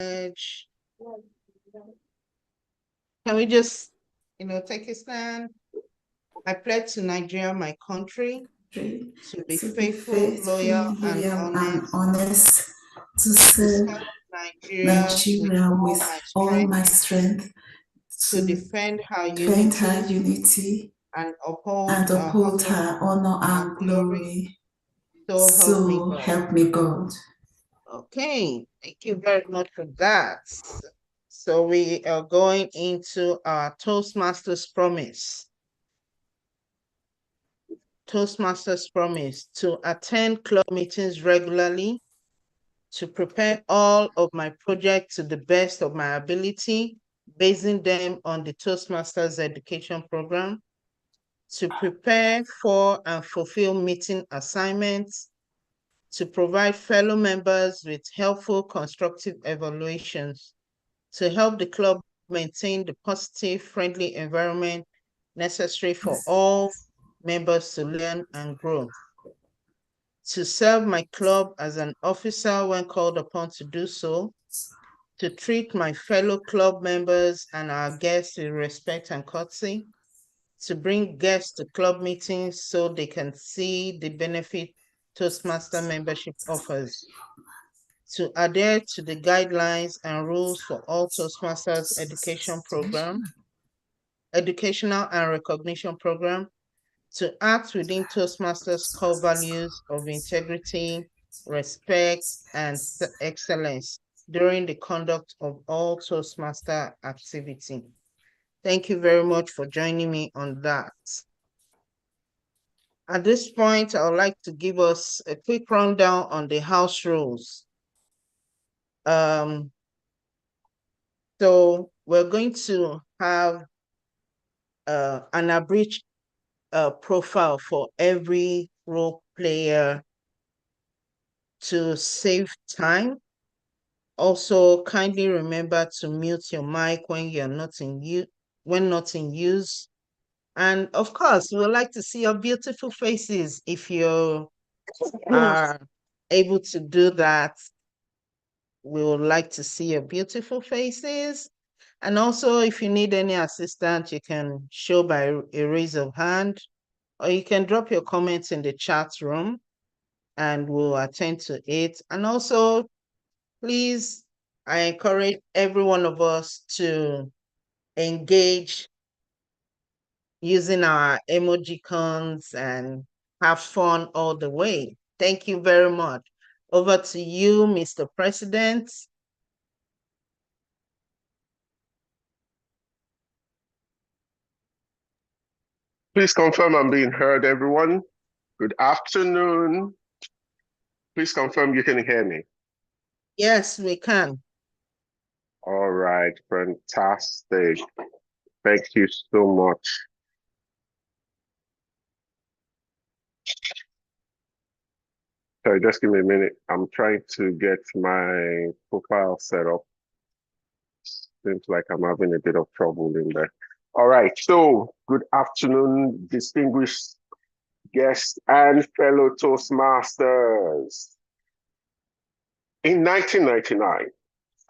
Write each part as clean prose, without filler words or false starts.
Can we just, take a stand? I pledge to Nigeria, my country, to be faithful, loyal, and honest, to to serve serve Nigeria with Nigeria all with my all strength, my strength, to to defend her defend her unity unity and uphold and her uphold honor her honor and and glory. glory. So help me So God. help me God. Okay, thank you very much for that. So we are going into our Toastmasters promise. Toastmasters promise to attend club meetings regularly, to prepare all of my projects to the best of my ability, basing them on the Toastmasters education program, to prepare for and fulfill meeting assignments, to provide fellow members with helpful, constructive evaluations, to help the club maintain the positive, friendly environment necessary for all members to learn and grow, to serve my club as an officer when called upon to do so, to treat my fellow club members and our guests with respect and courtesy, to bring guests to club meetings so they can see the benefit Toastmaster membership offers, to adhere to the guidelines and rules for all Toastmasters educational and recognition program, to act within Toastmasters core values of integrity, respect, and excellence during the conduct of all Toastmaster activity. Thank you very much for joining me on that. At this point, I would like to give us a quick rundown on the house rules. So we're going to have an abridged profile for every role player to save time. Also, kindly remember to mute your mic when you're not in use. And of course, we would like to see your beautiful faces. If you are able to do that, we would like to see your beautiful faces. And also, if you need any assistance, you can show by a raise of hand, or you can drop your comments in the chat room and we'll attend to it. And also, please, I encourage every one of us to engage using our emojicons and have fun all the way. Thank you very much. Over to you, Mr. President. Please confirm I'm being heard, everyone. Good afternoon. Please confirm you can hear me. Yes, we can. All right, fantastic. Thank you so much. Sorry, just give me a minute. I'm trying to get my profile set up. Seems like I'm having a bit of trouble in there. All right, so good afternoon, distinguished guests and fellow Toastmasters. In 1999,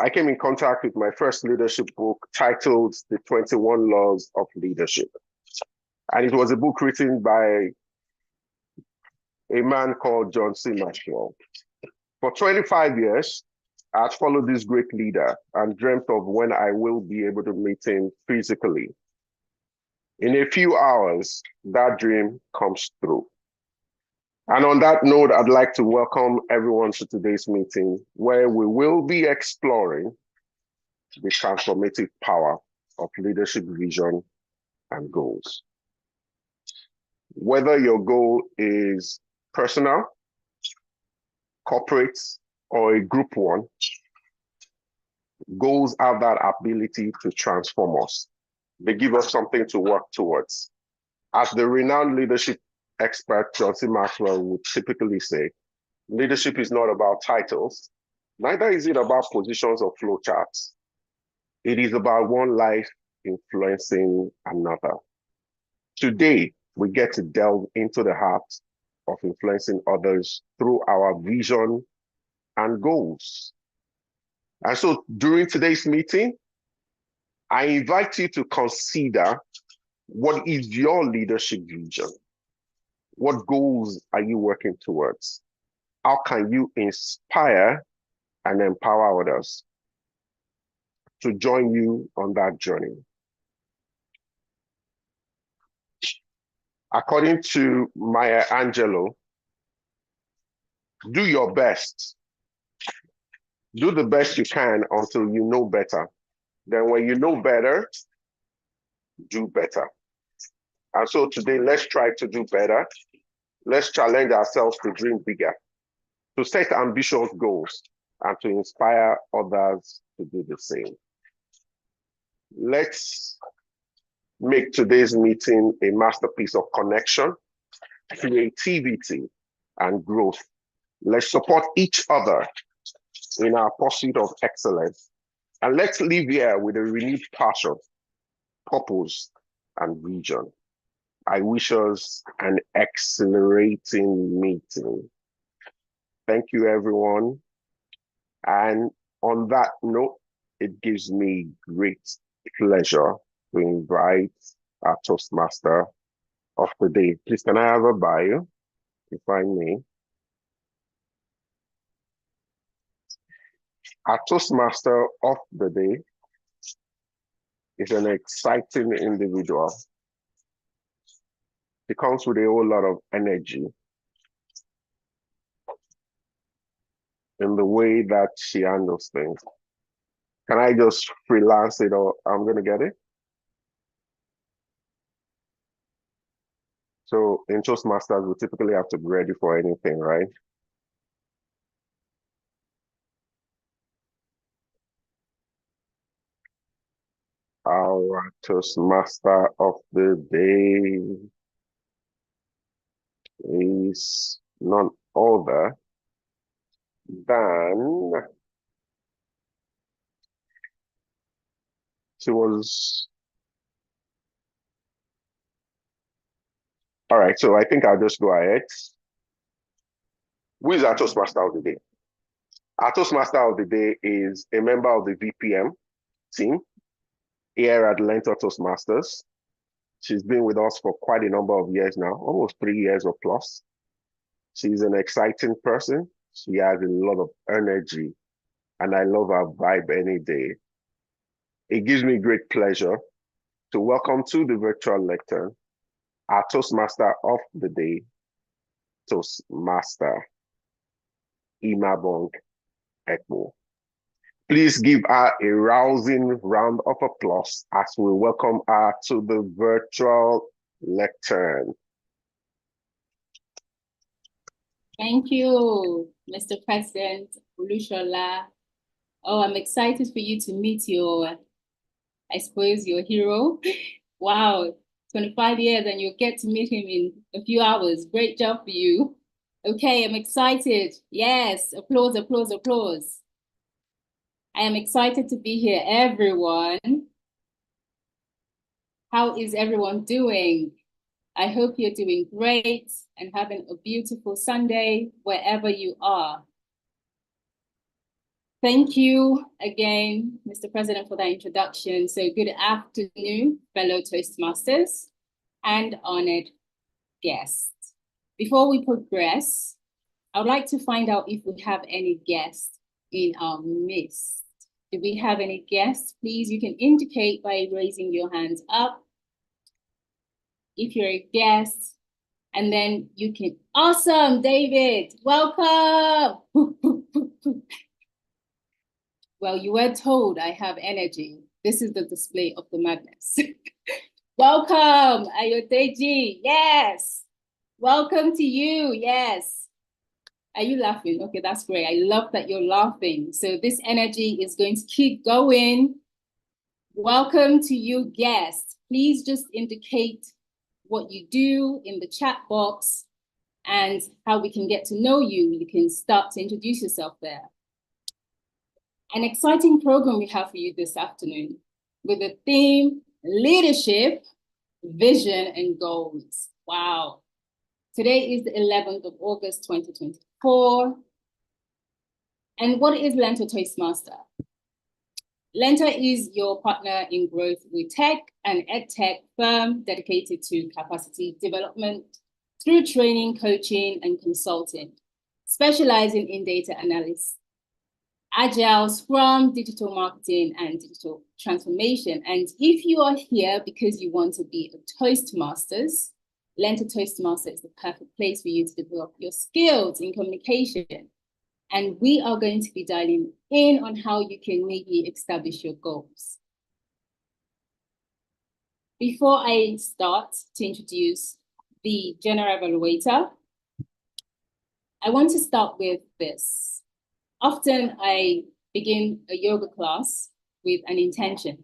I came in contact with my first leadership book titled The 21 Laws of Leadership. And it was a book written by a man called John C. Maxwell. For 25 years, I had followed this great leader and dreamt of when I will be able to meet him physically. In a few hours, that dream comes true. And on that note, I'd like to welcome everyone to today's meeting, where we will be exploring the transformative power of leadership vision and goals. Whether your goal is personal, corporate, or a group one, goals have that ability to transform us. They give us something to work towards. As the renowned leadership expert John C. Maxwell would typically say, leadership is not about titles, neither is it about positions or flowcharts. It is about one life influencing another. Today, we get to delve into the heart of influencing others through our vision and goals. And so during today's meeting, I invite you to consider, what is your leadership vision? What goals are you working towards? How can you inspire and empower others to join you on that journey? According to Maya Angelou, do your best. Do the best you can until you know better. Then when you know better, do better. And so today, let's try to do better. Let's challenge ourselves to dream bigger, to set ambitious goals, and to inspire others to do the same. Let's make today's meeting a masterpiece of connection, creativity, and growth. Let's support each other in our pursuit of excellence. And let's live here with a renewed passion, purpose, and vision. I wish us an exhilarating meeting. Thank you, everyone. And on that note, it gives me great pleasure to invite our Toastmaster of the day. Please, can I have a bio, if I may? Our Toastmaster of the day is an exciting individual. She comes with a whole lot of energy in the way that she handles things. Can I just freelance it, or I'm going to get it? So in Toastmasters, we typically have to be ready for anything, right? Our Toastmaster of the day is none other than, she was, all right, so I think I'll just go ahead. Who is our Toastmaster of the day? Our Toastmaster of the day is a member of the VPM team here at LEARNTOR Toastmasters. She's been with us for quite a number of years now, almost 3 years or plus. She's an exciting person. She has a lot of energy, and I love her vibe any day. It gives me great pleasure to welcome to the virtual lectern our Toastmaster of the day, Toastmaster Imabong Ekpo. Please give her a rousing round of applause as we welcome her to the virtual lectern. Thank you, Mr. President Olushola. Oh, I'm excited for you to meet your, I suppose, your hero. Wow, 25 years and you'll get to meet him in a few hours. Great job for you. Okay, I'm excited. Yes, applause, applause, applause. I am excited to be here, everyone. How is everyone doing? I hope you're doing great and having a beautiful Sunday wherever you are. Thank you again, Mr. President, for that introduction. So good afternoon, fellow Toastmasters and honored guests. Before we progress, I would like to find out if we have any guests in our midst. Do we have any guests? Please, you can indicate by raising your hands up if you're a guest, and then you can, awesome, David, welcome. Well, you were told I have energy. This is the display of the madness. Welcome, Ayodeji, yes. Welcome to you, yes. Are you laughing? Okay, that's great. I love that you're laughing. So this energy is going to keep going. Welcome to you, guests. Please just indicate what you do in the chat box and how we can get to know you. You can start to introduce yourself there. An exciting program we have for you this afternoon with the theme, leadership, vision, and goals. Wow. Today is the 11th of August, 2024. And what is LEARNTOR Toastmaster? LEARNTOR is your partner in growth with tech and edtech firm dedicated to capacity development through training, coaching, and consulting, specializing in data analysis, agile, scrum, digital marketing, and digital transformation. And if you are here because you want to be a Toastmasters, LEARNTOR Toastmaster is the perfect place for you to develop your skills in communication. And we are going to be dialing in on how you can maybe establish your goals. Before I start to introduce the general evaluator, I want to start with this. Often I begin a yoga class with an intention.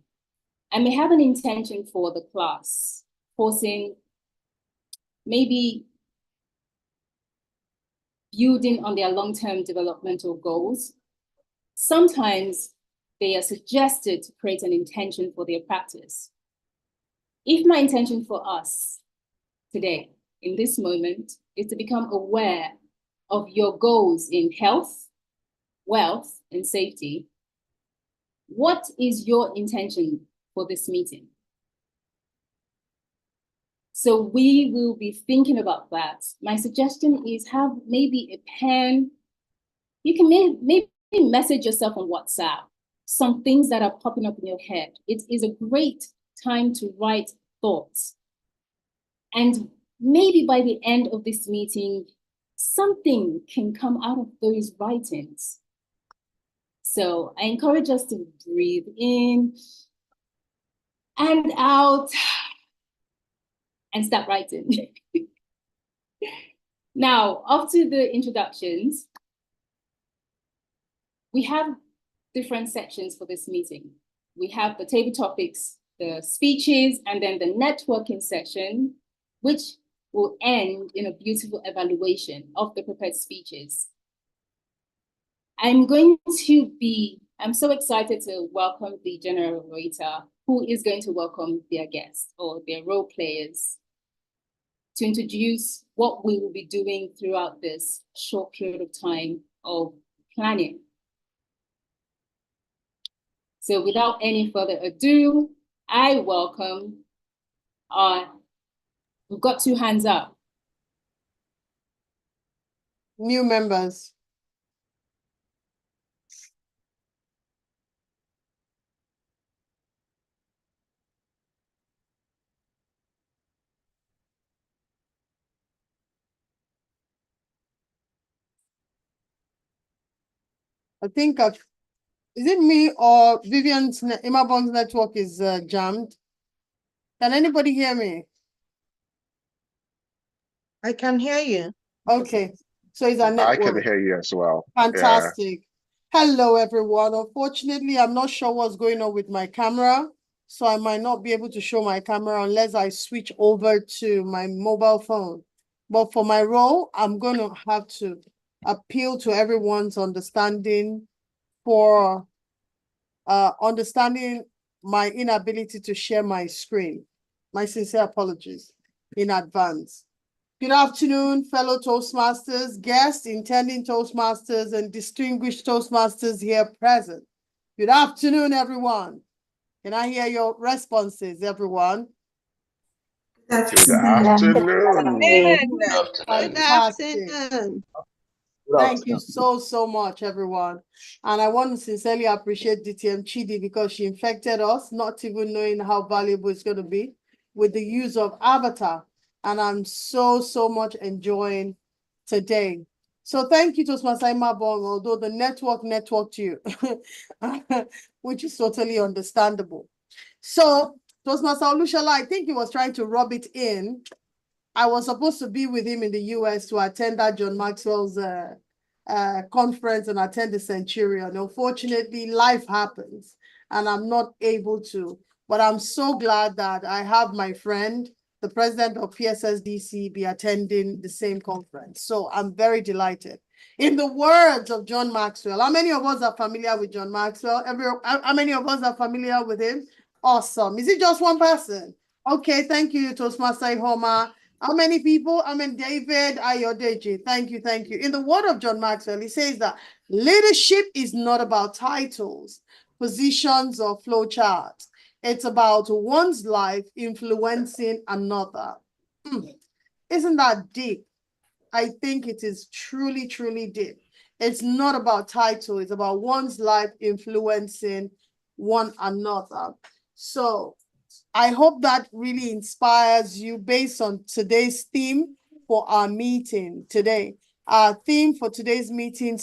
I may have an intention for the class, forcing maybe building on their long-term developmental goals. Sometimes they are suggested to create an intention for their practice. If my intention for us today, in this moment, is to become aware of your goals in health, wealth, and safety, what is your intention for this meeting? So we will be thinking about that. My suggestion is have maybe a pen. You can maybe message yourself on WhatsApp, some things that are popping up in your head. It is a great time to write thoughts. And maybe by the end of this meeting, something can come out of those writings. So I encourage us to breathe in and out and start writing. Now, after the introductions, we have different sections for this meeting. We have the table topics, the speeches, and then the networking section, which will end in a beautiful evaluation of the prepared speeches. I'm so excited to welcome the general evaluator, who is going to welcome their guests or their role players to introduce what we will be doing throughout this short period of time of planning. So without any further ado, I welcome we've got 2 hands up. New members. I think is it me or Vivian's Imabong's network is jammed? Can anybody hear me? I can hear you. Okay, so it's our I can network. hear you as well. Fantastic. Hello, everyone. Unfortunately, I'm not sure what's going on with my camera, so I might not be able to show my camera unless I switch over to my mobile phone. But for my role, I'm going to have to appeal to everyone's understanding for understanding my inability to share my screen. My sincere apologies in advance. Good afternoon, fellow Toastmasters, guests, intending Toastmasters, and distinguished Toastmasters here present. Good afternoon, everyone. Can I hear your responses, everyone? Good afternoon. Fantastic. Thank you so much, everyone. And I want to sincerely appreciate DTM Chidi because she infected us, not even knowing how valuable it's going to be with the use of Avatar. And I'm so much enjoying today. So thank you, Toastmaster Imabong, although the network networked you, which is totally understandable. So Toastmaster Olushola, I think he was trying to rub it in. I was supposed to be with him in the US to attend that John Maxwell's conference and attend the Centurion. Unfortunately, life happens and I'm not able to. But I'm so glad that I have my friend, the president of PSSDC, be attending the same conference. So I'm very delighted. In the words of John Maxwell, how many of us are familiar with John Maxwell? How many of us are familiar with him? Awesome. Is it just one person? Okay, thank you, Toastmaster Ihoma. How many people? David Ayodeji. Thank you, thank you. In the word of John Maxwell, he says that leadership is not about titles, positions or flowcharts. It's about one's life influencing another. Isn't that deep? I think it is truly, truly deep. It's not about title. It's about one's life influencing one another. So I hope that really inspires you based on today's theme for our meeting today. Our theme for today's meeting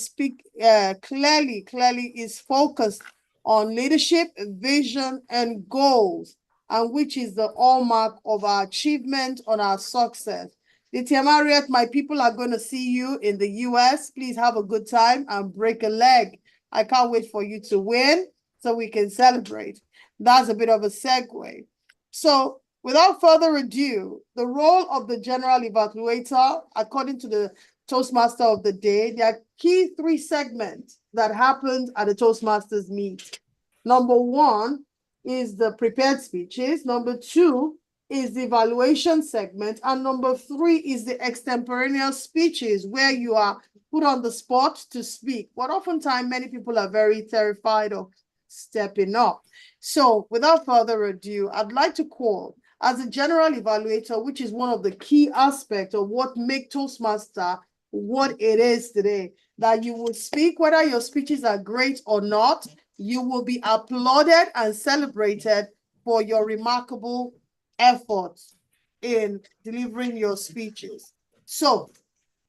clearly is focused on leadership, vision, and goals, and which is the hallmark of our achievement on our success. Lydia Marriott, my people are going to see you in the US. Please have a good time and break a leg. I can't wait for you to win so we can celebrate. That's a bit of a segue. So without further ado, the role of the general evaluator, according to the Toastmaster of the day, there are key 3 segments that happened at the Toastmasters meet. Number 1 is the prepared speeches. Number 2 is the evaluation segment. And number 3 is the extemporaneous speeches, where you are put on the spot to speak. But oftentimes, many people are very terrified of stepping up. So without further ado, I'd like to call as a general evaluator, which is one of the key aspects of what makes Toastmaster what it is today, that you will speak, whether your speeches are great or not, you will be applauded and celebrated for your remarkable efforts in delivering your speeches. So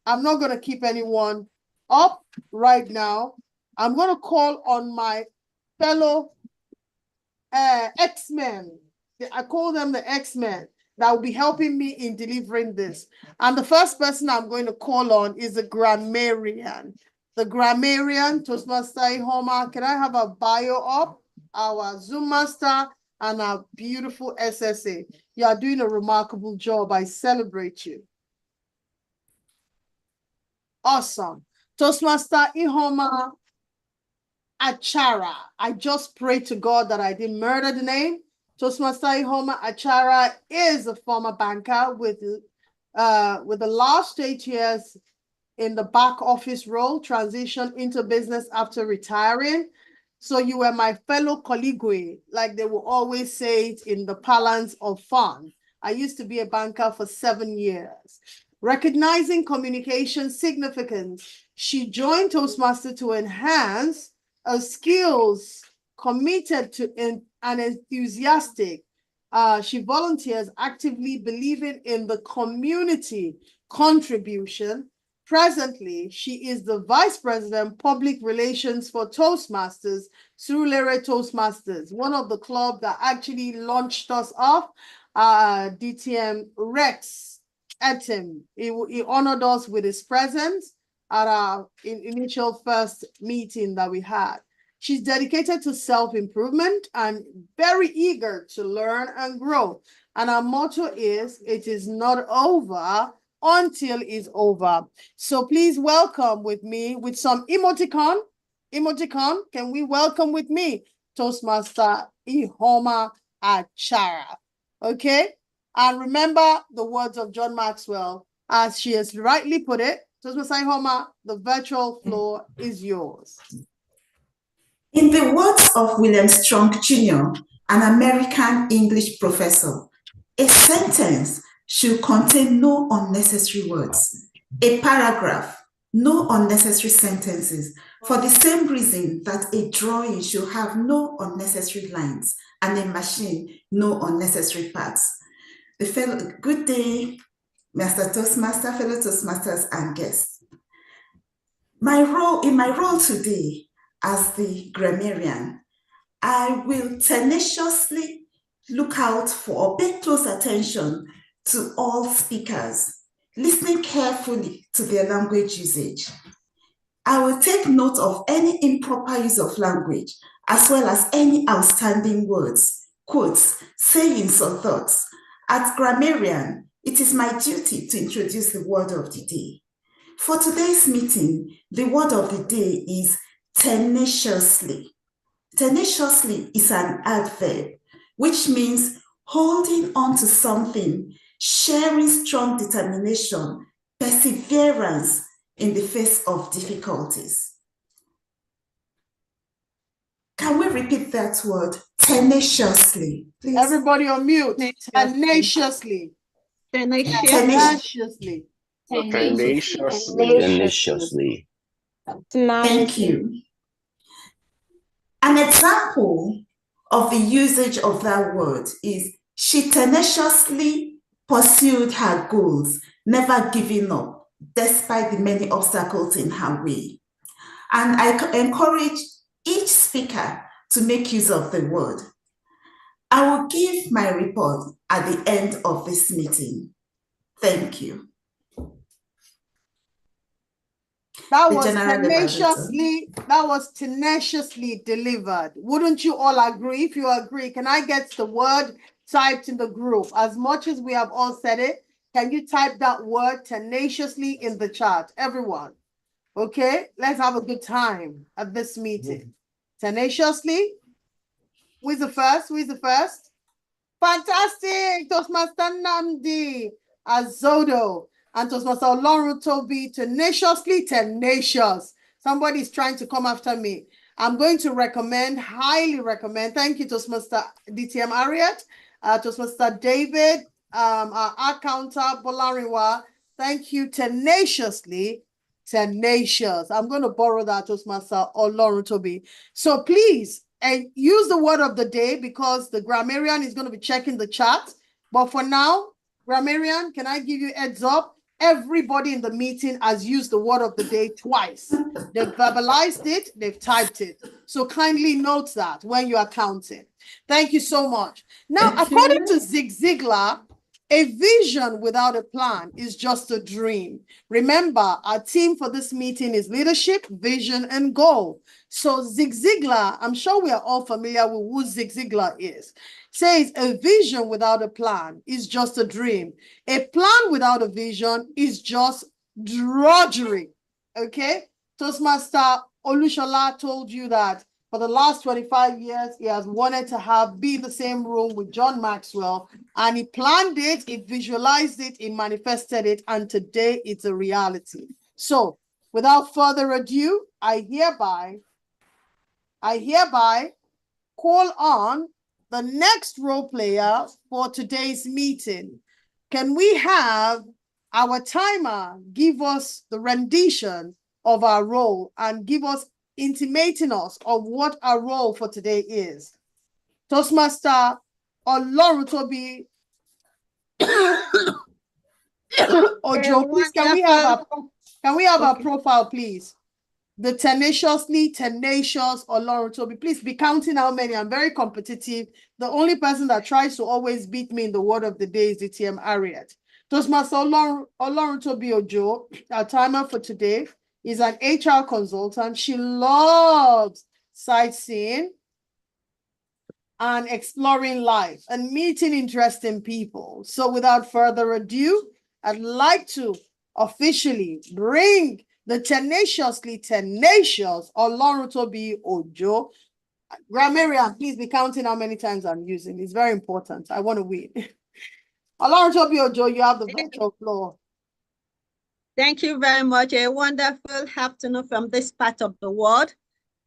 I'm not going to keep anyone up right now. I'm going to call on my fellow X-Men. I call them the X-Men that will be helping me in delivering this. And the first person I'm going to call on is the grammarian. The grammarian, Toastmaster Ihoma. Can I have a bio up? Our Zoom master and our beautiful SSA. You are doing a remarkable job. I celebrate you. Awesome. Toastmaster Ihoma Achara. I just pray to God that I didn't murder the name. Toastmaster Ihoma Achara is a former banker with the last 8 years in the back office role, transitioned into business after retiring. So you were my fellow colleague, like they will always say it in the parlance of fun. I used to be a banker for 7 years. Recognizing communication significance, she joined Toastmaster to enhance her skills, committed to and enthusiastic. She volunteers actively, believing in the community contribution. Presently, she is the Vice President, Public Relations for Toastmasters, Surulere Toastmasters, one of the clubs that actually launched us off, DTM Rex Etim. He honored us with his presence at our initial first meeting that we had. She's dedicated to self-improvement and very eager to learn and grow. And our motto is, it is not over until it's over. So please welcome with me with some emoticon. Emoticon, can we welcome with me Toastmaster Ihoma Achara? Okay? And remember the words of John Maxwell, as she has rightly put it, Toastmaster Ihoma, the virtual floor is yours. In the words of William Strong Jr., an American English professor, a sentence should contain no unnecessary words. A paragraph, no unnecessary sentences, for the same reason that a drawing should have no unnecessary lines and a machine, no unnecessary parts. Good day, Master Toastmaster, fellow Toastmasters, and guests. In my role today as the grammarian, I will tenaciously look out for or pay close attention to all speakers, listening carefully to their language usage. I will take note of any improper use of language, as well as any outstanding words, quotes, sayings, or thoughts. As grammarian, it is my duty to introduce the word of the day. For today's meeting, the word of the day is tenaciously. Tenaciously is an adverb, which means holding on to something, sharing strong determination, perseverance in the face of difficulties. Can we repeat that word? Tenaciously, please. Everybody on mute. Tenaciously. Tenaciously. Tenaciously. Thank you. An example of the usage of that word is she tenaciously pursued her goals, never giving up despite the many obstacles in her way. And I encourage each speaker to make use of the word. I will give my report at the end of this meeting. Thank you. That was tenaciously delivered. Wouldn't you all agree? If you agree, can I get the word typed in the group? As much as we have all said it, can you type that word tenaciously in the chat? Everyone. Okay, let's have a good time at this meeting. Tenaciously. Who is the first? Who is the first? Fantastic. Toastmaster Namdi Azodo. And Toastmaster Oloruntobi, tenaciously tenacious. Somebody's trying to come after me. I'm going to recommend, highly recommend. Thank you, Toastmaster DTM Ariat, Toastmaster David, our accountant, Bolariwa. Thank you, tenaciously tenacious. I'm going to borrow that, Toastmaster Oloruntobi. So please, and use the word of the day because the grammarian is going to be checking the chat. But for now, grammarian, can I give you a heads up? Everybody in the meeting has used the word of the day twice. They've verbalized it, they've typed it. So kindly note that when you are counting. Thank you so much. Now, according to Zig Ziglar, a vision without a plan is just a dream. Remember, our theme for this meeting is leadership, vision, and goal. So Zig Ziglar, I'm sure we are all familiar with who Zig Ziglar is, says a vision without a plan is just a dream. A plan without a vision is just drudgery. Okay? Toastmaster Olushola told you that for the last 25 years, he has wanted to be in the same room with John Maxwell, and he planned it, he visualized it, he manifested it, and today it's a reality. So, without further ado, I hereby call on the next role player for today's meeting. Can we have our timer give us the rendition of our role and give us intimating us of what our role for today is? Toastmaster Oloruntobi Ojo, please, can we have our profile, please? The tenaciously tenacious Oloruntobi. Please be counting how many. I'm very competitive. The only person that tries to always beat me in the word of the day is the TM Ariat. Toastmaster Oloruntobi Ojo, our timer for today, is an HR consultant. She loves sightseeing and exploring life and meeting interesting people. So without further ado, I'd like to officially bring the tenaciously tenacious Oloruntobi Ojo. Grammarian, please be counting how many times I'm using. It's very important. I want to win. Oloruntobi Ojo, you have the virtual floor. Thank you very much. A wonderful afternoon from this part of the world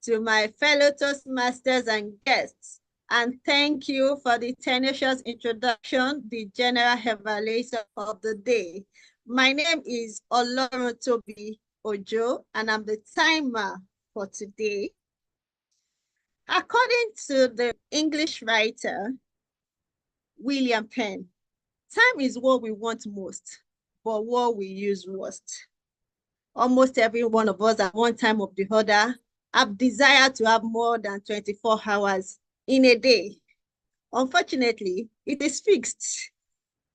to my fellow Toastmasters and guests. And thank you for the tenacious introduction, the general evaluation of the day. My name is Oloruntobi Ojo, and I'm the timer for today. According to the English writer, William Penn, time is what we want most, but what we use worst. Almost every one of us at one time or the other have desired to have more than 24 hours in a day. Unfortunately, it is fixed.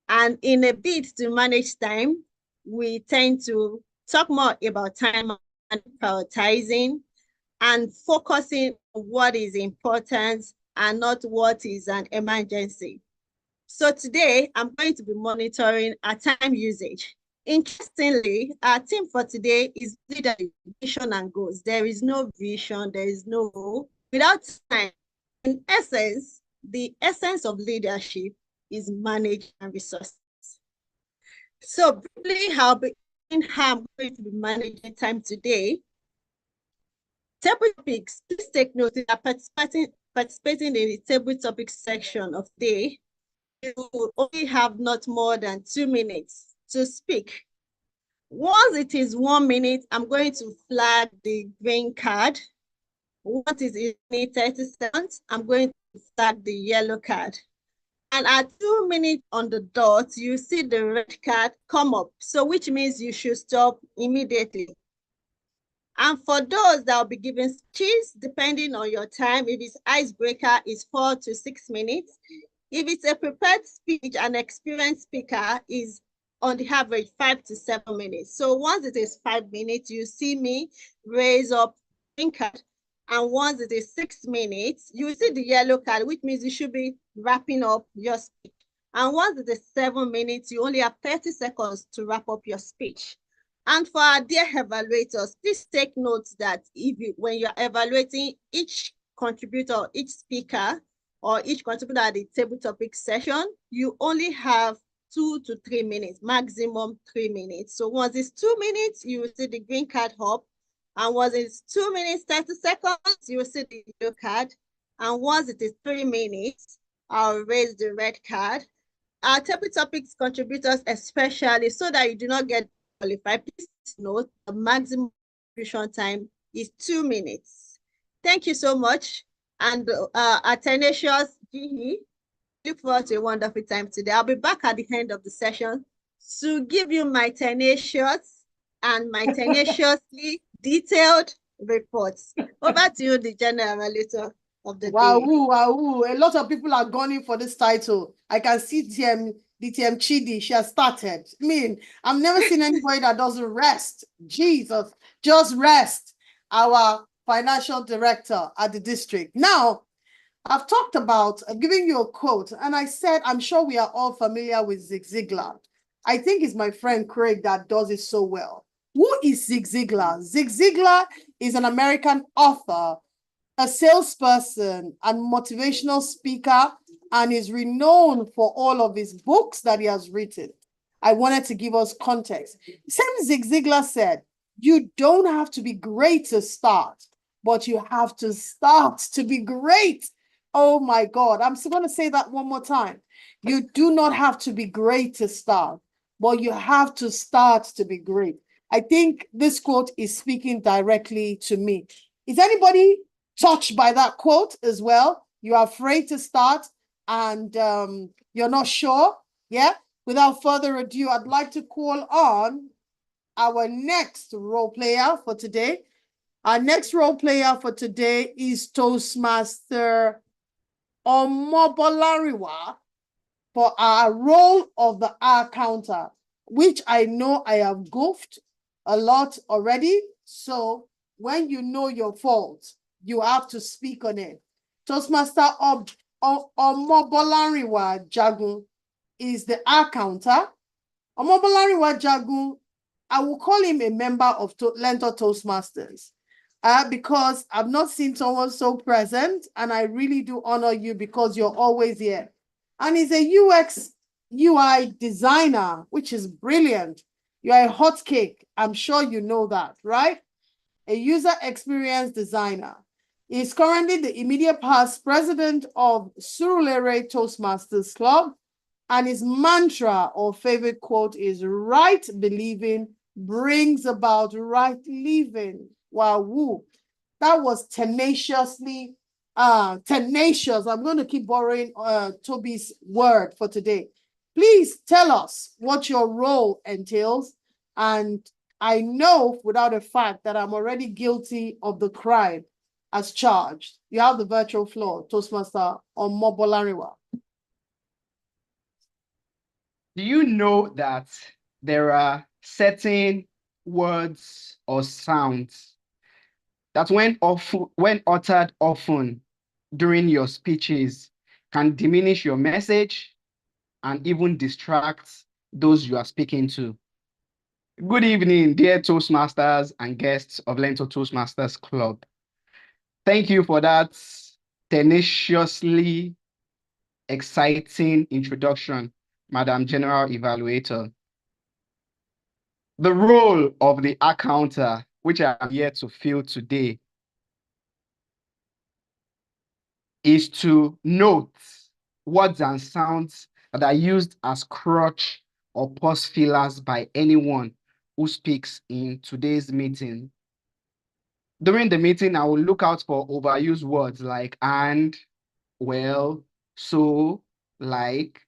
And in a bid to manage time, we tend to talk more about time and prioritizing and focusing on what is important and not what is an emergency. So today, I'm going to be monitoring our time usage. Interestingly, our theme for today is leadership, vision, and goals. There is no vision, there is no goal without time. In essence, the essence of leadership is manage and resources. So briefly, how I'm going to be managing time today. Table topics, please take note that participating in the table topics section of the day, you will only have not more than 2 minutes to speak. Once it is 1 minute, I'm going to flag the green card. Once it is 30 seconds, I'm going to flag the yellow card. And at 2 minutes on the dot, you see the red card come up. So which means you should stop immediately. And for those that will be given speeches, depending on your time, if it's icebreaker, is 4 to 6 minutes. If it's a prepared speech, an experienced speaker is on the average 5 to 7 minutes. So once it is 5 minutes, you see me raise up green card. And once it is 6 minutes, you see the yellow card, which means you should be wrapping up your speech. And once it is 7 minutes, you only have 30 seconds to wrap up your speech. And for our dear evaluators, please take note that when you're evaluating each contributor, each speaker, or each contributor at the table topic session, you only have 2 to 3 minutes, maximum 3 minutes. So once it's 2 minutes, you will see the green card hop. And once it's 2 minutes, 30 seconds, you will see the yellow card. And once it is 3 minutes, I'll raise the red card. Our table topics contributors, especially, so that you do not get qualified, please note the maximum contribution time is 2 minutes. Thank you so much. And tenacious GE, look forward to a wonderful time today. I'll be back at the end of the session to give you my tenacious and my tenaciously detailed reports. Over to you, the general evaluator of the day. Wow. A lot of people are gunning for this title. I can see DTM Chidi, she has started. I mean, I've never seen anybody that doesn't rest. Jesus, just rest. Our financial director at the district. Now, I've talked about giving you a quote, and I said, I'm sure we are all familiar with Zig Ziglar. I think it's my friend Craig that does it so well. Who is Zig Ziglar? Zig Ziglar is an American author, a salesperson, and motivational speaker, and is renowned for all of his books that he has written. I wanted to give us context. Same Zig Ziglar said, you don't have to be great to start, but you have to start to be great. Oh my God, I'm still going to say that one more time. You do not have to be great to start, but you have to start to be great. I think this quote is speaking directly to me. Is anybody touched by that quote as well? You're afraid to start and you're not sure? Yeah? Without further ado, I'd like to call on our next role player for today. Our next role player for today is Toastmaster Omobolariwa for our role of the R counter, which I know I have goofed a lot already. So when you know your fault, you have to speak on it. Toastmaster Omobolariwa Jagun is the R counter. Omobolariwa Jagun, I will call him a member of LEARNTOR Toastmasters because I've not seen someone so present, and I really do honor you because you're always here. And he's a UX UI designer, which is brilliant. You're a hot cake. I'm sure you know that, right? A user experience designer. He's currently the immediate past president of Surulere Toastmasters Club, and his mantra or favorite quote is right believing brings about right living. Wow, that was tenaciously tenacious. I'm going to keep borrowing Toby's word for today. Please tell us what your role entails. And I know without a fact that I'm already guilty of the crime as charged. You have the virtual floor, Toastmaster Omobolariwa. Do you know that there are certain words or sounds that when uttered often during your speeches can diminish your message and even distract those you are speaking to? Good evening, dear Toastmasters and guests of LEARNTOR Toastmasters Club. Thank you for that tenaciously exciting introduction, Madam General Evaluator. The role of the accounter, which I am here to fill today, is to note words and sounds that are used as crutch or pause fillers by anyone who speaks in today's meeting. During the meeting, I will look out for overused words like and, well, so, like.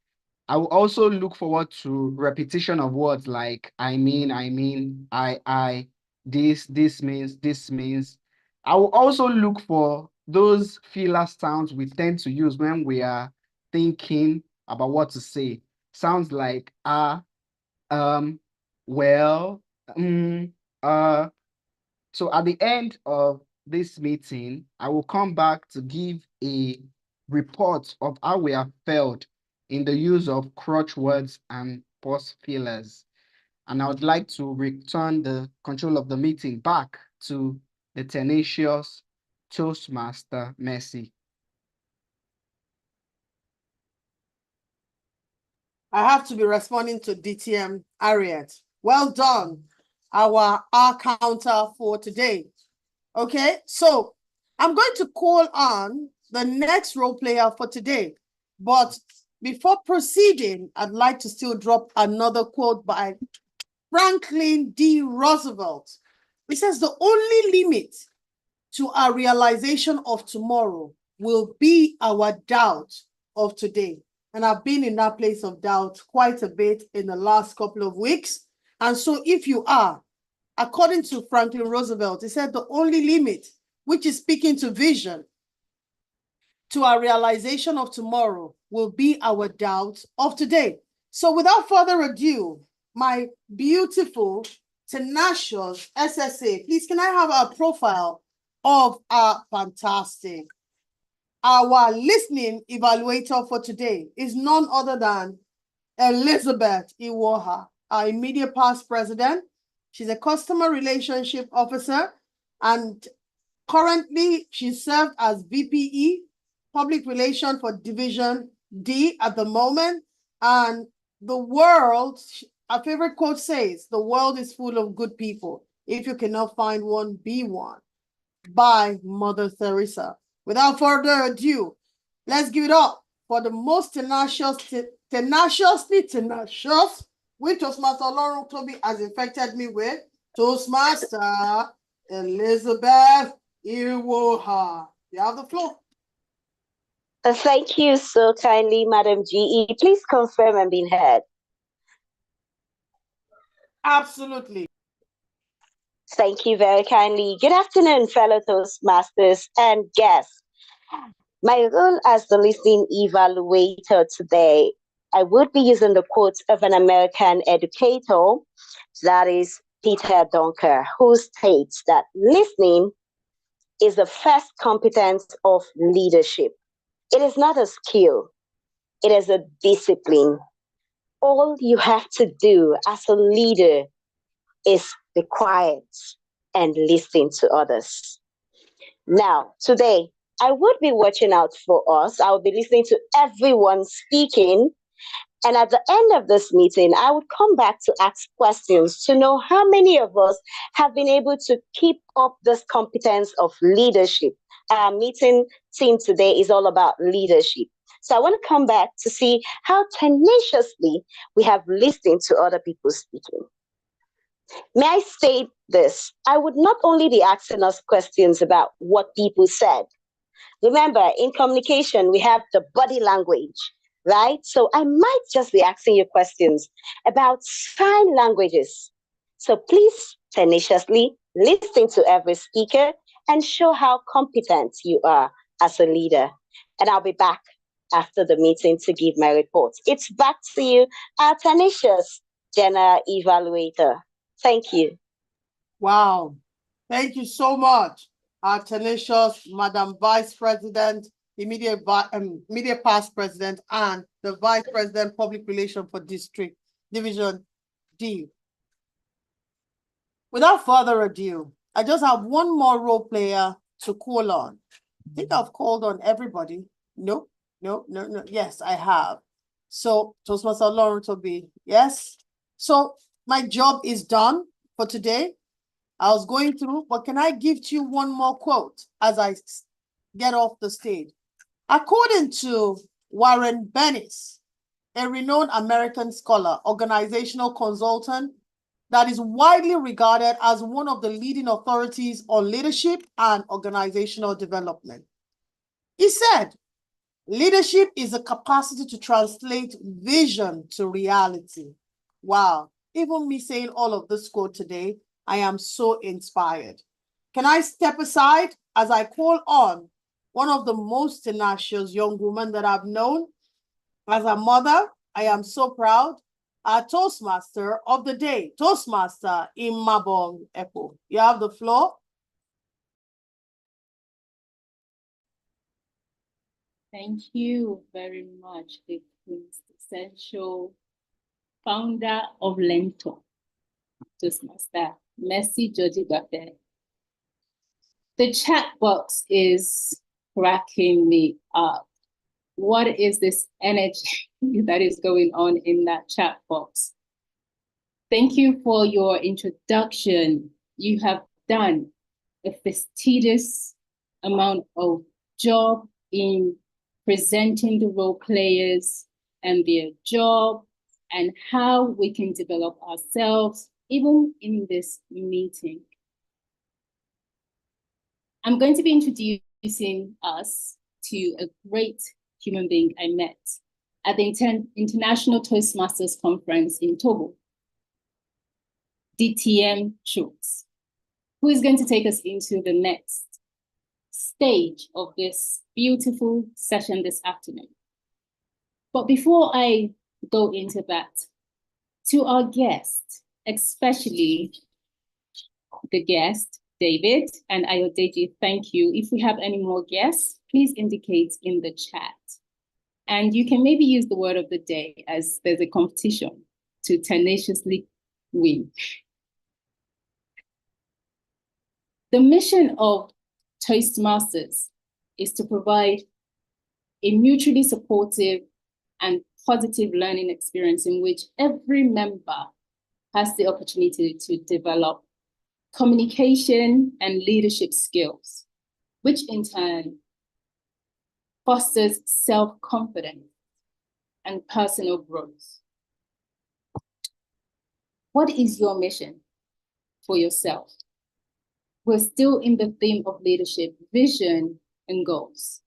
I will also look forward to repetition of words like I mean, I, this means, this means. I will also look for those filler sounds we tend to use when we are thinking about what to say. Sounds like well, so at the end of this meeting, I will come back to give a report of how we have failed in the use of crutch words and pause fillers. And I would like to return the control of the meeting back to the tenacious Toastmaster Mercy. I have to be responding to DTM Harriet. Well done, our counter for today. Okay, so I'm going to call on the next role player for today. But before proceeding, I'd like to still drop another quote by Franklin D. Roosevelt. It says, the only limit to our realization of tomorrow will be our doubt of today. And I've been in that place of doubt quite a bit in the last couple of weeks. And so if you are, according to Franklin Roosevelt, he said the only limit, which is speaking to vision, to our realization of tomorrow will be our doubt of today. So without further ado, my beautiful, tenacious SSA, please can I have a profile of our fantastic, our listening evaluator for today is none other than Elizabeth Iwoha, our immediate past president. She's a customer relationship officer, and currently she served as VPE, public relations for Division D at the moment. And the world, our favorite quote says, the world is full of good people. If you cannot find one, be one, by Mother Teresa. Without further ado, let's give it up for the most tenaciously tenacious, which Toastmaster Lauren Toby has infected me with, Toastmaster Elizabeth Iwoha. You have the floor. Thank you so kindly, Madam GE. Please confirm I'm being heard. Absolutely. Thank you very kindly. Good afternoon, fellow Toastmasters and guests. My role as the listening evaluator today, I would be using the quotes of an American educator, that is Peter Dunker, who states that listening is the first competence of leadership. It is not a skill, it is a discipline. All you have to do as a leader is be quiet and listen to others. Now, today, I would be watching out for us. I will be listening to everyone speaking. And at the end of this meeting, I would come back to ask questions to know how many of us have been able to keep up this competence of leadership. Our meeting theme today is all about leadership. So I want to come back to see how tenaciously we have listened to other people speaking. May I state this? I would not only be asking us questions about what people said. Remember, in communication, we have the body language, right? So I might just be asking you questions about sign languages. So please tenaciously listen to every speaker and show how competent you are as a leader. And I'll be back after the meeting to give my report. It's back to you, our tenacious general evaluator. Thank you. Wow. Thank you so much, our tenacious Madam Vice President, immediate past president, and the Vice President, Public Relations for District Division D. Without further ado, I just have one more role player to call on. I think I've called on everybody. No. Yes, I have. So, Toastmaster Lauren Toby, yes. So, my job is done for today. I was going through, but can I give to you one more quote as I get off the stage? According to Warren Bennis, a renowned American scholar, organizational consultant that is widely regarded as one of the leading authorities on leadership and organizational development. He said, leadership is a capacity to translate vision to reality. Wow, even me saying all of this quote today, I am so inspired. Can I step aside as I call on one of the most tenacious young women that I've known? As a mother, I am so proud. Our Toastmaster of the day, Toastmaster Imabong Epo. You have the floor. Thank you very much, the quintessential founder of LEARNTOR Toastmaster. Merci, Georgie Gaffey. The chat box is cracking me up. What is this energy that is going on in that chat box? Thank you for your introduction. You have done a fastidious amount of job in presenting the role players and their job and how we can develop ourselves, even in this meeting. I'm going to be introducing us to a great human being I met at the International Toastmasters Conference in Togo, DTM Schultz, who is going to take us into the next stage of this beautiful session this afternoon. But before I go into that, to our guest, especially the guest, David and Ayodeji, thank you. If we have any more guests, please indicate in the chat. And you can maybe use the word of the day as there's a competition to tenaciously win. The mission of Toastmasters is to provide a mutually supportive and positive learning experience in which every member has the opportunity to develop communication and leadership skills, which in turn fosters self-confidence and personal growth. What is your mission for yourself? We're still in the theme of leadership, vision, and goals.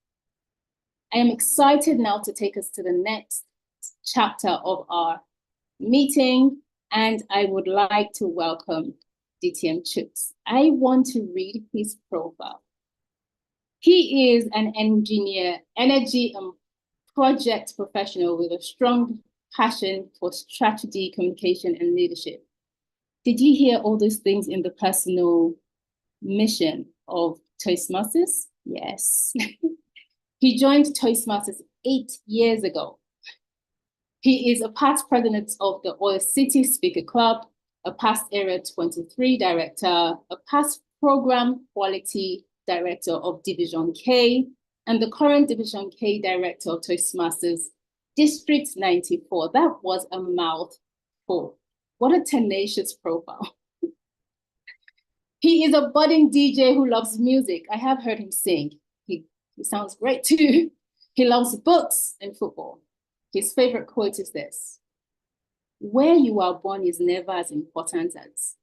I am excited now to take us to the next chapter of our meeting, and I would like to welcome DTM Schultz. I want to read his profile. He is an engineer, energy and project professional with a strong passion for strategy, communication, and leadership. Did you hear all those things in the personal mission of Toastmasters? Yes. He joined Toastmasters 8 years ago. He is a past president of the Oil City Speaker Club, a past Area 23 director, a past program quality director of Division K, and the current Division K director of Toastmasters District 94. That was a mouthful. What a tenacious profile. He is a budding DJ who loves music. I have heard him sing. He sounds great too. He loves books and football. His favorite quote is this: "Where you are born is never as important as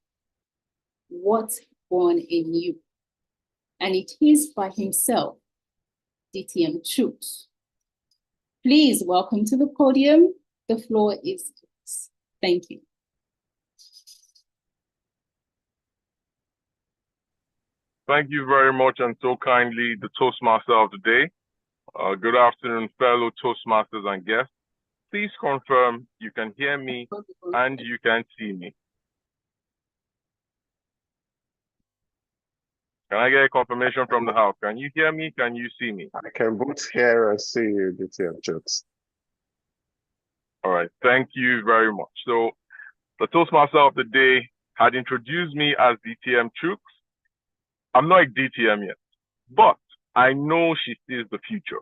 what's born in you." And it is by himself, DTM Schultz. Please welcome to the podium. The floor is yours. Thank you. Thank you very much, and so kindly, the Toastmaster of the day. Good afternoon, fellow Toastmasters and guests. Please confirm you can hear me and you can see me. Can I get a confirmation from the house? Can you hear me? Can you see me? I can both hear and see you, DTM Schultz. All right, thank you very much. So the Toastmaster of the day had introduced me as DTM Schultz. I'm not a DTM yet, but I know she sees the future.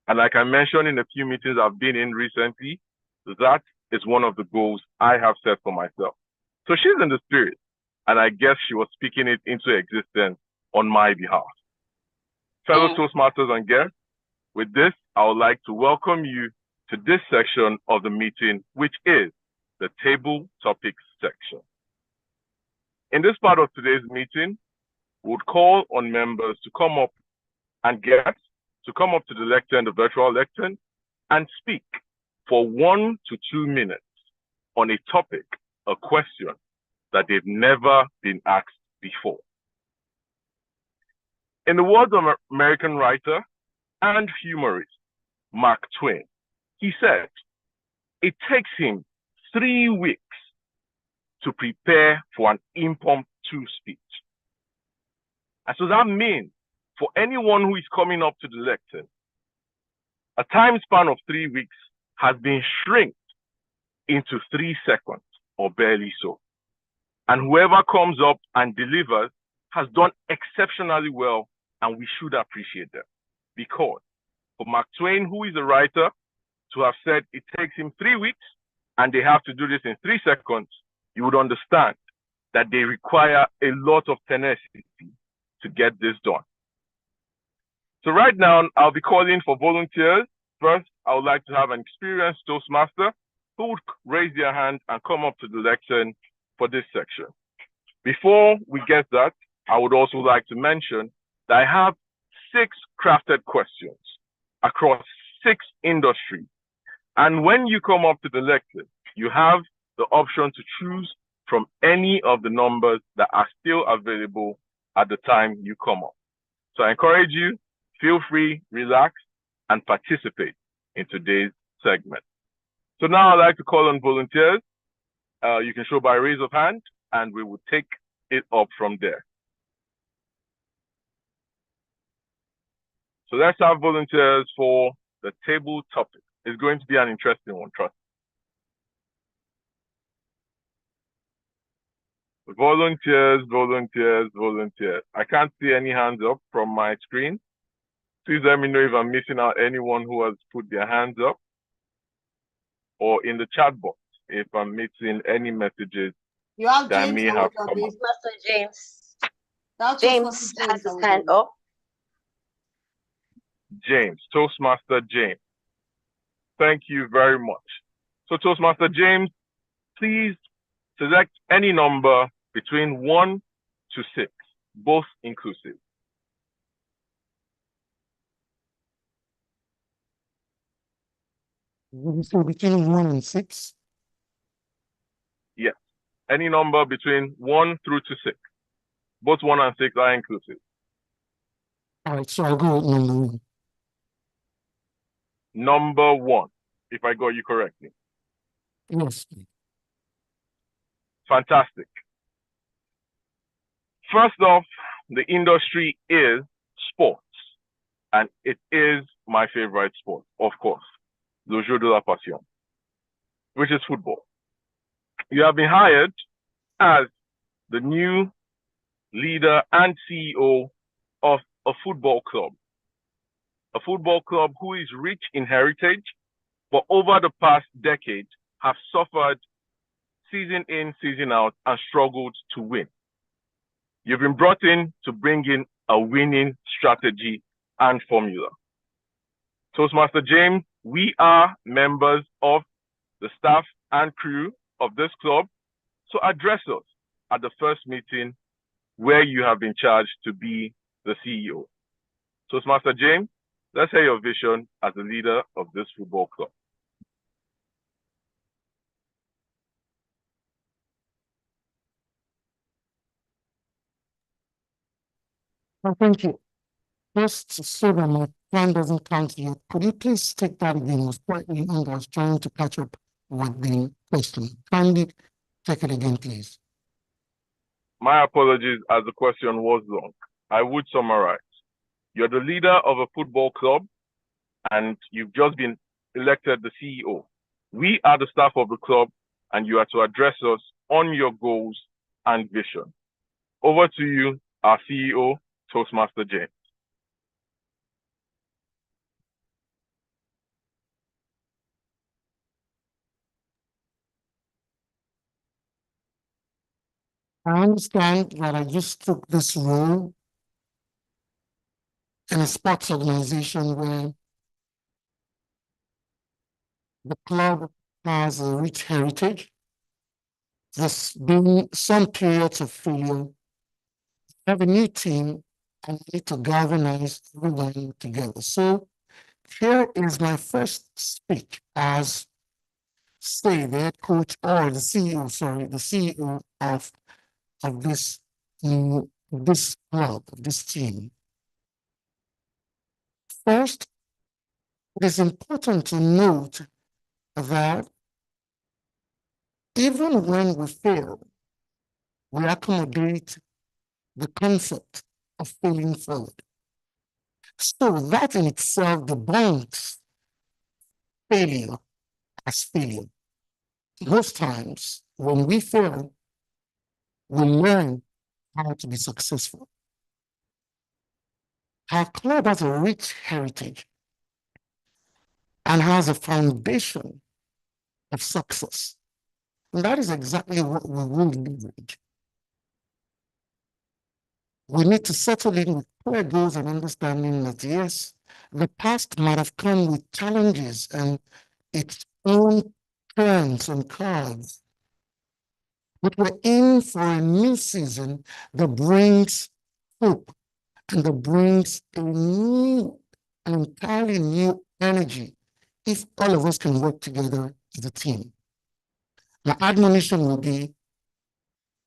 And like I mentioned in a few meetings I've been in recently, that is one of the goals I have set for myself. So she's in the spirit, and I guess she was speaking it into existence on my behalf. Fellow Toastmasters and guests, With this, I would like to welcome you to this section of the meeting, which is the table topics section. In this part of today's meeting, we would call on members to come up and guests to come up to the lectern, the virtual lectern, and speak for 1 to 2 minutes on a topic, a question that they've never been asked before. In the words of American writer and humorist Mark Twain, he said, it takes him 3 weeks to prepare for an impromptu speech. And so that means for anyone who is coming up to the lectern, a time span of 3 weeks has been shrinked into 3 seconds or barely so. And whoever comes up and delivers has done exceptionally well, and we should appreciate them. Because for Mark Twain, who is a writer, to have said it takes him 3 weeks and they have to do this in 3 seconds, you would understand that they require a lot of tenacity to get this done. So right now, I'll be calling for volunteers. First, I would like to have an experienced Toastmaster who would raise their hand and come up to the lectern for this section. Before we get that, I would also like to mention that I have 6 crafted questions across 6 industries. And when you come up to the lectern, you have the option to choose from any of the numbers that are still available at the time you come up. So I encourage you, feel free, relax, and participate in today's segment. So now I'd like to call on volunteers. You can show by raise of hand, and we will take it up from there. So let's have volunteers for the table topic. It's going to be an interesting one, trust me. Volunteers, volunteers, volunteers. I can't see any hands up from my screen. Please let me know if I'm missing out anyone who has put their hands up, or in the chat box if I'm missing any messages You have that James may have come up. Master James. That's James has his hand up. James, Toastmaster James. Thank you very much. So Toastmaster James, please select any number between 1 to 6, both inclusive. So between 1 and 6? Yes. Any number between 1 through to 6. Both 1 and 6 are inclusive. All right, so I'll go with number 1. Number 1, if I got you correctly. Yes. Fantastic. First off, the industry is sports, and it is my favorite sport, of course, le jeu de la passion, which is football. You have been hired as the new leader and CEO of a football club who is rich in heritage, but over the past decade have suffered season in, season out, and struggled to win. You've been brought in to bring in a winning strategy and formula. Toastmaster James, we are members of the staff and crew of this club, so address us at the first meeting where you have been charged to be the CEO. Toastmaster James, let's hear your vision as the leader of this football club. Well, thank you. Just so that my plan doesn't count yet, could you please take that again? It was quite long. I was trying to catch up with the question. Kindly take it again, please. My apologies as the question was long. I would summarize. You're the leader of a football club and you've just been elected the CEO. We are the staff of the club and you are to address us on your goals and vision. Over to you, our CEO, Toastmaster James. I understand that I just took this role in a sports organization where The club has a rich heritage. There's been some periods of failure. Have a new team and need to galvanize everyone together. So here is my first speech as, say, the head coach or the CEO, sorry, the CEO of this club, of this team. First, it is important to note that even when we fail, we accommodate the concept of failing forward. So that in itself debunks failure as failure. Most times, when we fail, we learn how to be successful. Our club has a rich heritage and has a foundation of success. And that is exactly what we will leverage. We need to settle in with clear goals and understanding that, yes, the past might have come with challenges and its own turns and cards. But we're in for a new season that brings hope and that brings an entirely new energy if all of us can work together as a team. My admonition will be,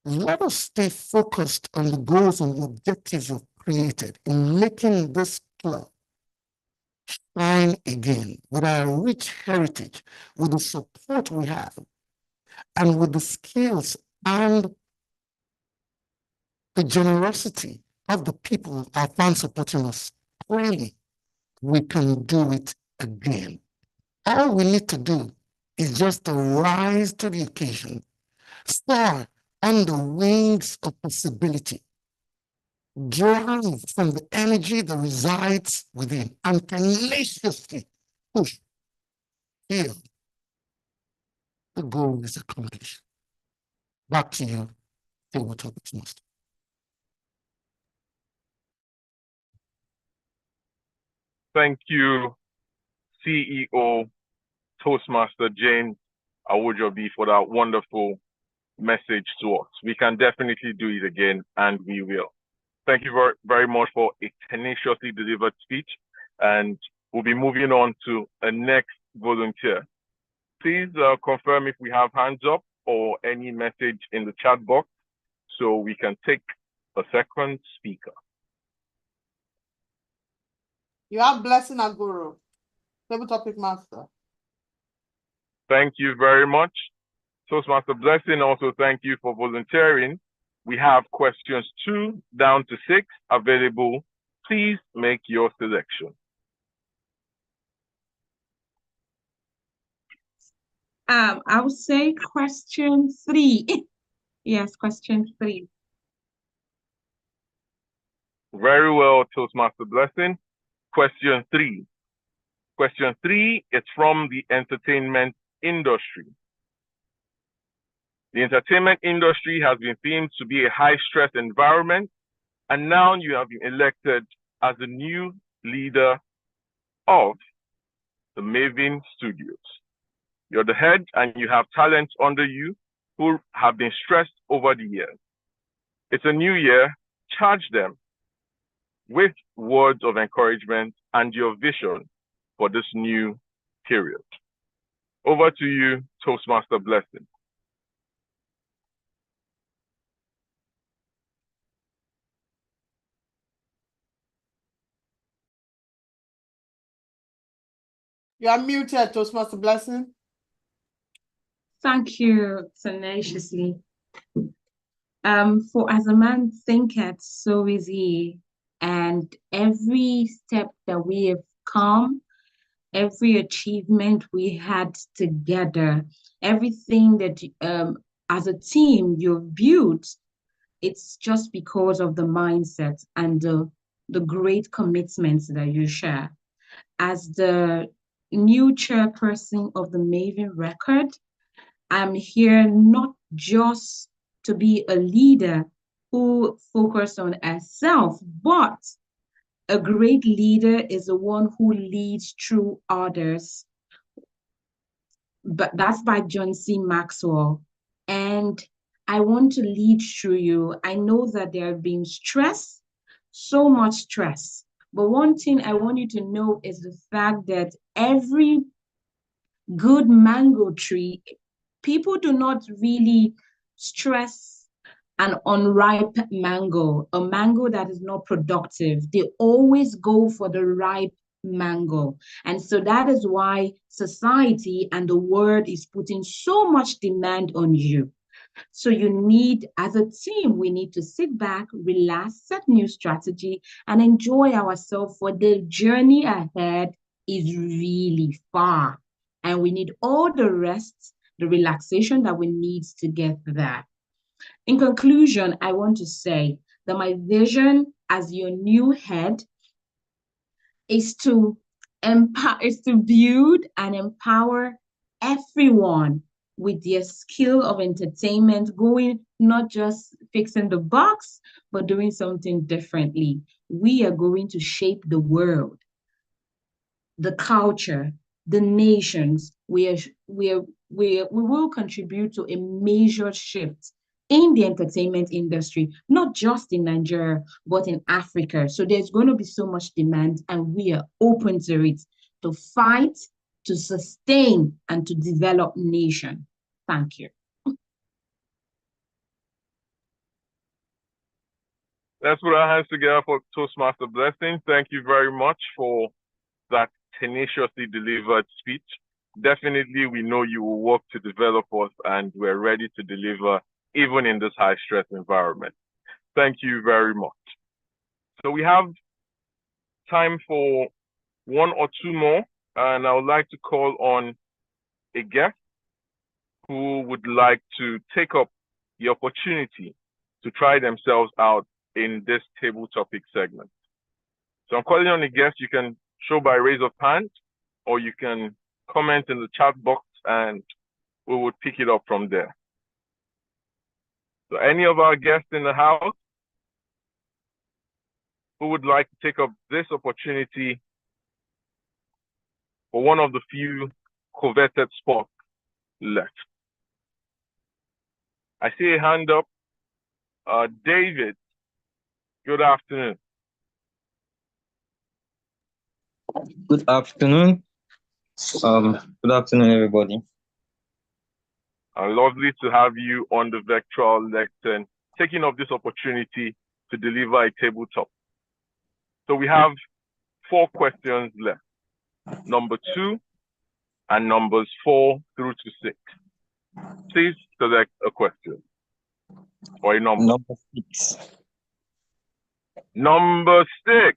let us stay focused on the goals and the objectives we've created in making this club shine again with our rich heritage, with the support we have, and with the skills and the generosity of the people our fans supporting us. Clearly, we can do it again. All we need to do is just to rise to the occasion, soar on the wings of possibility, drive from the energy that resides within, and tenaciously push till the goal is accomplished. Back to you, LEARNTOR Toastmasters. Thank you, CEO Toastmaster Jane Awojobi, for that wonderful message to us. We can definitely do it again, and we will. Thank you very, very much for a tenaciously delivered speech, and we'll be moving on to a next volunteer. Please confirm if we have hands up or any message in the chat box so we can take a second speaker. You have Blessing Aguru, table topic master. Thank you very much. Toastmaster Blessing, also thank you for volunteering. We have questions 2 down to 6 available. Please make your selection. I would say question 3. Yes, question 3. Very well, Toastmaster Blessing. Question 3. Question 3 is from the entertainment industry. The entertainment industry has been deemed to be a high-stress environment, and now you have been elected as the new leader of the Maven Studios. You're the head, and you have talents under you who have been stressed over the years. It's a new year. Charge them with words of encouragement and your vision for this new period. Over to you, Toastmaster Blessing. You are muted, Toastmaster Blessing. Thank you tenaciously. For as a man thinketh, so is he. And every step that we have come, every achievement we had together, everything that as a team you've built, it's just because of the mindset and the great commitments that you share. As the new chairperson of the Maven Record, I'm here not just to be a leader who focuses on herself, but a great leader is the one who leads through others. but that's by John C. Maxwell. And I want to lead through you. I know that there have been stress, so much stress. But one thing I want you to know is the fact that every good mango tree, people do not really stress an unripe mango, a mango that is not productive. They always go for the ripe mango. And so that is why society and the world is putting so much demand on you. So you need, as a team, we need to sit back, relax, set new strategy, and enjoy ourselves, for the journey ahead is really far. And we need all the rest, the relaxation that we need to get there. In conclusion, I want to say that my vision as your new head is to build and empower everyone with their skill of entertainment, going not just fixing the box, but doing something differently. We are going to shape the world, the culture, the nations. We will contribute to a major shift in the entertainment industry, not just in Nigeria, but in Africa. So there's going to be so much demand, and we are open to it, to fight, to sustain, and to develop nation. Thank you. Let's put our hands together for Toastmaster Blessing. Thank you very much for that tenaciously delivered speech. Definitely, we know you will work to develop us, and we're ready to deliver even in this high stress environment. Thank you very much. So we have time for one or two more, and I would like to call on a guest who would like to take up the opportunity to try themselves out in this table topic segment. So I'm calling on a guest. You can show by raise of hand, or you can comment in the chat box, and we will pick it up from there. So any of our guests in the house who would like to take up this opportunity for one of the few coveted spots left? I see a hand up. David, good afternoon. Good afternoon. Good afternoon, everybody. Lovely to have you on the virtual lectern, taking up this opportunity to deliver a tabletop. So we have 4 questions left, number 2 and numbers 4 through to 6. Please select a question or a number. Number 6. Number 6.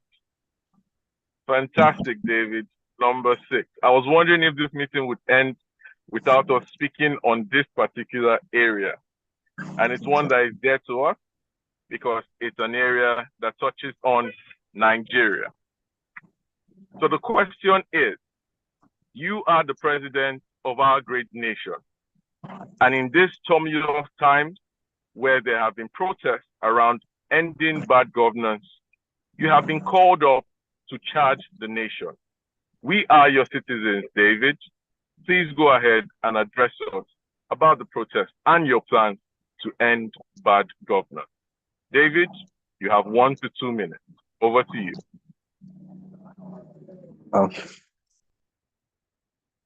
Fantastic, David. Number 6. I was wondering if this meeting would end without us speaking on this particular area. And it's one that is dear to us because it's an area that touches on Nigeria. So the question is, you are the president of our great nation. And in this tumultuous times where there have been protests around ending bad governance, you have been called up to charge the nation. We are your citizens, David. Please go ahead and address us about the protest and your plans to end bad governance. David, you have 1 to 2 minutes. Over to you.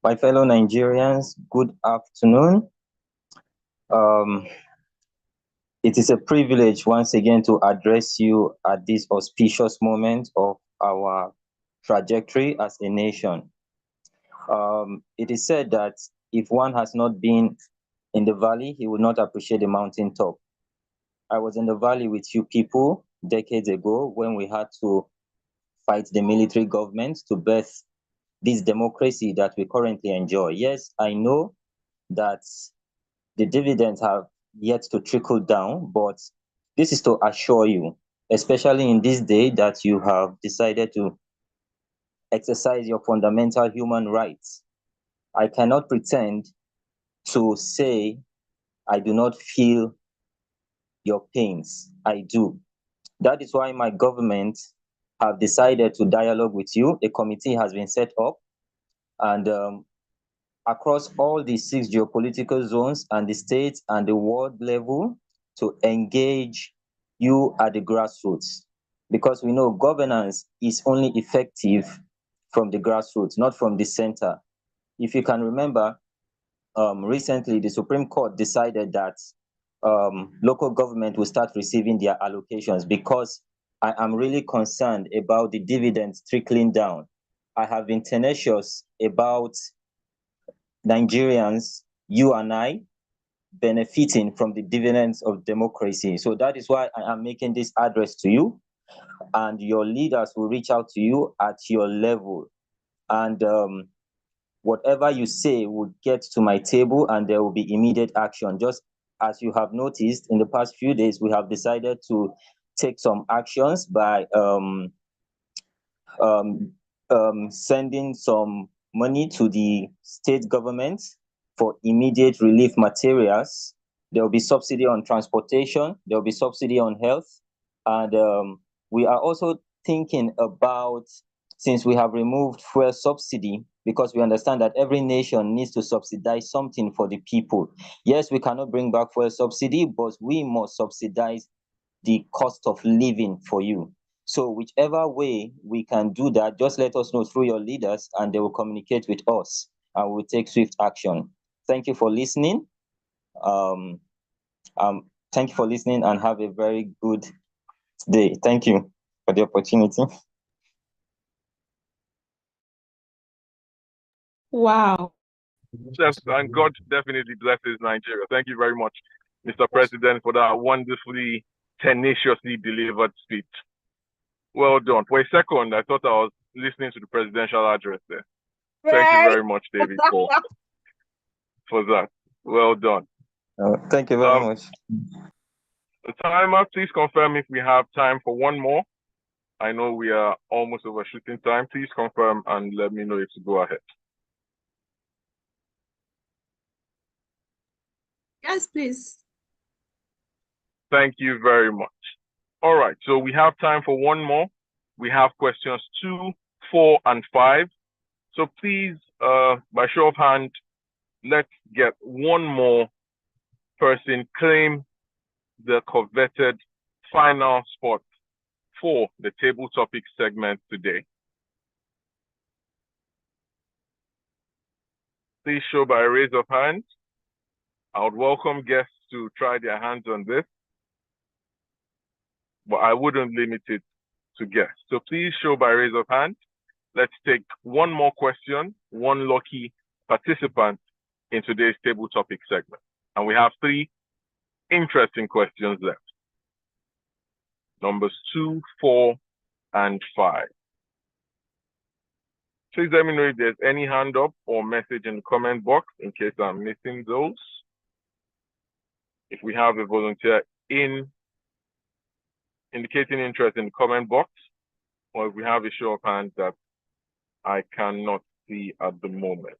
My fellow Nigerians, good afternoon. It is a privilege once again to address you at this auspicious moment of our trajectory as a nation. It is said that if one has not been in the valley, he will not appreciate the mountaintop. I was in the valley with you people decades ago when we had to fight the military government to birth this democracy that we currently enjoy. Yes, I know that the dividends have yet to trickle down, but this is to assure you, especially in this day that you have decided to exercise your fundamental human rights. I cannot pretend to say I do not feel your pains. I do. That is why my government have decided to dialogue with you. A committee has been set up, and across all the 6 geopolitical zones and the states and the world level to engage you at the grassroots, because we know governance is only effective from the grassroots, not from the center. If you can remember, recently the Supreme Court decided that local government will start receiving their allocations, because I am really concerned about the dividends trickling down. I have been tenacious about Nigerians, you and I, benefiting from the dividends of democracy. So that is why I am making this address to you, and your leaders will reach out to you at your level. And whatever you say will get to my table, and there will be immediate action. Just as you have noticed, in the past few days, we have decided to take some actions by sending some money to the state government for immediate relief materials. There will be subsidy on transportation. There will be subsidy on health. And we are also thinking about, since we have removed fuel subsidy, because we understand that every nation needs to subsidize something for the people. Yes, we cannot bring back fuel subsidy, but we must subsidize the cost of living for you. So whichever way we can do that, just let us know through your leaders, and they will communicate with us, and we'll take swift action. Thank you for listening. Thank you for listening, and have a very good day. Thank you for the opportunity. Wow. Yes, and God definitely blesses Nigeria. Thank you very much, Mr. President, for that wonderfully, tenaciously delivered speech. Well done. For a second, I thought I was listening to the presidential address there. Thank you very much, David, for that. Well done. Thank you very much. The timer, please confirm if we have time for one more. I know we are almost overshooting time. Please confirm and let me know if to go ahead. Yes, please. Thank you very much. All right, so we have time for one more. We have questions 2, 4, and 5. So please, by show of hand, let's get one more person claim the coveted final spot for the table topic segment today. Please show by a raise of hands. I would welcome guests to try their hands on this, but I wouldn't limit it to guests. So please show by raise of hands. Let's take one more question, one lucky participant in today's table topic segment. And we have 3 interesting questions left. Numbers 2, 4, and 5. Please let me know if there's any hand up or message in the comment box in case I'm missing those. If we have a volunteer indicating interest in the comment box, or if we have a show of hands that I cannot see at the moment.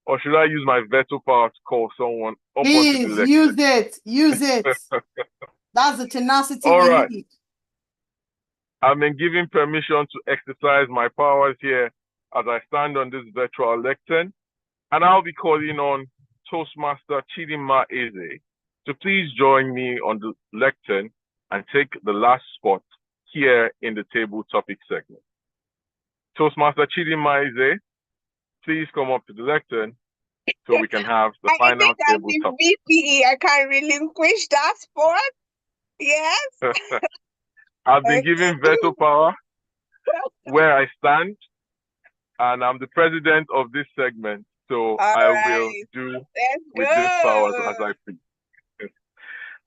Or should I use my veto power to call someone up onto the Please, lecture? use it. Use it. That's the tenacity All we right. need. I've been given permission to exercise my powers here as I stand on this virtual lectern, and I'll be calling on Toastmaster Chidinma Eze to please join me on the lectern and take the last spot here in the table topic segment. Toastmaster Chidinma Eze, please come up to the lectern so we can have the final table topic. VP, I can't relinquish that spot. Yes. I've been given veto power where I stand, and I'm the president of this segment, so I will do with this power as I please.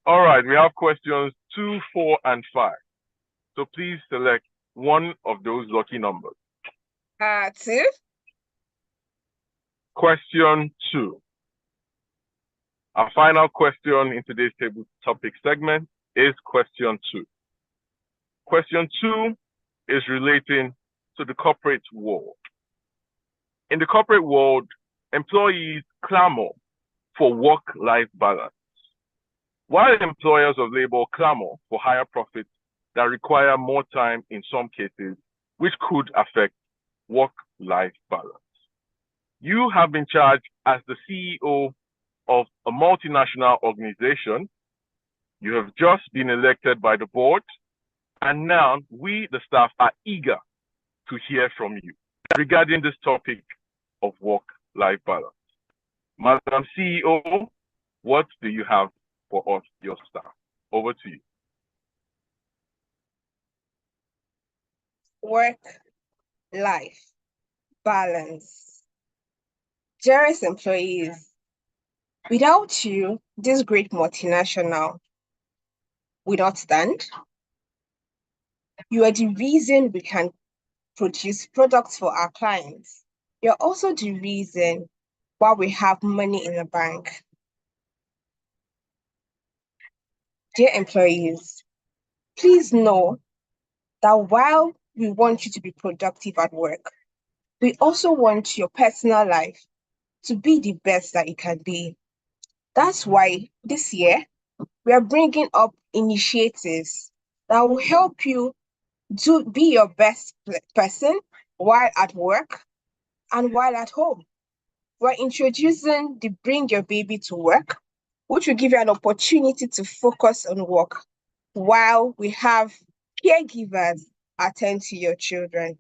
All right, we have questions 2, 4, and 5. So please select one of those lucky numbers. 2. Question 2. Our final question in today's table topic segment is question 2. Question 2 is relating to the corporate world. In the corporate world, employees clamor for work-life balance, while employers of labor clamor for higher profits that require more time, in some cases, which could affect work-life balance. You have been charged as the CEO of a multinational organization. You have just been elected by the board, and now we, the staff, are eager to hear from you regarding this topic of work-life balance. Madam CEO, what do you have for us, your staff? Over to you. Work-life balance. Dearest employees, without you, this great multinational will not stand. You are the reason we can produce products for our clients. You're also the reason why we have money in the bank. Dear employees, please know that while we want you to be productive at work, we also want your personal life to be the best that it can be. That's why this year, we are bringing up initiatives that will help you to be your best person while at work and while at home. We're introducing the Bring Your Baby to Work, which will give you an opportunity to focus on work while we have caregivers attend to your children.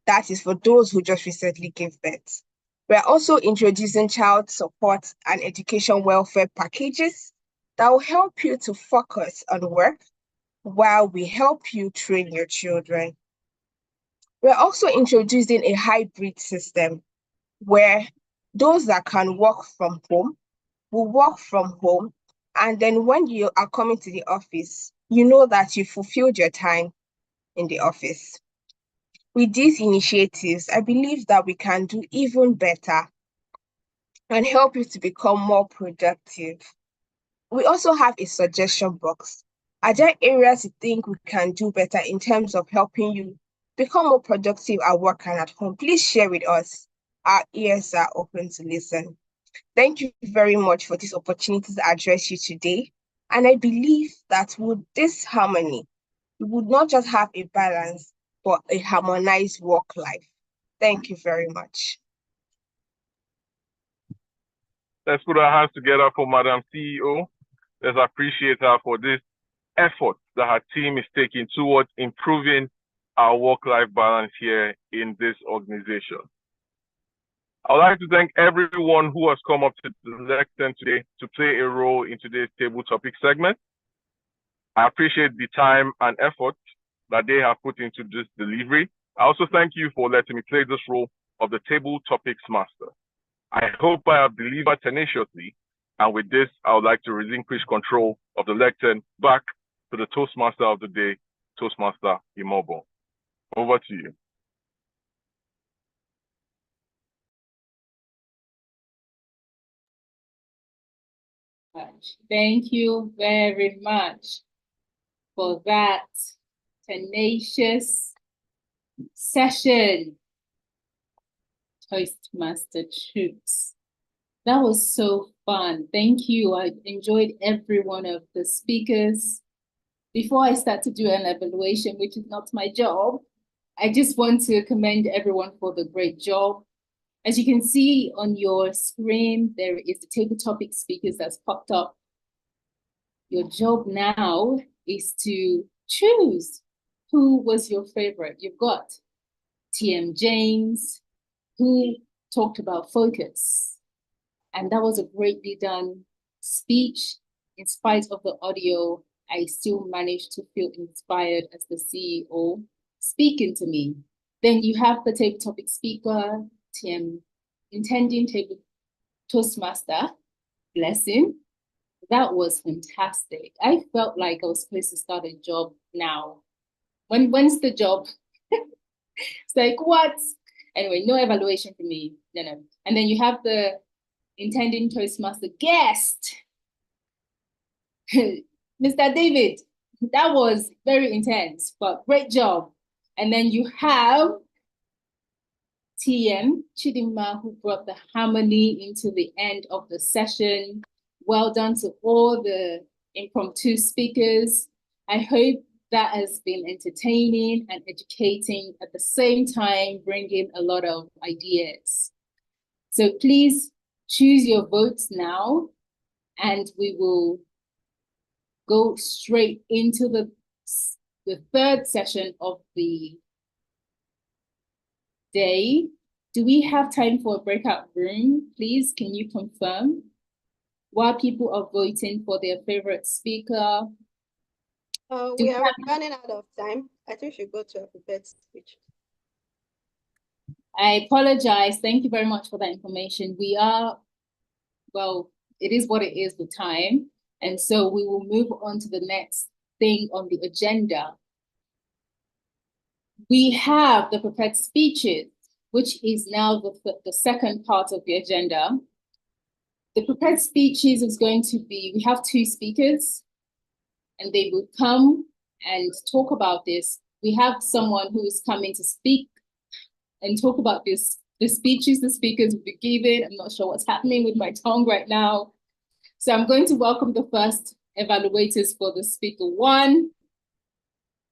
That is for those who just recently gave birth. We're also introducing child support and education welfare packages that will help you to focus on work while we help you train your children. We're also introducing a hybrid system where those that can work from home will work from home, and then when you are coming to the office, you know that you fulfilled your time in the office. With these initiatives, I believe that we can do even better and help you to become more productive. We also have a suggestion box. Are there areas you think we can do better in terms of helping you become more productive at work and at home? Please share with us. Our ears are open to listen. Thank you very much for this opportunity to address you today. And I believe that with this harmony, we would not just have a balance, but a harmonized work life. Thank you very much. Let's put our hands together for Madam CEO. Let's appreciate her for this effort that her team is taking towards improving our work-life balance here in this organization. I would like to thank everyone who has come up to the lectern today to play a role in today's table topic segment. I appreciate the time and effort that they have put into this delivery. I also thank you for letting me play this role of the table topics master. I hope I have delivered tenaciously, and with this, I would like to relinquish control of the lectern back to the Toastmaster of the day, Toastmaster Imobo. Over to you. Thank you very much for that tenacious session, Toastmaster Troops. That was so fun. Thank you. I enjoyed every one of the speakers. Before I start to do an evaluation, which is not my job, I just want to commend everyone for the great job. As you can see on your screen, there is the table topic speakers that's popped up. Your job now is to choose who was your favorite. You've got TM James, who talked about focus. And that was a greatly done speech. In spite of the audio, I still managed to feel inspired as the CEO speaking to me. Then you have the table topic speaker, TM intending table Toastmaster, Blessing. That was fantastic. I felt like I was supposed to start a job now. When's the job? It's like, what? Anyway, no evaluation for me. No. And then you have the intending Toastmaster guest, Mr. David. That was very intense, but great job. And then you have TM Chidinma, who brought the harmony into the end of the session. Well done to all the impromptu speakers. I hope that has been entertaining and educating at the same time, bringing a lot of ideas. So please choose your votes now, and we will go straight into the third session of the day. Do we have time for a breakout room? Please, can you confirm? While people are voting for their favorite speaker. We are running out of time. I think we should go to a prepared speech. I apologize. Thank you very much for that information. We are, well, it is what it is with time. And so we will move on to the next thing on the agenda. We have the prepared speeches, which is now the second part of the agenda. The prepared speeches is going to be, we have two speakers, and they will come and talk about this. We have someone who is coming to speak and talk about this, the speeches the speakers will be giving. I'm not sure what's happening with my tongue right now. So I'm going to welcome the first evaluators for the speaker one.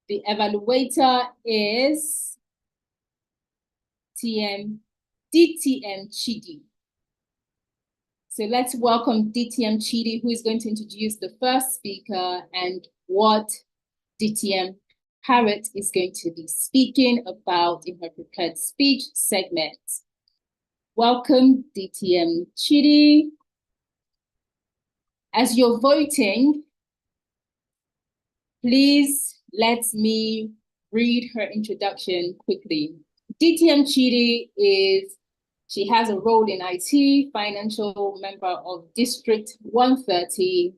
The evaluator is DTM Chidi. So let's welcome DTM Chidi, who is going to introduce the first speaker and what DTM Harriet is going to be speaking about in her prepared speech segment. Welcome, DTM Chidi. As you're voting, please let me read her introduction quickly. DTM Chidi she has a role in IT, financial member of District 130.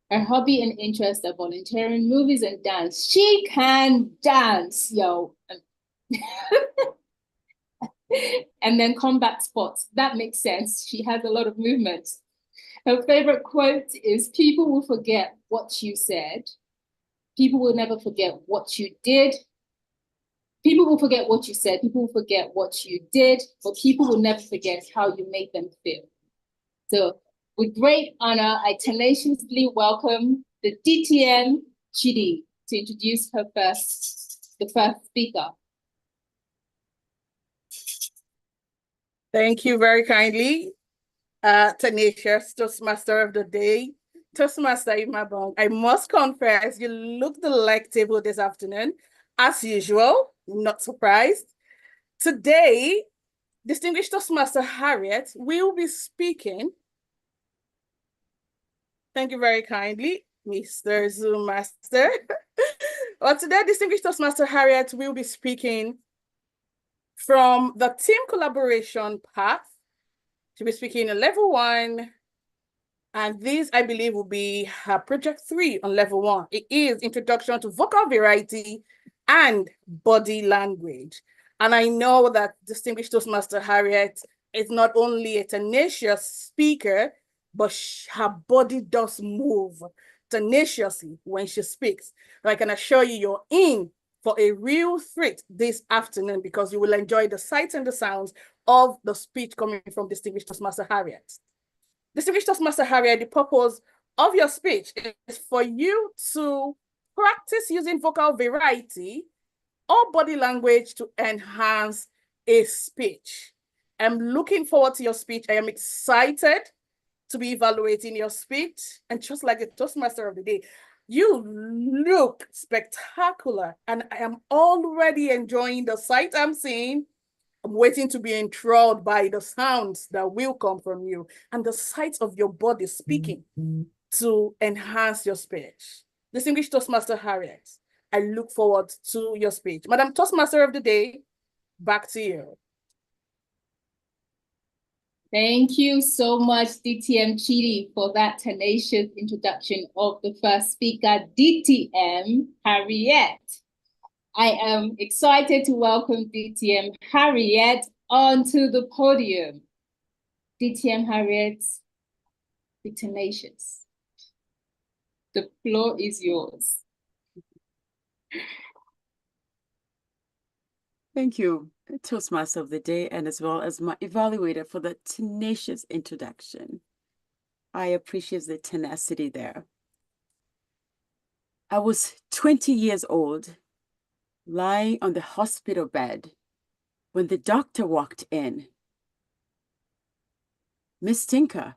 Her hobby and interests are volunteering, movies, and dance. She can dance, yo. And then combat sports. That makes sense. She has a lot of movement. Her favorite quote is, "People will forget what you said. People will never forget what you did. People will forget what you said. People will forget what you did, but people will never forget how you made them feel." So with great honor, I tenaciously welcome the DTM Chidi to introduce the first speaker. Thank you very kindly, tenacious Toastmaster of the day, Toastmaster Imabong. I must confess, you look delectable this afternoon, as usual, not surprised. Today, distinguished Toastmaster Harriet will be speaking. Thank you very kindly, Mr. Zoom Master. Well, today, distinguished Toastmaster Harriet will be speaking from the team collaboration path. She'll be speaking in level 1, and this, I believe, will be her project 3 on level 1. It is Introduction to Vocal Variety and Body Language. And I know that distinguished Toastmaster Harriet is not only a tenacious speaker, but her body does move tenaciously when she speaks. And I can assure you, you're in for a real treat this afternoon, because you will enjoy the sights and the sounds of the speech coming from distinguished Toastmaster Harriet. Distinguished Toastmaster Harriet, the purpose of your speech is for you to practice using vocal variety or body language to enhance a speech. I'm looking forward to your speech. I am excited to be evaluating your speech. And just like the Toastmaster of the day, you look spectacular, and I am already enjoying the sight I'm seeing. I'm waiting to be enthralled by the sounds that will come from you and the sight of your body speaking to enhance your speech. Distinguished Toastmaster Harriet, I look forward to your speech. Madam Toastmaster of the day, back to you. Thank you so much, DTM Chidi, for that tenacious introduction of the first speaker, DTM Harriet. I am excited to welcome DTM Harriet onto the podium. DTM Harriet, be tenacious. The floor is yours. Thank you, Toastmaster of the day, and as well as my evaluator for the tenacious introduction. I appreciate the tenacity there. I was 20 years old, lying on the hospital bed when the doctor walked in. Miss Tinker,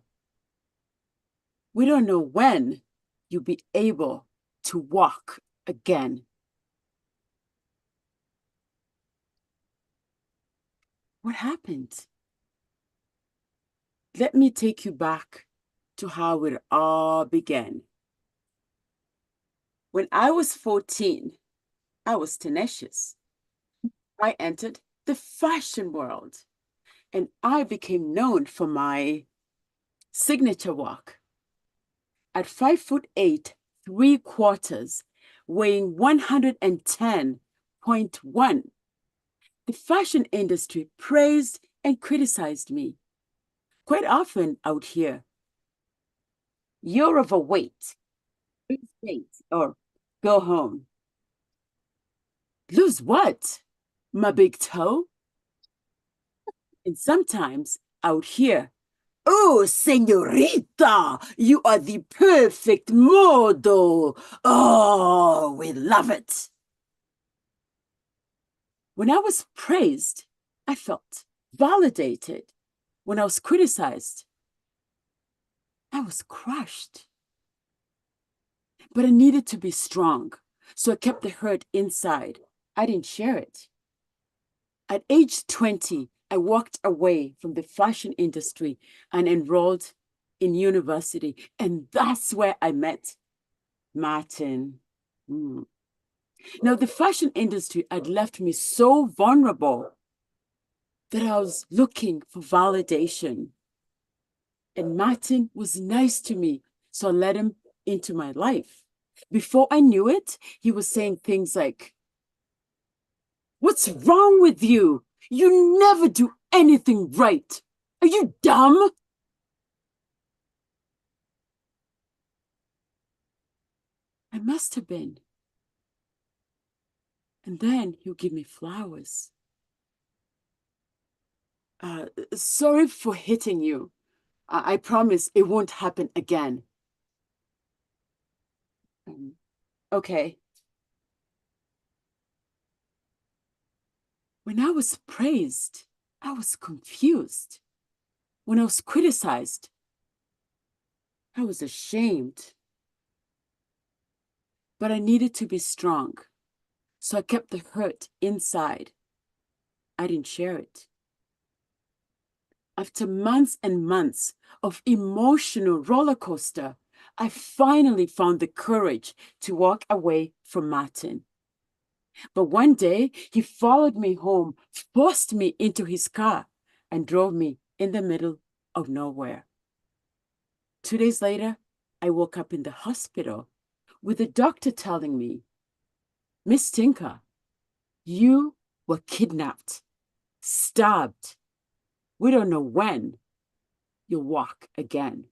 we don't know when you'll be able to walk again. What happened? Let me take you back to how it all began. When I was 14, I was tenacious. I entered the fashion world and I became known for my signature walk. At 5'8", 3/4, weighing 110.1, the fashion industry praised and criticized me. Quite often out here, you're overweight, lose weight, or go home. Lose what? My big toe? And sometimes out here, oh, señorita, you are the perfect model. Oh, we love it. When I was praised, I felt validated. When I was criticized, I was crushed. But I needed to be strong, so I kept the hurt inside. I didn't share it. At age 20, I walked away from the fashion industry and enrolled in university. And that's where I met Martin. Now, the fashion industry had left me so vulnerable that I was looking for validation. And Martin was nice to me, so I let him into my life. Before I knew it, he was saying things like, "What's wrong with you? You never do anything right. Are you dumb?" I must have been. And then he'll give me flowers. Sorry for hitting you. I promise it won't happen again. Okay. When I was praised, I was confused. When I was criticized, I was ashamed. But I needed to be strong, so I kept the hurt inside. I didn't share it. After months and months of emotional roller coaster, I finally found the courage to walk away from Martin. But one day, he followed me home, forced me into his car, and drove me in the middle of nowhere. 2 days later, I woke up in the hospital with the doctor telling me, "Miss Tinker, you were kidnapped, stabbed. We don't know when you'll walk again."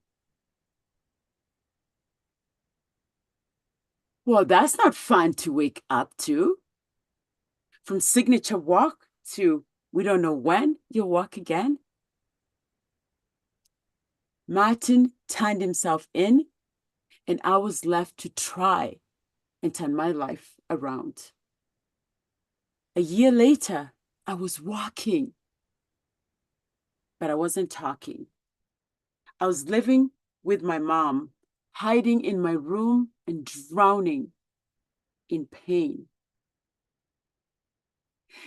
Well, that's not fun to wake up to. From signature walk to we don't know when you'll walk again. Martin turned himself in, and I was left to try and turn my life around. A year later, I was walking, but I wasn't talking. I was living with my mom, hiding in my room and drowning in pain.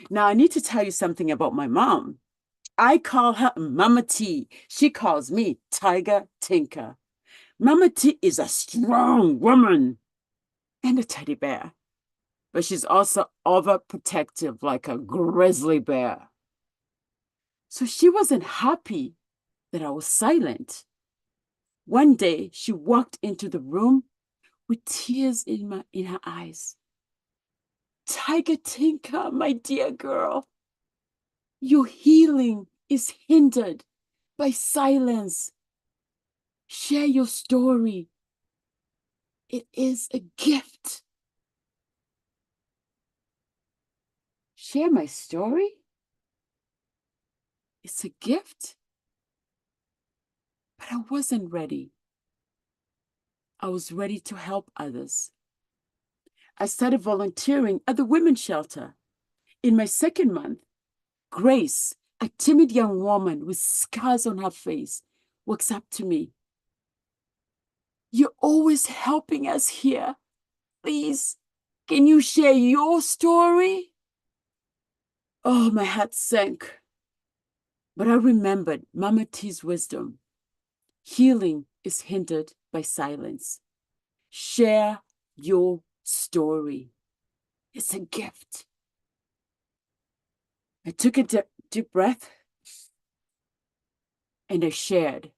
Now, I need to tell you something about my mom. I call her Mama T. She calls me Tiger Tinker. Mama T is a strong woman and a teddy bear, but she's also overprotective like a grizzly bear. So she wasn't happy that I was silent. One day, she walked into the room with tears in her eyes. "Tiger Tinker, my dear girl, your healing is hindered by silence. Share your story. It is a gift." Share my story? It's a gift? But I wasn't ready. I was ready to help others. I started volunteering at the women's shelter. In my second month, Grace, a timid young woman with scars on her face, walks up to me. "You're always helping us here. Please, can you share your story?" Oh, my heart sank. But I remembered Mama T's wisdom. Healing is hindered by silence. Share your story. It's a gift. I took a deep breath and I shared.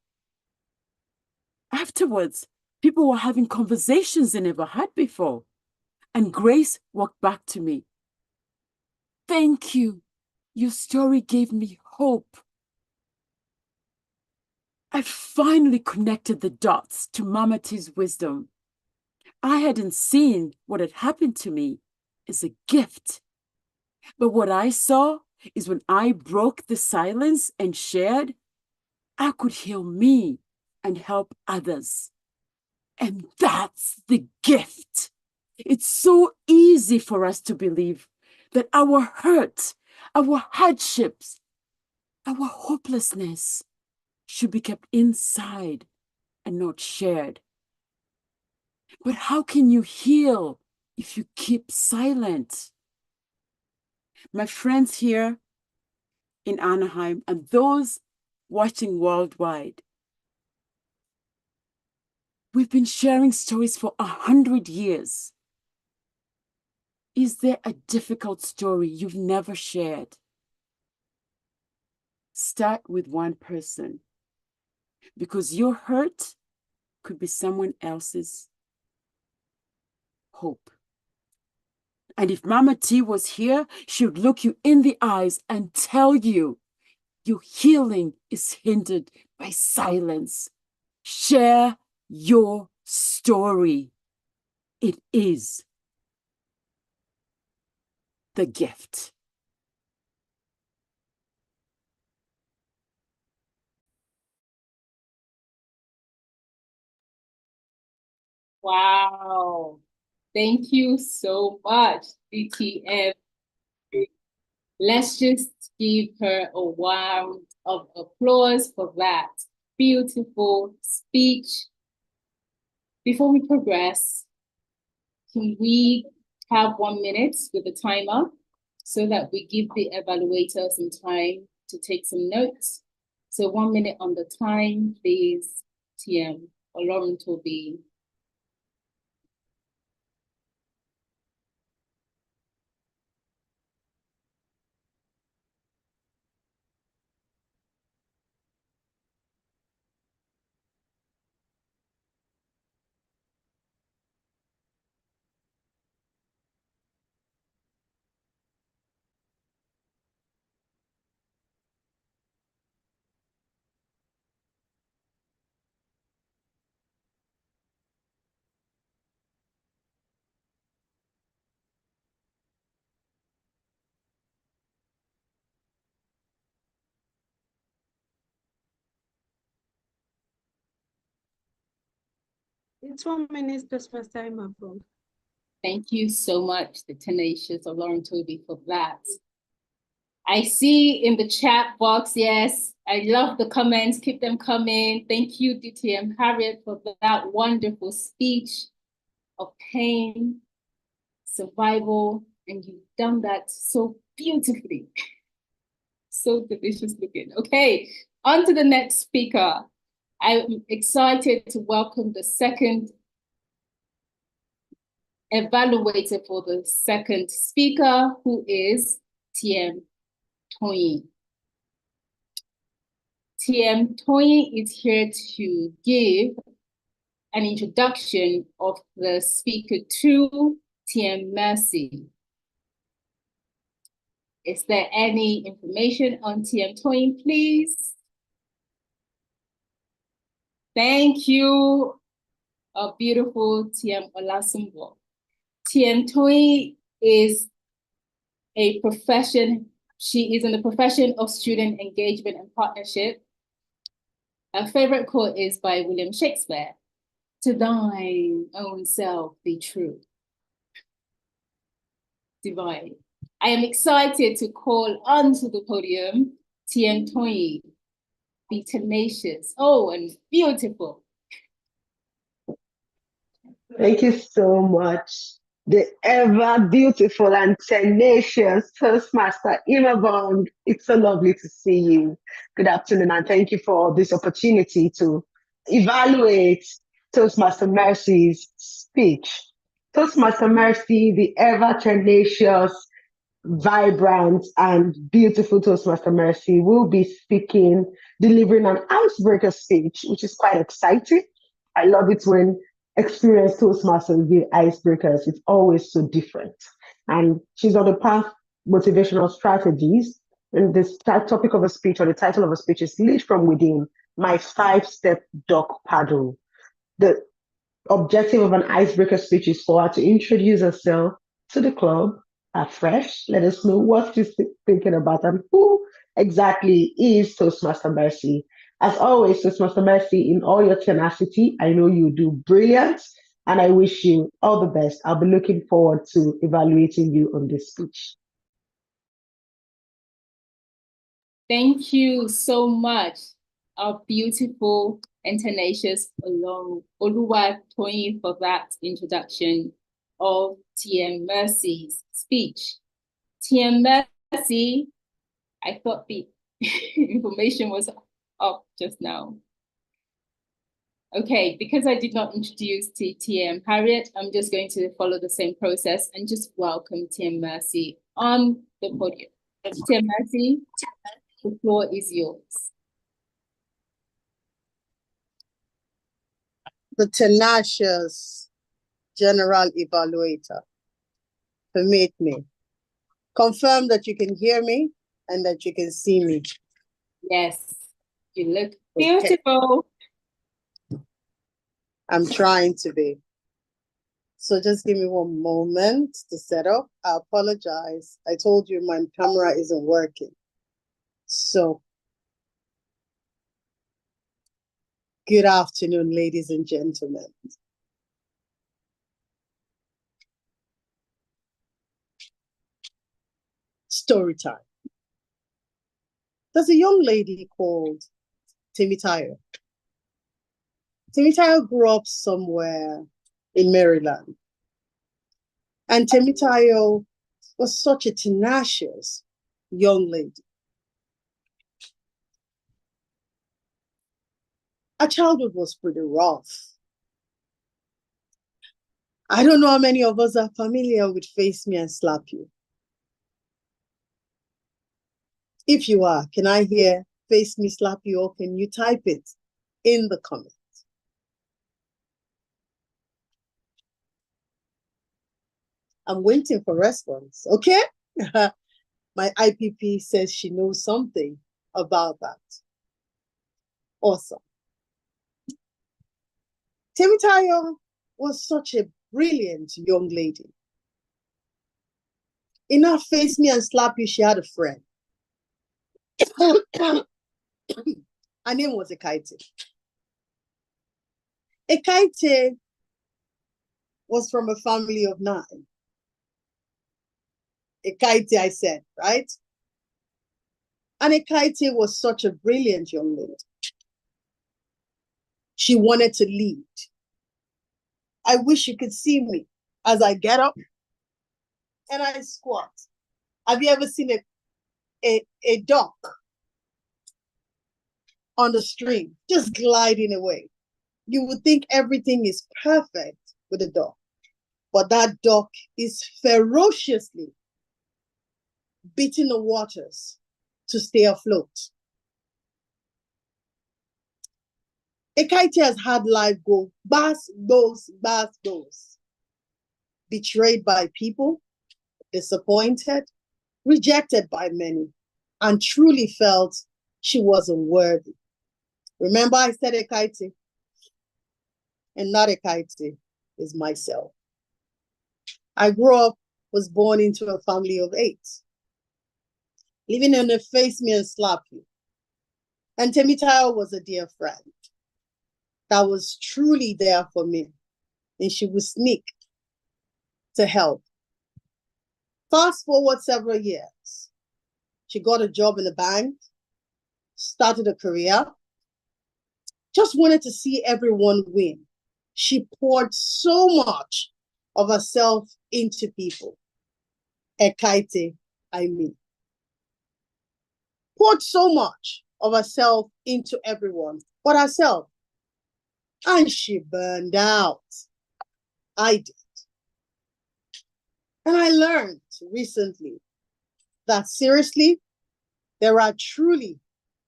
Afterwards, people were having conversations they never had before. And Grace walked back to me. "Thank you. Your story gave me hope." I finally connected the dots to Mama T's wisdom. I hadn't seen what had happened to me as a gift. But what I saw is when I broke the silence and shared, I could heal me and help others. And that's the gift. It's so easy for us to believe that our hurt, our hardships, our hopelessness should be kept inside and not shared. But how can you heal if you keep silent? My friends here in Anaheim and those watching worldwide, we've been sharing stories for 100 years. Is there a difficult story you've never shared? Start with one person, because your hurt could be someone else's hope. And if Mama T was here, she would look you in the eyes and tell you your healing is hindered by silence. Share your story. It is the gift. Wow. Thank you so much, DTM. Let's just give her a round of applause for that beautiful speech. Before we progress, can we have 1 minute with the timer so that we give the evaluator some time to take some notes? So 1 minute on the time, please, TM. Lauren will be. It's 1 minute plus first time abroad. Thank you so much, the tenacious Lauren Toby, for that. I see in the chat box, yes, I love the comments, keep them coming. Thank you, DTM Harriet, for that wonderful speech of pain, survival, and you've done that so beautifully. So delicious looking. Okay, on to the next speaker. I'm excited to welcome the second evaluator for the second speaker, who is TM Toyin. TM Toyin is here to give an introduction of the speaker to TM Mercy. Is there any information on TM Toyin, please? Thank you, a beautiful TM Olasunbo. TM Toyin is a profession, she is in the profession of student engagement and partnership. Her favorite quote is by William Shakespeare, "To thine own self be true." divine. I am excited to call onto the podium TM Toyi, be tenacious, and beautiful. Thank you so much. The ever beautiful and tenacious Toastmaster Imabong. It's so lovely to see you. Good afternoon, and thank you for this opportunity to evaluate Toastmaster Mercy's speech. Toastmaster Mercy, the ever tenacious, vibrant, and beautiful Toastmaster Mercy, will be speaking, delivering an icebreaker speech, which is quite exciting. I love it when experienced Toastmasters give icebreakers. It's always so different. And she's on the path motivational strategies. And this topic of a speech, or the title of a speech, is Lead from Within, My 5-Step Duck Paddle. The objective of an icebreaker speech is for her to introduce herself to the club afresh. Let us know what she's thinking about and who exactly is Toastmaster Mercy. As always, Toastmaster Mercy, in all your tenacity, I know you do brilliant, and I wish you all the best. I'll be looking forward to evaluating you on this speech. Thank you so much, our beautiful and tenacious Oluwa Toyin, for that introduction of TM Mercy's speech. TM Mercy, I thought the information was up just now. Okay, because I did not introduce TM Harriet, I'm just going to follow the same process and just welcome TM Mercy on the podium. TM Mercy, the floor is yours. The tenacious general evaluator, permit me. Confirm that you can hear me and that you can see me. Yes, you look beautiful. Okay. I'm trying to be. So just give me one moment to set up. I apologize. I told you my camera isn't working. So, good afternoon, ladies and gentlemen. Story time. There's a young lady called Temitayo. Temitayo grew up somewhere in Maryland. And Temitayo was such a tenacious young lady. Her childhood was pretty rough. I don't know how many of us are familiar with Face Me and Slap You. If you are, can I hear Face Me, Slap You, or can you type it in the comments? I'm waiting for response, okay? My IPP says she knows something about that. Awesome. Temitayo was such a brilliant young lady. In her Face Me and Slap You, she had a friend. Her name was Ekaite. Ekaite was from a family of 9. Ekaite, I said, right? And Ekaite was such a brilliant young lady. She wanted to lead. I wish you could see me as I get up and I squat. Have you ever seen a duck on the stream just gliding away? You would think everything is perfect with a duck, but that duck is ferociously beating the waters to stay afloat. Ekaite has had life go bass, goes. Betrayed by people, disappointed, rejected by many, and truly felt she wasn't worthy. Remember I said Ekaite? And not Ekaite is myself. I grew up, was born into a family of 8. Living in a Face Me and Slap You. And Temitayo was a dear friend that was truly there for me. And she would sneak to help. Fast forward several years. She got a job in the bank, started a career, just wanted to see everyone win. She poured so much of herself into people. Ekaite, I mean. Poured so much of herself into everyone, but herself. And she burned out. I did. And I learned recently that seriously, there are truly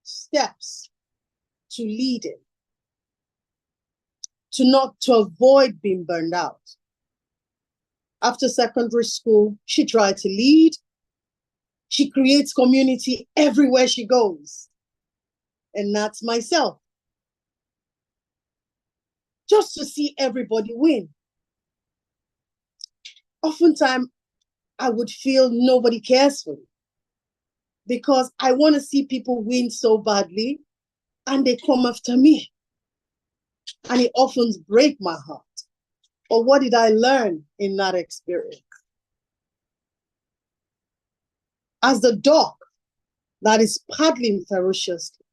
steps to leading, to avoid being burned out. After secondary school, she tried to lead. She creates community everywhere she goes. And that's myself. Just to see everybody win. Oftentimes, I would feel nobody cares for me because I want to see people win so badly and they come after me. And it often breaks my heart. But what did I learn in that experience? As the dog that is paddling ferociously,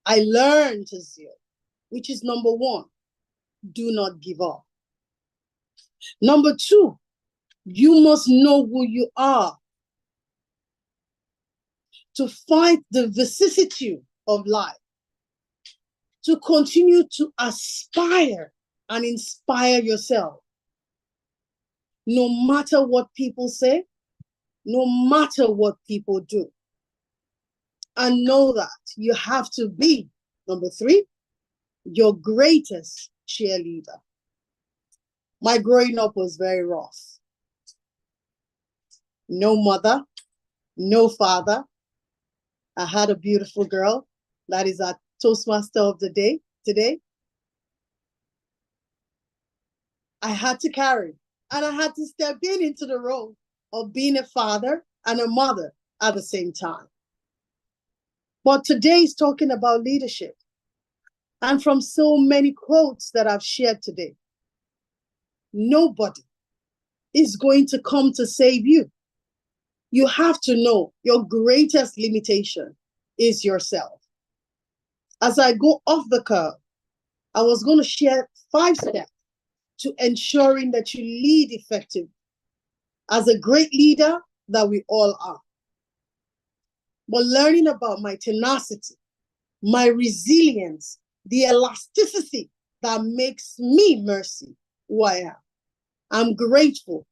I learned to zeal, which is number one, do not give up. Number two, you must know who you are to fight the vicissitude of life, to continue to aspire and inspire yourself. No matter what people say, no matter what people do. And know that you have to be, number three, your greatest cheerleader. My growing up was very rough. No mother, no father. I had a beautiful girl that is our Toastmaster of the day today. I had to carry, and I had to step into the role of being a father and a mother at the same time. But today is talking about leadership. And from so many quotes that I've shared today, nobody is going to come to save you. You have to know your greatest limitation is yourself. As I go off the curve, I was going to share 5 steps to ensuring that you lead effectively as a great leader that we all are. But learning about my tenacity, my resilience, the elasticity that makes me Mercy who I am. I'm grateful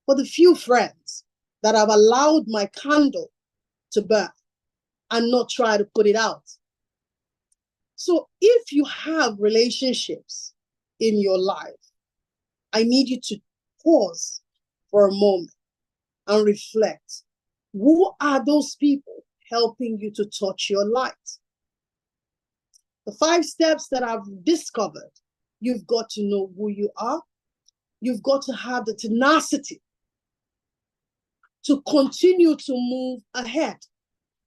for the few friends that have allowed my candle to burn and not try to put it out. So if you have relationships in your life, I need you to pause for a moment and reflect. Who are those people helping you to touch your light? The 5 steps that I've discovered, you've got to know who you are. You've got to have the tenacity to continue to move ahead.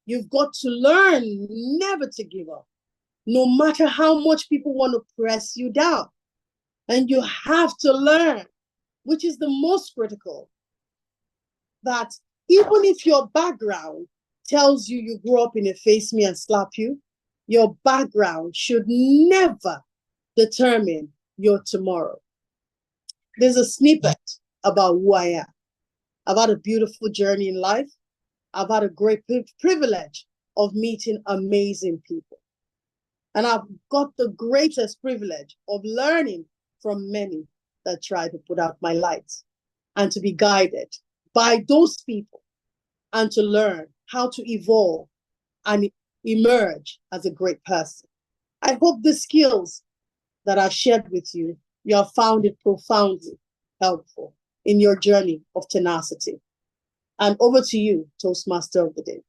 You've got to learn never to give up, no matter how much people want to press you down. And you have to learn, which is the most critical, that even if your background tells you you grew up in a face me and slap you, your background should never determine your tomorrow. There's a snippet about who I am. I've had a beautiful journey in life. I've had a great privilege of meeting amazing people. And I've got the greatest privilege of learning from many that try to put out my light and to be guided by those people and to learn how to evolve and emerge as a great person. I hope the skills that I shared with you, you have found it profoundly helpful in your journey of tenacity. And over to you, Toastmaster of the day.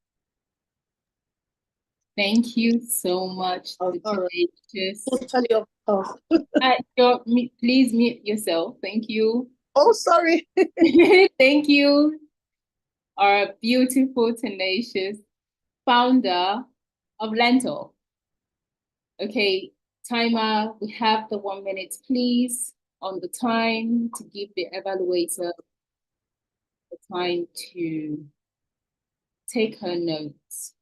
Thank you so much. Totally please mute yourself. Thank you. Oh, sorry. Thank you. Our beautiful, tenacious founder of LEARNTOR. Okay, timer, we have the 1 minute, please, on the time to give the evaluator the trying to take her notes.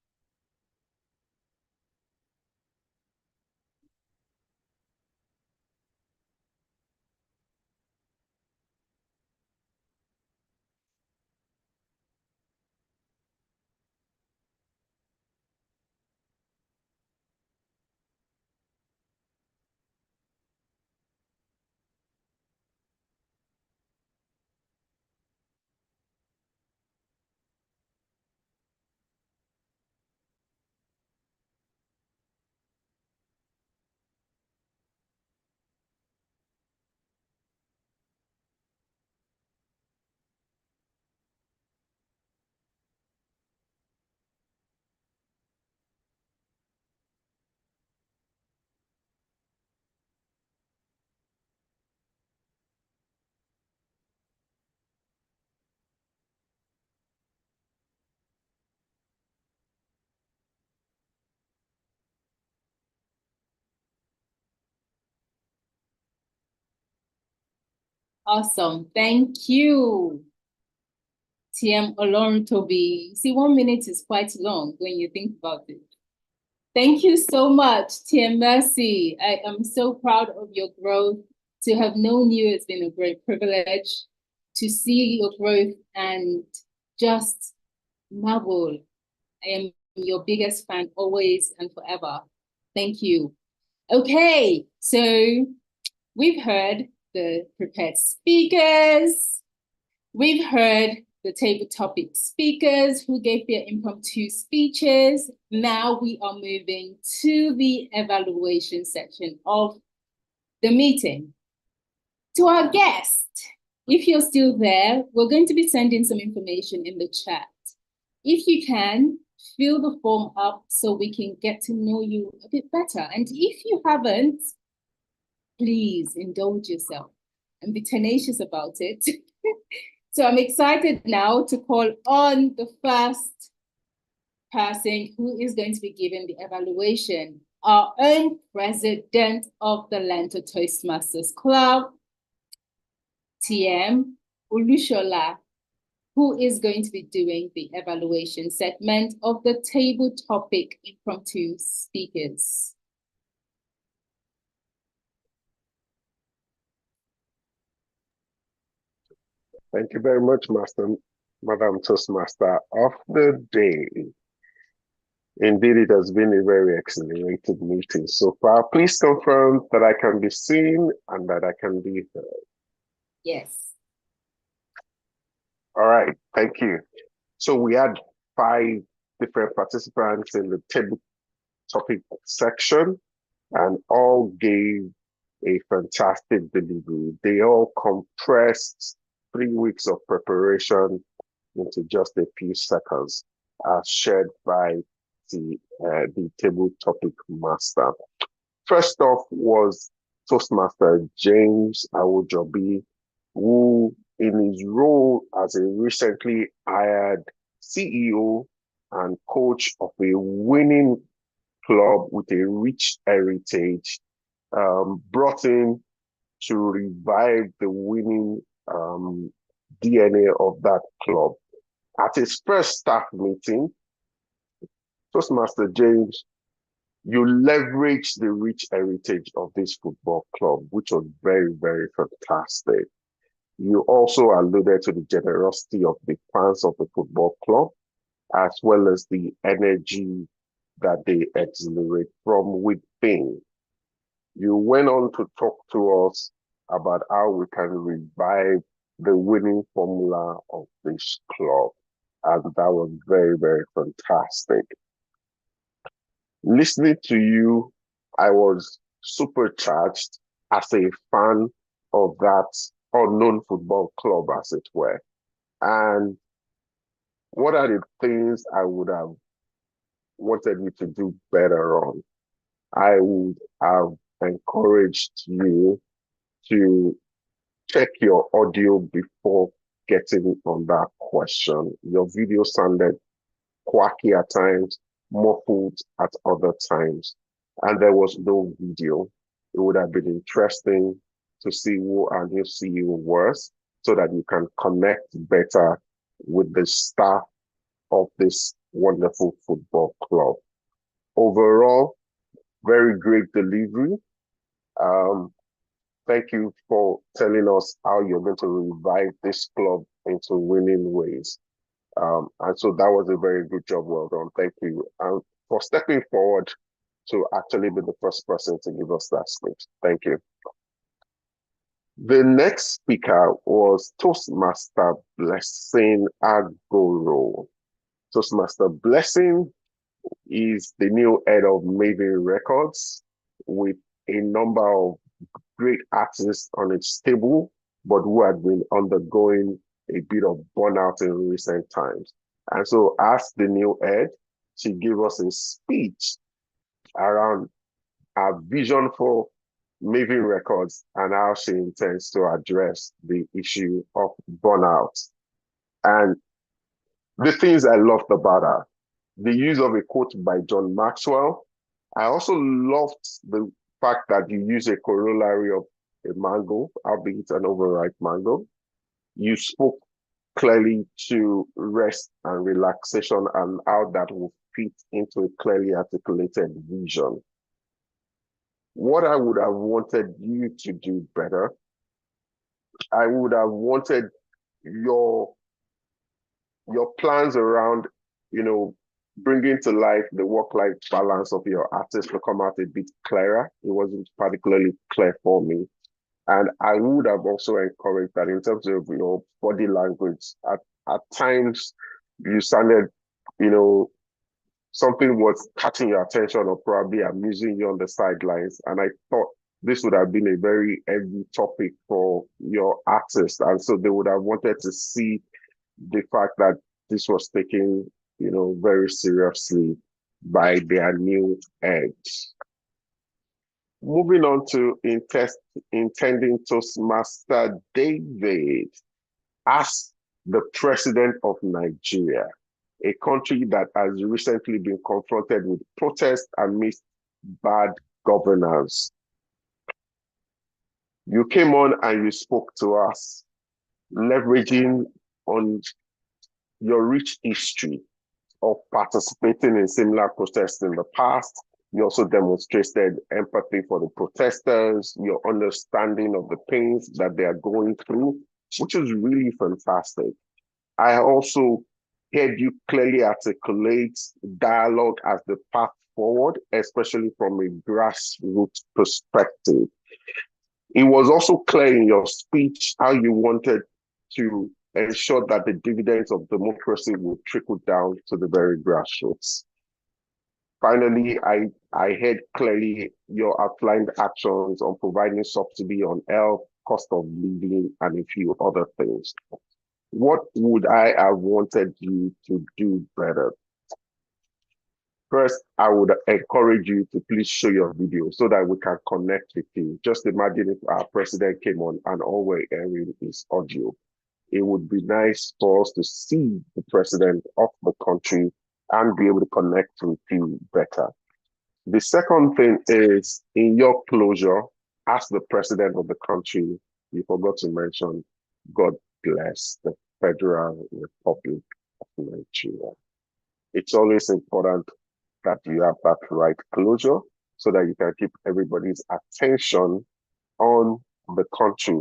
Awesome. Thank you, TM Oloruntobi. See, 1 minute is quite long when you think about it. Thank you so much, TM Mercy. I am so proud of your growth. To have known you has been a great privilege. To see your growth and just marvel. I am your biggest fan always and forever. Thank you. Okay, so we've heard the prepared speakers. We've heard the table topic speakers who gave their impromptu speeches. Now we are moving to the evaluation section of the meeting. To our guest, if you're still there, we're going to be sending some information in the chat. If you can, fill the form up so we can get to know you a bit better. And if you haven't, please indulge yourself and be tenacious about it. So I'm excited now to call on the first person who is going to be given the evaluation, our own president of the LEARNTOR Toastmasters Club, TM Olushola, who is going to be doing the evaluation segment of the table topic impromptu speakers. Thank you very much, Madam Toastmaster of the day. Indeed, it has been a very exhilarating meeting so far. Please confirm that I can be seen and that I can be heard. Yes. All right, thank you. So we had 5 different participants in the table topic section, and all gave a fantastic delivery. They all compressed 3 weeks of preparation into just a few seconds, as shared by the table topic master. First off was Toastmaster James Awojobi, who in his role as a recently hired CEO and coach of a winning club with a rich heritage, brought in to revive the winning DNA of that club. At his first staff meeting, Toastmaster James, you leveraged the rich heritage of this football club, which was very, very fantastic. You also alluded to the generosity of the fans of the football club, as well as the energy that they exhilarate from within. You went on to talk to us about how we can revive the winning formula of this club. And that was very, very fantastic. Listening to you, I was supercharged as a fan of that unknown football club, as it were. And what are the things I would have wanted you to do better on? I would have encouraged you to check your audio before getting on that question. Your video sounded quacky at times, muffled at other times, and there was no video. It would have been interesting to see who our new CEO was, so that you can connect better with the staff of this wonderful football club. Overall, very great delivery. Thank you for telling us how you're going to revive this club into winning ways. And so that was a very good job. Well done. Thank you. And for stepping forward to actually be the first person to give us that speech. Thank you. The next speaker was Toastmaster Blessing Agoro. Toastmaster Blessing is the new head of Maven Records with a number of great artists on its table, but who had been undergoing a bit of burnout in recent times. And so as the new head, she gave us a speech around our vision for Maven Records and how she intends to address the issue of burnout. And the things I loved about her, the use of a quote by John Maxwell. I also loved the fact that you use a corollary of a mango, albeit an overripe mango. You spoke clearly to rest and relaxation and how that will fit into a clearly articulated vision. What I would have wanted you to do better, I would have wanted your plans around, bringing to life the work-life balance of your artists to come out a bit clearer. It wasn't particularly clear for me. And I would have also encouraged that in terms of your body language, at times you sounded, something was catching your attention or probably amusing you on the sidelines. And I thought this would have been a very heavy topic for your artists. And so they would have wanted to see the fact that this was taken, very seriously by their new heads. Moving on to intending Toastmaster David. As the president of Nigeria, a country that has recently been confronted with protests amidst bad governance, you came on and you spoke to us, leveraging on your rich history of participating in similar protests in the past. You also demonstrated empathy for the protesters, your understanding of the pains that they are going through, which is really fantastic. I also heard you clearly articulate dialogue as the path forward, especially from a grassroots perspective. It was also clear in your speech how you wanted to ensure that the dividends of democracy would trickle down to the very grassroots. Finally, I heard clearly your outlined actions on providing subsidy on health, cost of living, and a few other things. What would I have wanted you to do better? First, I would encourage you to please show your video so that we can connect with you. Just imagine if our president came on and all we're hearing is audio. It would be nice for us to see the president of the country and be able to connect with you better. The second thing is, in your closure, as the president of the country, you forgot to mention, God bless the Federal Republic of Nigeria. It's always important that you have that right closure so that you can keep everybody's attention on the country.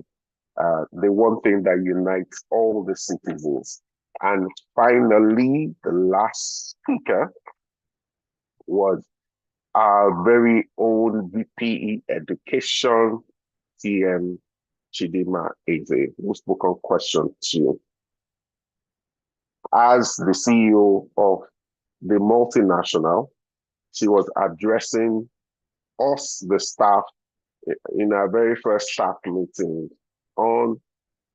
The one thing that unites all the citizens. And finally, the last speaker was our very own VPE Education, TM Chidima Eze, who spoke on question 2. As the CEO of the multinational, she was addressing us, the staff, in our very first staff meeting on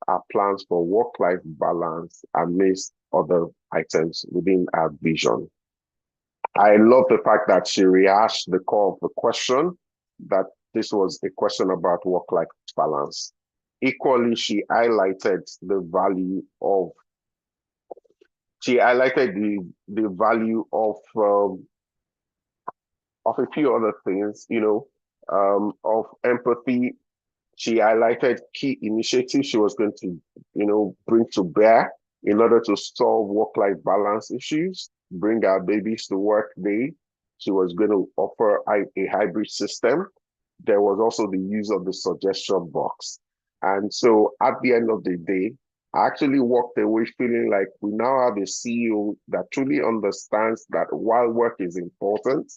our plans for work-life balance amidst other items within our vision. I love the fact that she rehashed the core of the question, that this was a question about work-life balance. Equally, she highlighted the value of a few other things, of empathy. She highlighted key initiatives she was going to, bring to bear in order to solve work-life balance issues, bring our babies to work day. She was going to offer a hybrid system. There was also the use of the suggestion box. And so at the end of the day, I actually walked away feeling like we now have a CEO that truly understands that while work is important,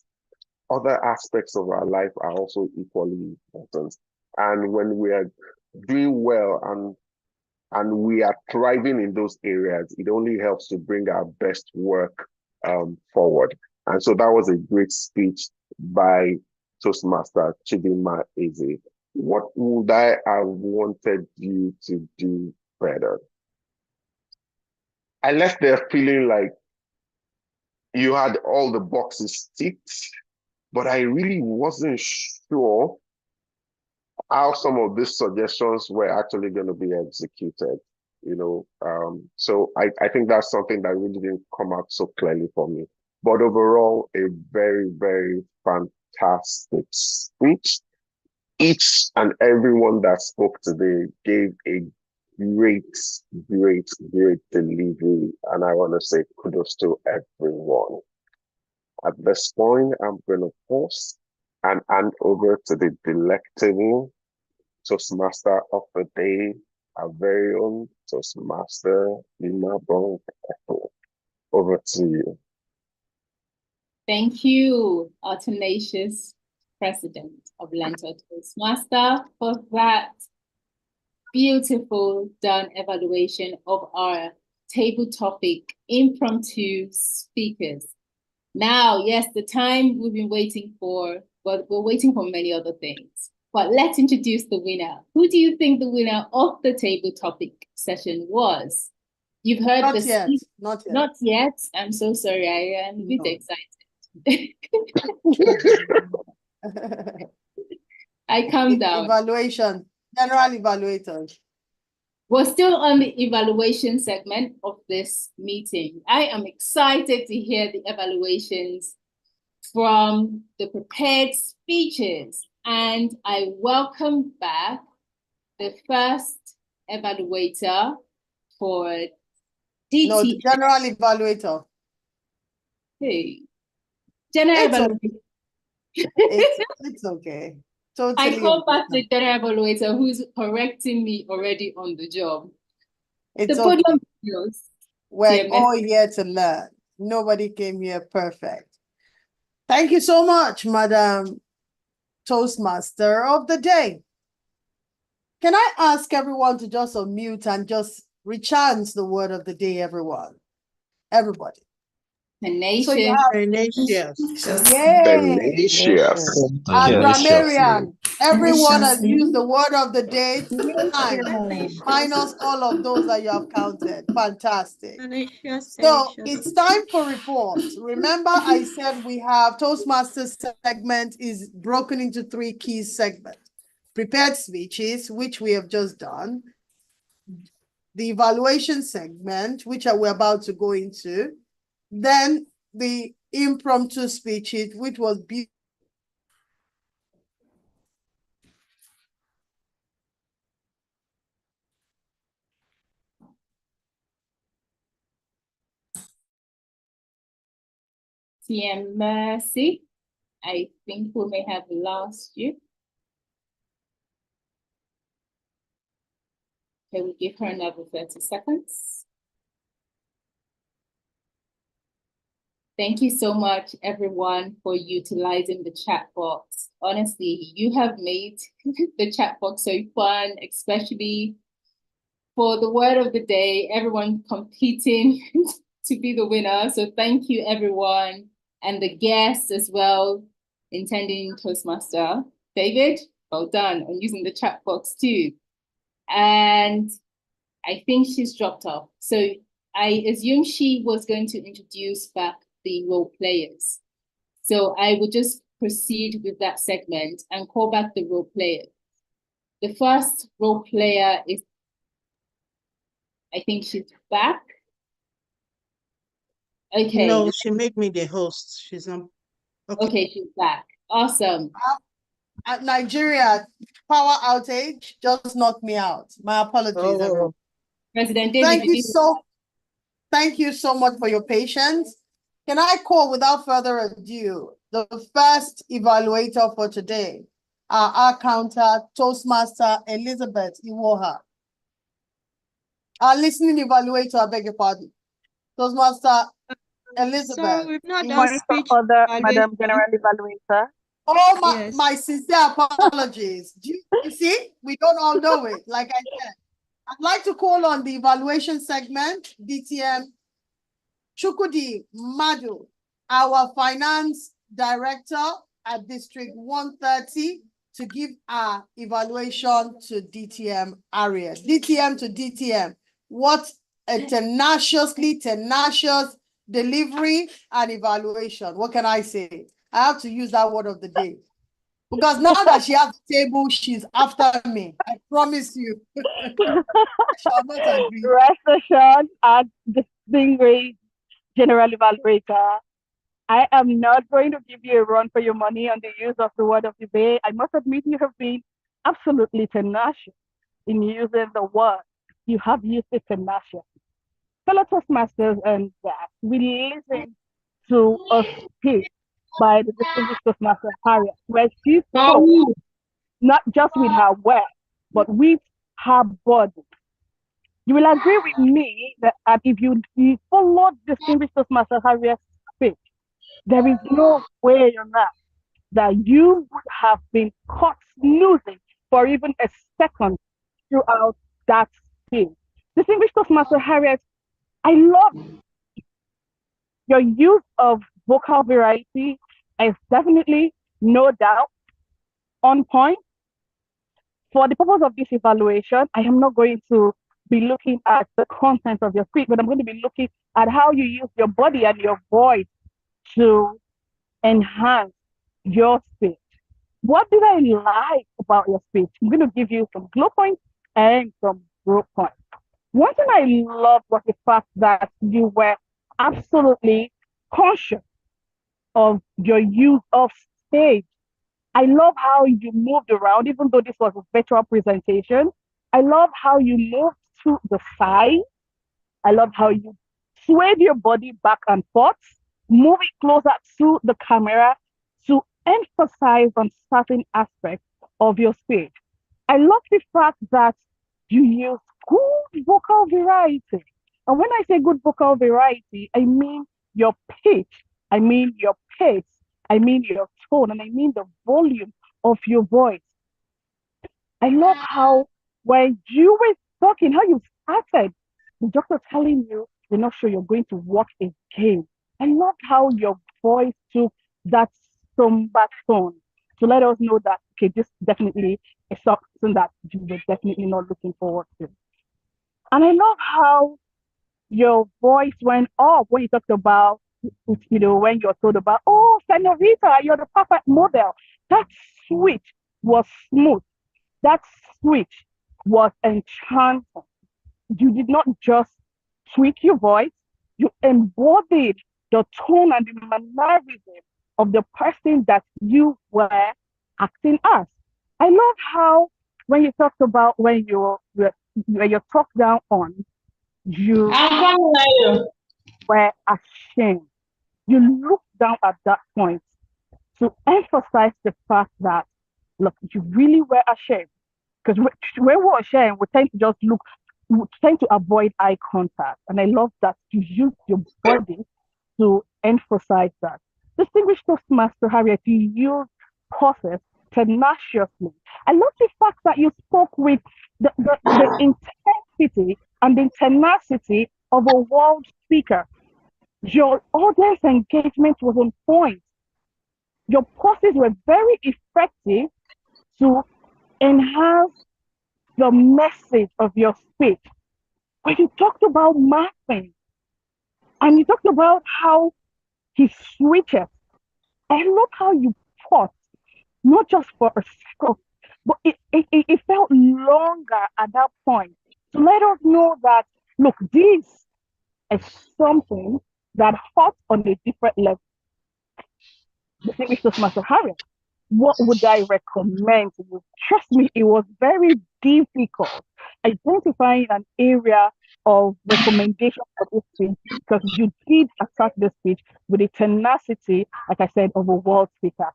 other aspects of our life are also equally important. And when we are doing well and we are thriving in those areas, it only helps to bring our best work forward. And so that was a great speech by Toastmaster Chidinma Eze. What would I have wanted you to do better? I left there feeling like you had all the boxes ticked, but I really wasn't sure how some of these suggestions were actually going to be executed, so I think that's something that really didn't come out so clearly for me. But overall, a very, very fantastic speech. Each and everyone that spoke today gave a great, great, great delivery. And I want to say kudos to everyone. At this point, I'm going to pause and hand over to the delectable Toastmaster of the day, our very own Toastmaster, Lima Bong. Over to you. Thank you, our tenacious president of LEARNTOR Toastmaster, for that beautiful done evaluation of our table topic, impromptu speakers. Now, yes, the time we've been waiting for, but we're waiting for many other things. But let's introduce the winner. Who do you think the winner of the table topic session was? You've heard Not yet. Not yet. I'm so sorry. I am a bit excited. I calmed down. Evaluation, general evaluators. We're still on the evaluation segment of this meeting. I am excited to hear the evaluations from the prepared speeches. And I welcome back the first evaluator for DT. No, the general evaluator. Hey. General evaluator. It's okay. Totally. I call back the general evaluator who's correcting me already on the job. It's the podium videos. We're all here to learn. Nobody came here perfect. Thank you so much, Madam Toastmaster of the day. Can I ask everyone to just unmute and just rechant the word of the day, everyone? Everybody. Tenacious. So you have tenacious. Tenacious. And grammarian. Everyone has used the word of the day 3 times, minus all of those that you have counted. Fantastic. So it's time for reports. Remember, I said we have Toastmasters segment is broken into 3 key segments. Prepared speeches, which we have just done. The evaluation segment, which we're about to go into. Then the impromptu speeches, which was beautiful. TM Mercy, I think we may have lost you. Can we give her another 30 seconds? Thank you so much, everyone, for utilizing the chat box. Honestly, you have made the chat box so fun, especially for the word of the day, everyone competing to be the winner. So thank you, everyone, and the guests as well, intending Toastmaster. David, well done on using the chat box too. And I think she's dropped off. So I assume she was going to introduce back the role players. So I will just proceed with that segment and call back the role players. The first role player is, I think she's back. Okay. No, she made me the host. She's on. Okay, she's back. Awesome. At Nigeria, power outage just knocked me out. My apologies, everyone. President David, Thank you so Thank you so much for your patience. Can I call without further ado the first evaluator for today, our counter Toastmaster Elizabeth Iwoha. Our listening evaluator, I beg your pardon. Toastmaster Elizabeth. Sorry, we've not done Point speech for the evaluation. Madam General Evaluator. Oh, Yes. my sincere apologies. You see, we don't all know it. Like I said, I'd like to call on the evaluation segment, DTM Chukudi Madu, our finance director at District 130, to give our evaluation to DTM area. DTM to DTM. What a tenacious delivery and evaluation. What can I say? I have to use that word of the day. Because now that she has the table, she's after me. I promise you. I shall not agree. Rest assured, as distinguished General Evaluator, I am not going to give you a run for your money on the use of the word of the day. I must admit you have been absolutely tenacious in using the word. You have used it tenacious. Fellow Toastmasters and that we listen to a speech by the distinguished Toastmaster Harriet, where she spoke not just with her words, but with her body. You will agree with me that if you followed distinguished Toastmaster Harriet's speech, there is no way on earth that you would have been caught snoozing for even a second throughout that speech. Distinguished Toastmaster Harriet, I love your use of vocal variety is definitely, no doubt, on point. For the purpose of this evaluation, I am not going to be looking at the content of your speech, but I'm going to be looking at how you use your body and your voice to enhance your speech. What did I like about your speech? I'm going to give you some glow points and some growth points. One thing I loved was the fact that you were absolutely conscious of your use of stage. I love how you moved around, even though this was a virtual presentation. I love how you moved to the side. I love how you swayed your body back and forth, moving closer to the camera to emphasize on certain aspects of your speech. I love the fact that you use good vocal variety. And when I say good vocal variety, I mean your pitch, I mean your pace, I mean your tone, and I mean the volume of your voice. I love how when you were talking, how you started, the doctor telling you you're not sure you're going to walk again. I love how your voice took that somber tone to let us know that, okay, this definitely is something that you were definitely not looking forward to. And I love how your voice went up when you talked about, you know, when you're told about, oh, Senorita, you're the perfect model. That switch was smooth. That switch was enchanting. You did not just tweak your voice, you embodied the tone and the mannerism of the person that you were acting as. I love how when you talked about when you're talked down on, you were ashamed. You looked down at that point to emphasize the fact that, look, you really were ashamed. Because when we're ashamed, we tend to just look, we tend to avoid eye contact. And I love that you use your body to emphasize that. Distinguished Toastmaster Harriet, you use pauses tenaciously. I love the fact that you spoke with the intensity and the tenacity of a world speaker. Your audience engagement was on point. Your pauses were very effective to enhance the message of your speech. When you talked about Martin and you talked about how he switches, I love how you pause, not just for a second, but it felt longer at that point to let us know that, look, this is something that hot on a different level. Distinguished Toastmaster Harriet, what would I recommend to you? Trust me, it was very difficult identifying an area of recommendation for this speech because you did attack this speech with the tenacity, like I said, of a world speaker.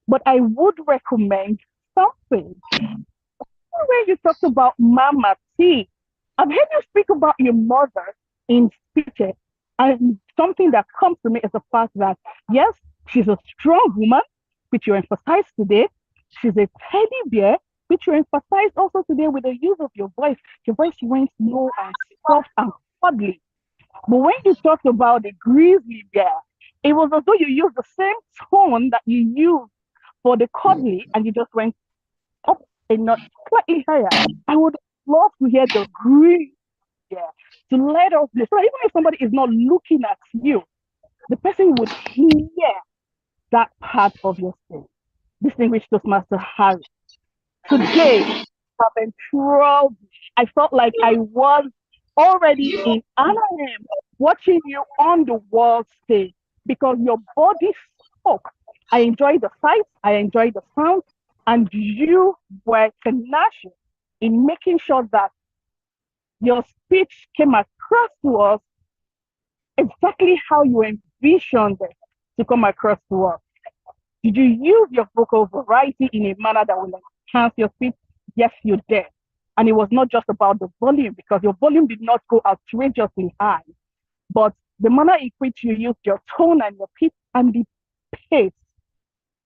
But I would recommend something. When you talked about Mama T, I've heard you speak about your mother in speeches, and something that comes to me is the fact that, yes, she's a strong woman, which you emphasized today. She's a teddy bear, which you emphasized also today with the use of your voice. Your voice went low and soft and cuddly. But when you talked about the grizzly bear, it was as though you used the same tone that you used for the cuddly, and you just went up a notch slightly higher. I would love to hear the grizzly bear to let us know. So even if somebody is not looking at you, the person would hear that part of your speech. Distinguished Toastmaster Harry, today I've enthralled me. I felt like I was already in Anaheim watching you on the world stage because your body spoke. I enjoyed the sights, I enjoyed the sound, and you were tenacious in making sure that your speech came across to us exactly how you envisioned it to come across to us. Did you use your vocal variety in a manner that will enhance your speech? Yes, you did. And it was not just about the volume, because your volume did not go outrageously high, but the manner in which you used your tone and your pitch and the pace,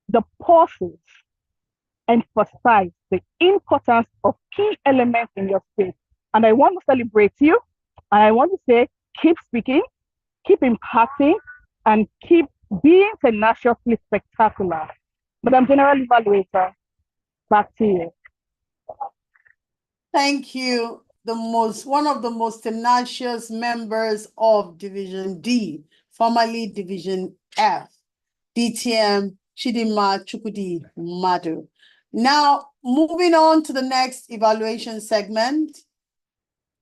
the pauses, emphasize the importance of key elements in your speech. And I want to celebrate you. And I want to say, keep speaking, keep impacting, and keep being tenaciously spectacular. Madam General Evaluator, back to you. Thank you. One of the most tenacious members of Division D, formerly Division F, DTM Chidima Chukudi Madu. Now, moving on to the next evaluation segment,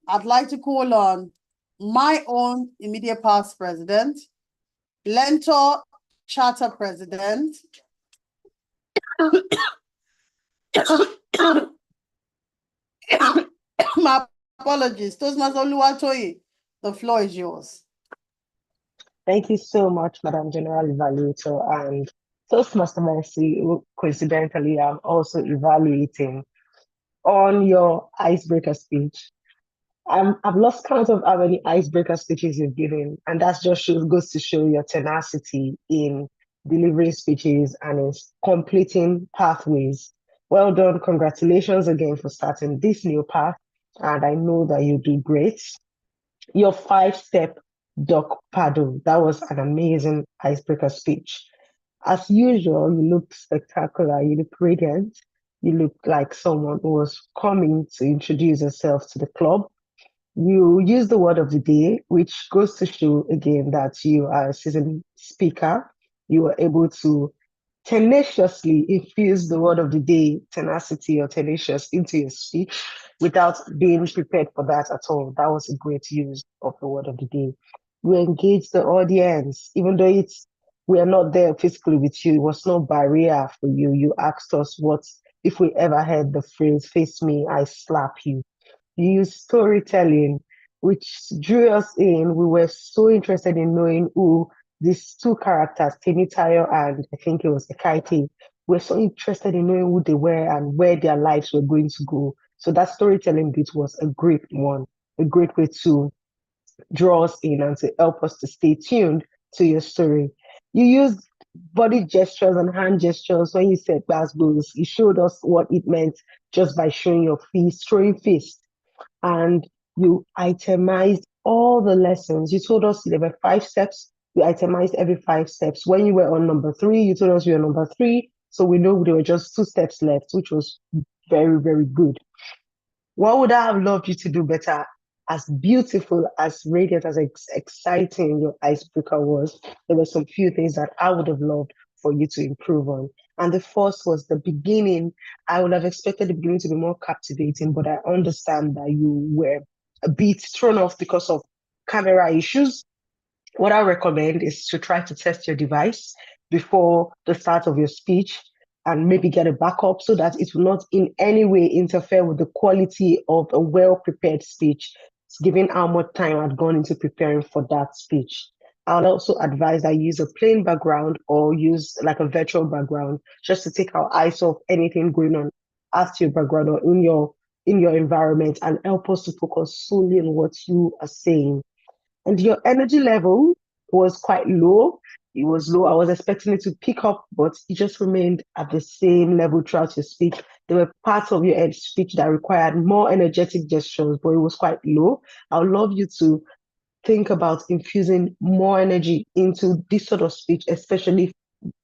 I'd like to call on my own immediate past president, LEARNTOR Charter President, my apologies, Toastmaster Oluwatoyi, the floor is yours. Thank you so much, Madam General Evaluator. And Toastmaster Mercy, coincidentally, I'm also evaluating on your icebreaker speech. I've lost count of how many icebreaker speeches you've given, and that just goes to show your tenacity in delivering speeches and in completing pathways. Well done. Congratulations again for starting this new path, and I know that you do great. Your 5-step duck paddle, that was an amazing icebreaker speech. As usual, you looked spectacular, you look radiant, you look like someone who was coming to introduce yourself to the club. You use the word of the day, which goes to show again that you are a seasoned speaker. You were able to tenaciously infuse the word of the day, tenacity or tenacious, into your speech without being prepared for that at all. That was a great use of the word of the day. You engage the audience, even though we are not there physically with you, it was no barrier for you. You asked us what if we ever heard the phrase, "Face me, I slap you." You use storytelling, which drew us in. We were so interested in knowing who these two characters, Temitayo and I think it was Ekaite, we're so interested in knowing who they were and where their lives were going to go. So that storytelling bit was a great one, a great way to draw us in and to help us to stay tuned to your story. You used body gestures and hand gestures when you said Basbos. You showed us what it meant just by showing your fist, showing fist. And you itemized all the lessons. You told us there were 5 steps. You itemized every 5 steps. When you were on number 3, you told us you were number 3. So we know there were just 2 steps left, which was very, very good. What would I have loved you to do better? As beautiful, as radiant, as exciting your icebreaker was, there were some few things that I would have loved for you to improve on. And the first was the beginning. I would have expected the beginning to be more captivating, but I understand that you were a bit thrown off because of camera issues. What I recommend is to try to test your device before the start of your speech and maybe get a backup so that it will not in any way interfere with the quality of a well-prepared speech. given how much time I'd gone into preparing for that speech. I'll also advise I use a plain background or use like a virtual background just to take our eyes off anything going on after your background or in your environment and help us to focus solely on what you are saying. And your energy level was quite low. It was low. I was expecting it to pick up, but it just remained at the same level throughout your speech. There were parts of your speech that required more energetic gestures, but it was quite low. I would love you to think about infusing more energy into this sort of speech, especially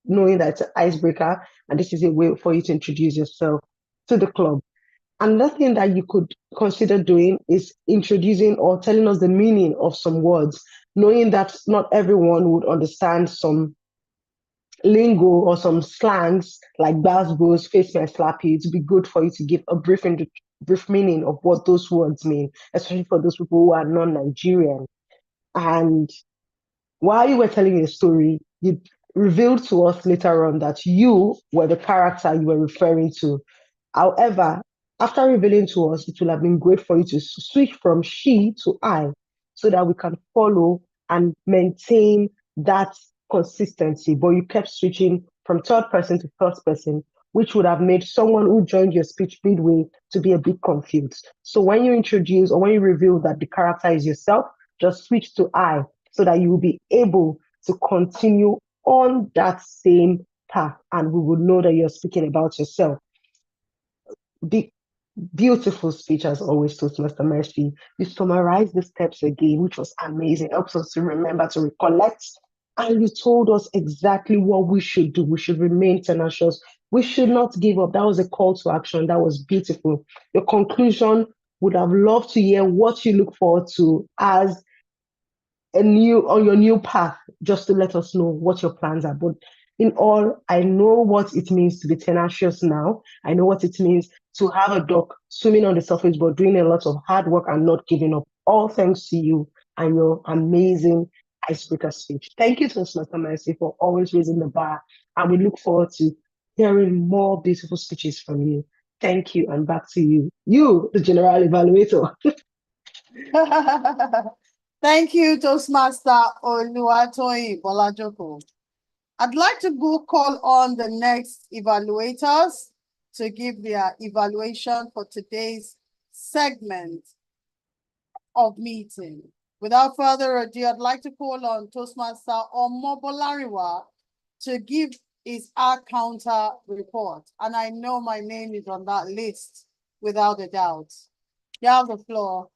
knowing that it's an icebreaker and this is a way for you to introduce yourself to the club. Another thing that you could consider doing is introducing or telling us the meaning of some words, knowing that not everyone would understand some lingo or some slangs like "bass face my slappy." It would be good for you to give a brief meaning of what those words mean, especially for those people who are non-Nigerian. And while you were telling your story, you revealed to us later on that you were the character you were referring to. However, after revealing to us, it will have been great for you to switch from she to I so that we can follow and maintain that consistency. But you kept switching from third person to first person, which would have made someone who joined your speech midway to be a bit confused. So when you introduce or when you reveal that the character is yourself, just switch to I so that you will be able to continue on that same path and we will know that you're speaking about yourself. The beautiful speech as always, Toastmaster Mercy. You summarized the steps again, which was amazing. Helps us to remember, to recollect. And you told us exactly what we should do. We should remain tenacious. We should not give up. That was a call to action. That was beautiful. Your conclusion would have loved to hear what you look forward to as on your new path, just to let us know what your plans are. But in all, I know what it means to be tenacious now. I know what it means to have a duck swimming on the surface, but doing a lot of hard work and not giving up. All thanks to you and your amazing icebreaker speech. Thank you, Toastmaster Mercy, for always raising the bar. And we look forward to hearing more beautiful speeches from you. Thank you, and back to you. You, the general evaluator. Thank you, Toastmaster Oluwatoyin Bolajoko. I'd like to go call on the next evaluators to give their evaluation for today's segment of meeting. Without further ado, I'd like to call on Toastmaster Omobolariwa to give his counter report. And I know my name is on that list without a doubt. You have the floor.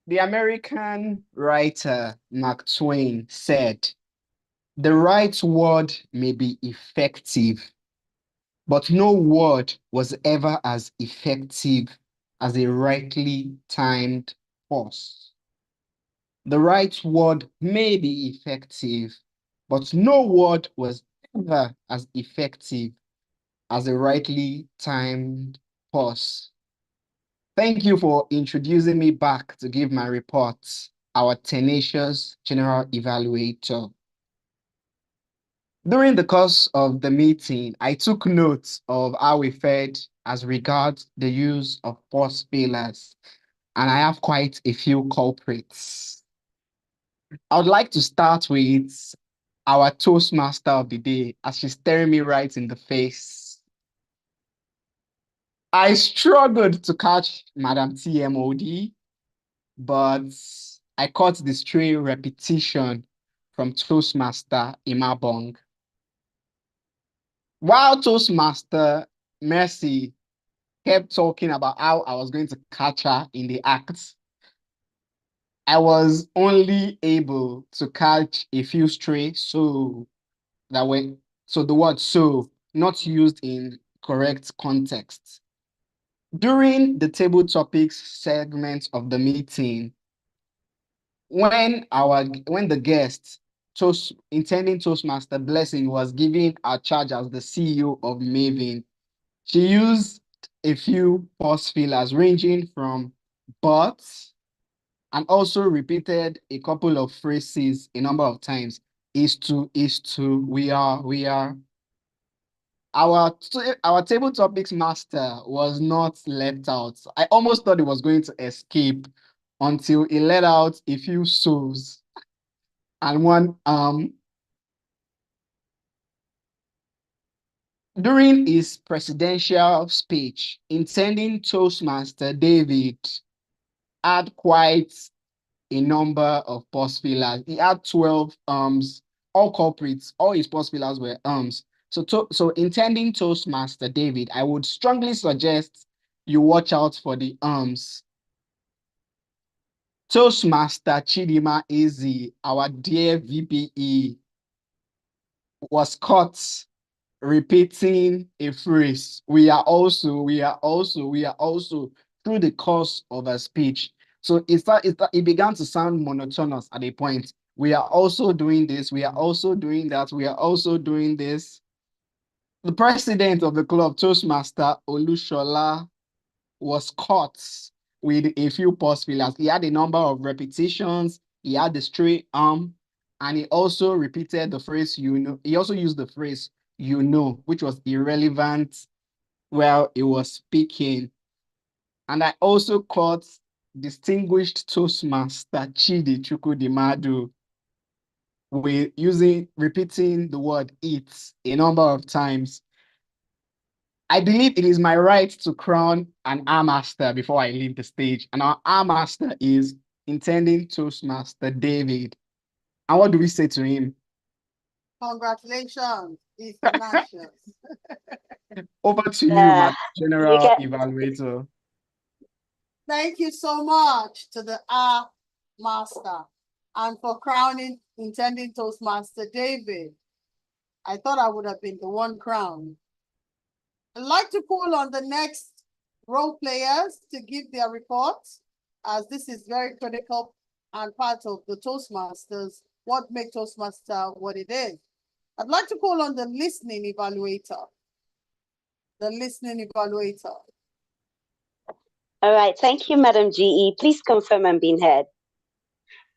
The American writer Mark Twain said, "The right word may be effective, but no word was ever as effective as a rightly timed pause." The right word may be effective, but no word was ever as effective as a rightly timed pause. Thank you for introducing me back to give my report, our tenacious general evaluator. During the course of the meeting, I took notes of how we fared as regards the use of pause failures, and I have quite a few culprits. I would like to start with our Toastmaster of the day, as she's staring me right in the face. I struggled to catch Madam TMOD, but I caught the stray repetition from Toastmaster Imabong. While Toastmaster Mercy kept talking about how I was going to catch her in the act, I was only able to catch a few stray so the word so not used in correct context. During the table topics segment of the meeting, when the guest intending Toastmaster Blessing was giving our charge as the CEO of Maven, she used a few pause fillers ranging from "but" and also repeated a couple of phrases a number of times. Is to, we are. our table topics master was not left out. I almost thought he was going to escape until he let out a few souls and one during his presidential speech, intending Toastmaster David had quite a number of pause fillers. He had 12 all culprits, all his pause fillers were So intending Toastmaster David, I would strongly suggest you watch out for the Toastmaster Chidima Ezi, our dear VPE, was caught repeating a phrase. We are also through the course of a speech. So it began to sound monotonous at a point. We are also doing this. We are also doing that. We are also doing this. The president of the club, Toastmaster Olushola, was caught with a few pause fillers. He had a number of repetitions. He had the straight arm, and he also repeated the phrase, you know. He also used the phrase, you know, which was irrelevant while he was speaking. And I also caught distinguished Toastmaster Chidi Chukwudimadu with repeating the word it a number of times. I believe it is my right to crown an R master before I leave the stage. And our R master is intending Toastmaster David. And what do we say to him? Congratulations, he's tenacious. Over to you, Madam General Evaluator. Thank you so much to the R master and for crowning intending Toastmaster David. I thought I would have been the one crowned. I'd like to call on the next role players to give their reports, as this is very critical and part of the Toastmasters, what makes Toastmaster what it is. I'd like to call on the listening evaluator. The listening evaluator. All right, thank you, Madam GE. Please confirm I'm being heard.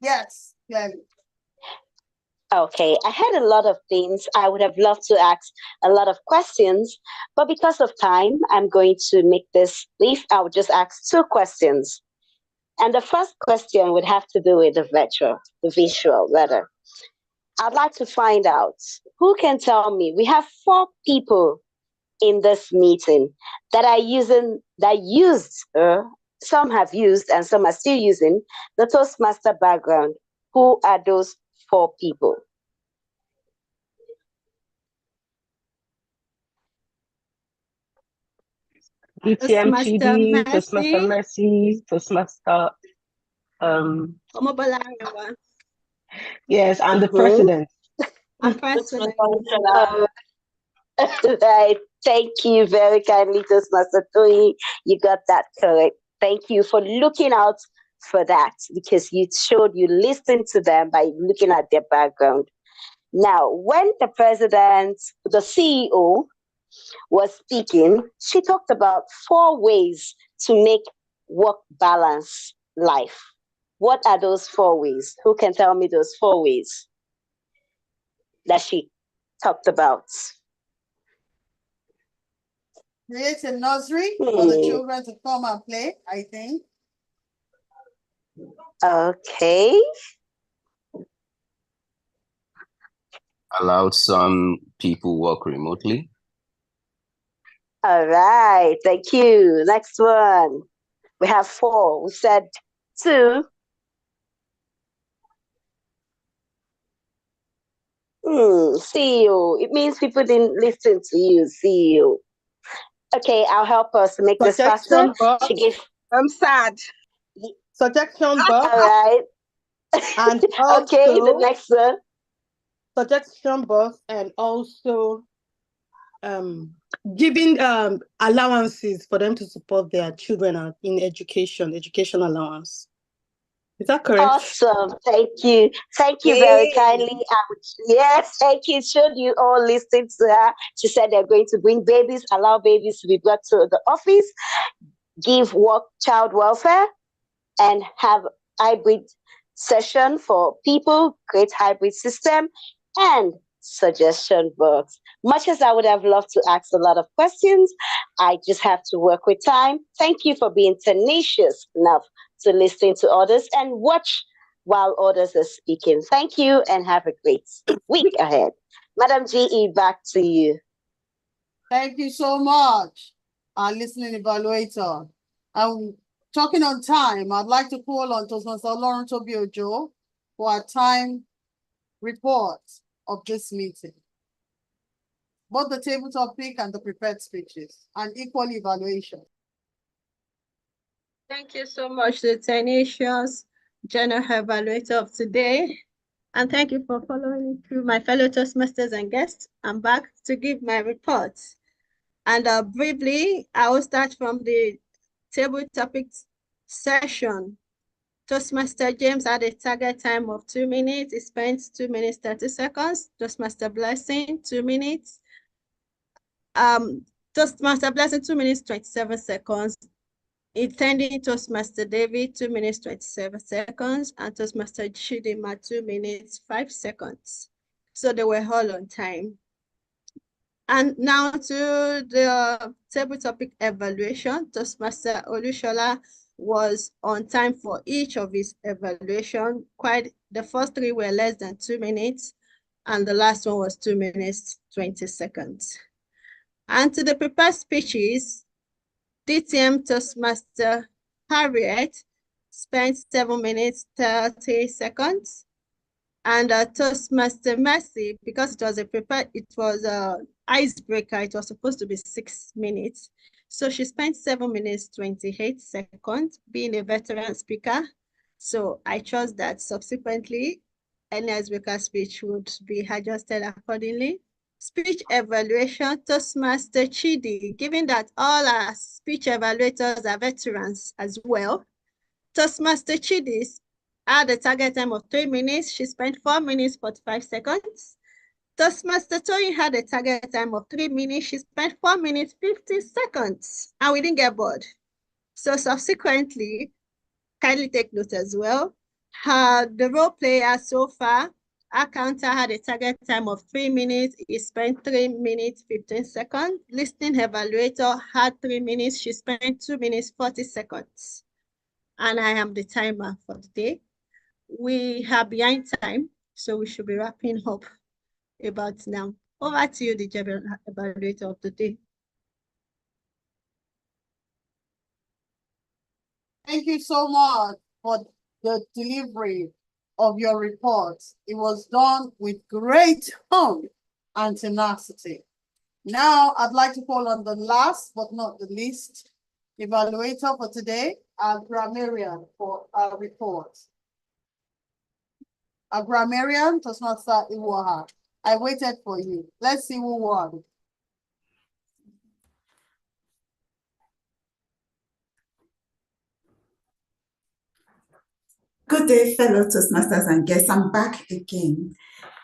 Yes, clearly. Okay, I had a lot of things. I would have loved to ask a lot of questions, but because of time, I'm going to make this brief. I would just ask 2 questions. And the first question would have to do with the visual rather. I'd like to find out, who can tell me, we have 4 people in this meeting that are some have used and some are still using the Toastmaster background. Who are those 4 people? ETMTD, Toastmaster Mercy, Toastmaster yes, and the president. And president. Right. Thank you very kindly, Toastmaster Toyi. You got that correct. Thank you for looking out for that, because you showed you listened to them by looking at their background. Now, when the president, the CEO, was speaking, she talked about 4 ways to make work balance life. What are those 4 ways? Who can tell me those 4 ways that she talked about? Create a nursery for the children to come and play, I think. Okay. Allowed some people work remotely. All right, thank you. Next one. We have 4. We said 2. CEO. It means people didn't listen to you, CEO. Okay, I'll help us to make this faster. She gave. I'm sad. Suggestion box. All right. And also, okay, the next one. Suggestion box, and also giving allowances for them to support their children in education allowance. Is that correct? Awesome. Thank you. Thank you very kindly. Yes, thank you. Should you all listen to her? She said they're going to bring babies, allow babies to be brought to the office, give child welfare, and have hybrid session for people, create hybrid system, and suggestion box. Much as I would have loved to ask a lot of questions, I just have to work with time. Thank you for being tenacious enough to listen to others and watch while others are speaking. Thank you and have a great week ahead. Madam GE, back to you. Thank you so much, our listening evaluator. I'm talking on time. I'd like to call on Toastmaster LEARNTOR Toastmasters for our time report of this meeting. Both the table topic and the prepared speeches, and equal evaluation. Thank you so much, the tenacious general evaluator of today. And thank you for following me through, my fellow Toastmasters and guests. I'm back to give my report. And briefly, I will start from the table topics session. Toastmaster James had a target time of 2 minutes. He spent 2 minutes, 30 seconds. Toastmaster Blessing, 2 minutes. Toastmaster Blessing, 2 minutes, 27 seconds. Attending Toastmaster David, 2 minutes, 27 seconds. And Toastmaster Chidima, 2 minutes, 5 seconds. So they were all on time. And now to the table topic evaluation. Toastmaster Olushola was on time for each of his evaluation. The first 3 were less than 2 minutes, and the last one was 2 minutes, 20 seconds. And to the prepared speeches, DTM Toastmaster Harriet spent 7 minutes, 30 seconds. And Toastmaster Mercy, because it was a icebreaker, it was supposed to be 6 minutes. So she spent 7 minutes, 28 seconds, being a veteran speaker. So I trust that subsequently, any icebreaker speech would be adjusted accordingly. Speech evaluation, Toastmaster Chidi, given that all our speech evaluators are veterans as well, Toastmaster Chidi had a target time of 3 minutes. She spent 4 minutes, 45 seconds. Toastmaster Toyin had a target time of 3 minutes. She spent 4 minutes, 50 seconds. And we didn't get bored. So subsequently, kindly take note as well. The role player so far, our counter had a target time of 3 minutes. He spent 3 minutes, 15 seconds. Listening evaluator had 3 minutes. She spent 2 minutes, 40 seconds. And I am the timer for the day. We are behind time, so we should be wrapping up about now. Over to you, the general evaluator of the day. Thank you so much for the delivery of your report. It was done with great hum and tenacity. Now, I'd like to call on the last but not the least evaluator for today, our grammarian, for our report. Our grammarian, Toastmaster Iwaha. I waited for you. Let's see who won. Good day, fellow Toastmasters and guests. I'm back again.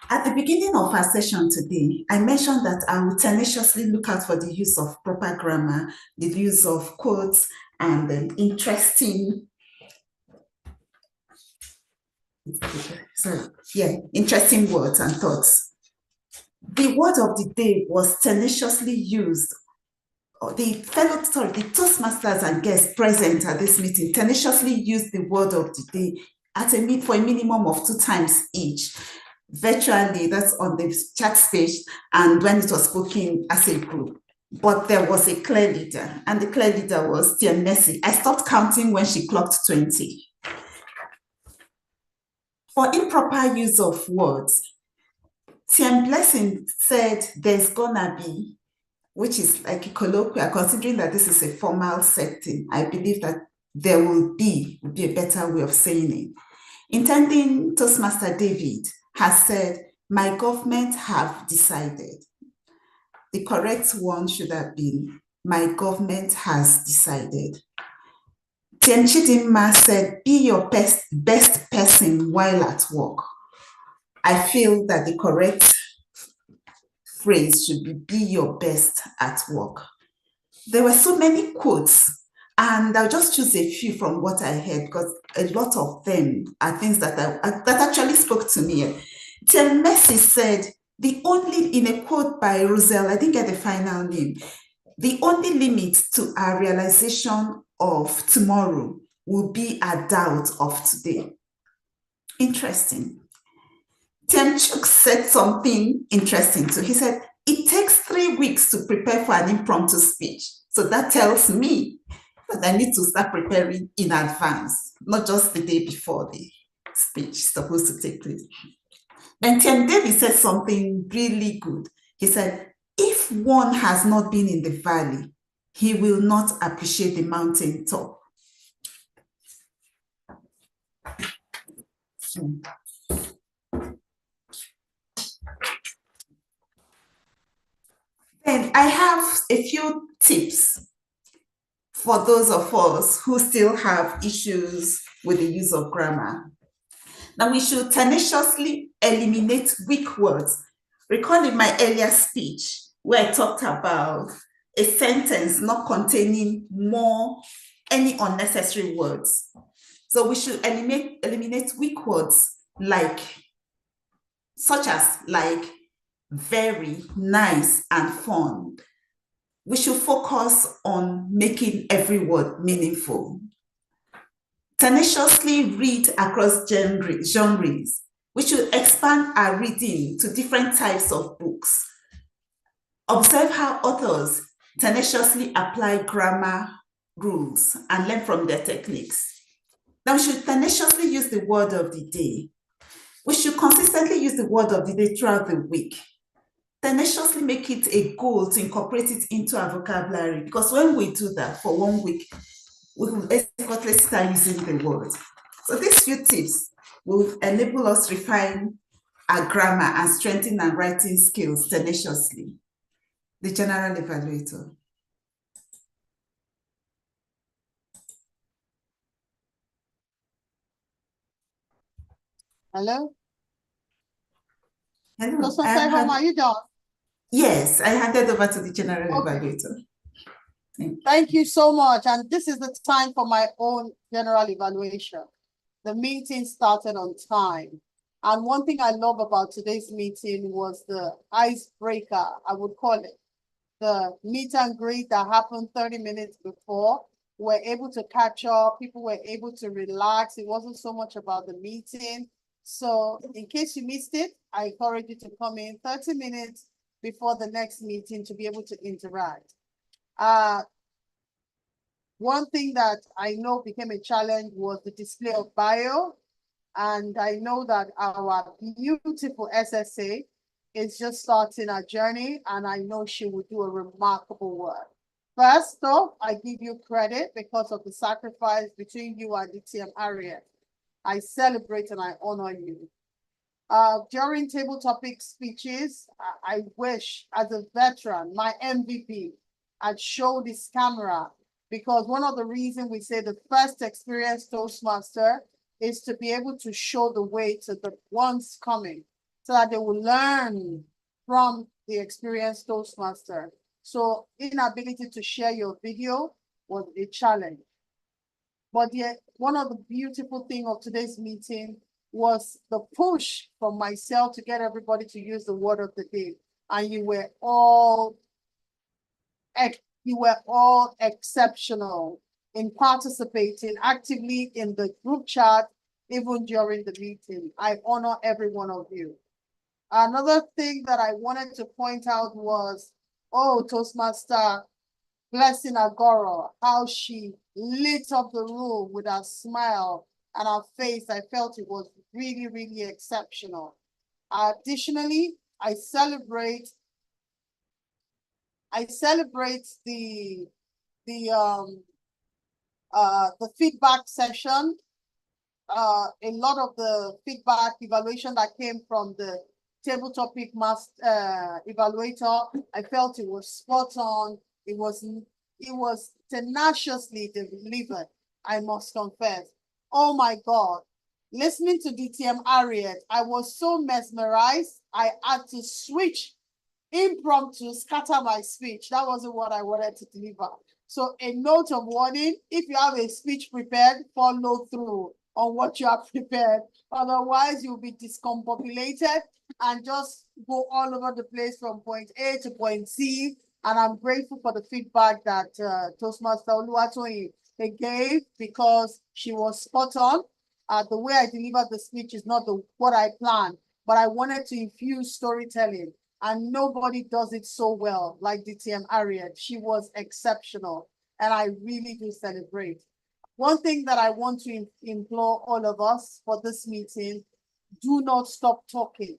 At the beginning of our session today, I mentioned that I will tenaciously look out for the use of proper grammar, the use of quotes, and interesting words and thoughts. The word of the day was tenaciously used. The Toastmasters and guests present at this meeting tenaciously used the word of the day for a minimum of 2 times each. Virtually, that's on the chat space, and when it was spoken as a group. But there was a clear leader, and the clear leader was Tia Mercy. I stopped counting when she clocked 20. For improper use of words, Tia Blessing said there's gonna be, which is like a colloquial, considering that this is a formal setting. I believe that there will be a better way of saying it. Intending Toastmaster David has said, my government have decided. The correct one should have been, my government has decided. Tien Chidinma said, be your best person while at work. I feel that the correct phrase should be your best at work. There were so many quotes, and I'll just choose a few from what I heard, because a lot of them are things that actually spoke to me. Tia Mercy said, in a quote by Roselle, I didn't get the final name, the only limit to our realization of tomorrow will be a doubt of today. Interesting. Temchuk said something interesting too. He said, it takes 3 weeks to prepare for an impromptu speech. So that tells me that I need to start preparing in advance, not just the day before the speech is supposed to take place. And Tim Davis said something really good. He said, if one has not been in the valley, he will not appreciate the mountaintop. Then I have a few tips for those of us who still have issues with the use of grammar. Now, we should tenaciously eliminate weak words. Recall in my earlier speech where I talked about a sentence not containing any unnecessary words. So we should eliminate weak words such as very, nice, and fun. We should focus on making every word meaningful. Tenaciously read across genres. We should expand our reading to different types of books. Observe how authors tenaciously apply grammar rules and learn from their techniques. Now, we should tenaciously use the word of the day. We should consistently use the word of the day throughout the week. Tenaciously make it a goal to incorporate it into our vocabulary, because when we do that for 1 week, we will effortlessly start using the word. So these few tips will enable us to refine our grammar and strengthen our writing skills tenaciously. The General Evaluator. Hello? Hello. Are you done? Yes, I handed over to the General Evaluator. Thank you so much. And this is the time for my own general evaluation. The meeting started on time. And one thing I love about today's meeting was the icebreaker, I would call it. The meet and greet that happened 30 minutes before. We're able to catch up. People were able to relax. It wasn't so much about the meeting. So in case you missed it, I encourage you to come in 30 minutes before the next meeting to be able to interact. One thing that I know became a challenge was the display of bio. And I know that our beautiful SSA is just starting our journey, and I know she will do a remarkable work. First off, I give you credit because of the sacrifice between you and DTM Harriet. I celebrate and I honor you. During table topic speeches, I wish, as a veteran, my MVP, I'd show this camera, because one of the reasons we say the first experienced Toastmaster is to be able to show the way to the ones coming, so that they will learn from the experienced Toastmaster. So inability to share your video was a challenge. But yet, one of the beautiful things of today's meeting was the push from myself to get everybody to use the word of the day. And you were all exceptional in participating actively in the group chat, even during the meeting. I honor every one of you. Another thing that I wanted to point out was, Toastmaster Blessing Agoro, how she lit up the room with her smile and her face. I felt it was really, really exceptional. Additionally, I celebrate the feedback session. A lot of the feedback evaluation that came from the table topic evaluator, I felt it was spot on. It was tenaciously delivered, I must confess. Oh my God. Listening to DTM Harriet, I was so mesmerized, I had to switch impromptu, scatter my speech. That wasn't what I wanted to deliver. So a note of warning, if you have a speech prepared, follow through. on what you have prepared. Otherwise, you'll be discombobulated and just go all over the place from point A to point C. And I'm grateful for the feedback that Toastmaster Oluwatoyin gave, because she was spot on. The way I delivered the speech is not what I planned, but I wanted to infuse storytelling, and nobody does it so well like DTM Harriet. She was exceptional, and I really do celebrate. One thing that I want to implore all of us for this meeting: do not stop talking.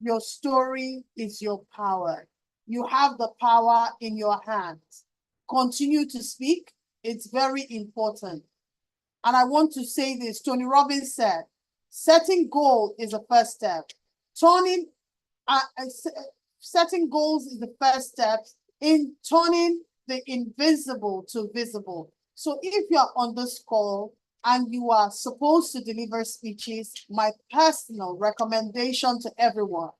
Your story is your power. You have the power in your hands. Continue to speak. It's very important. And I want to say this: Tony Robbins said, setting goal is the first step. Setting goals is the first step in turning the invisible to visible. So if you're on this call and you are supposed to deliver speeches, my personal recommendation to everyone,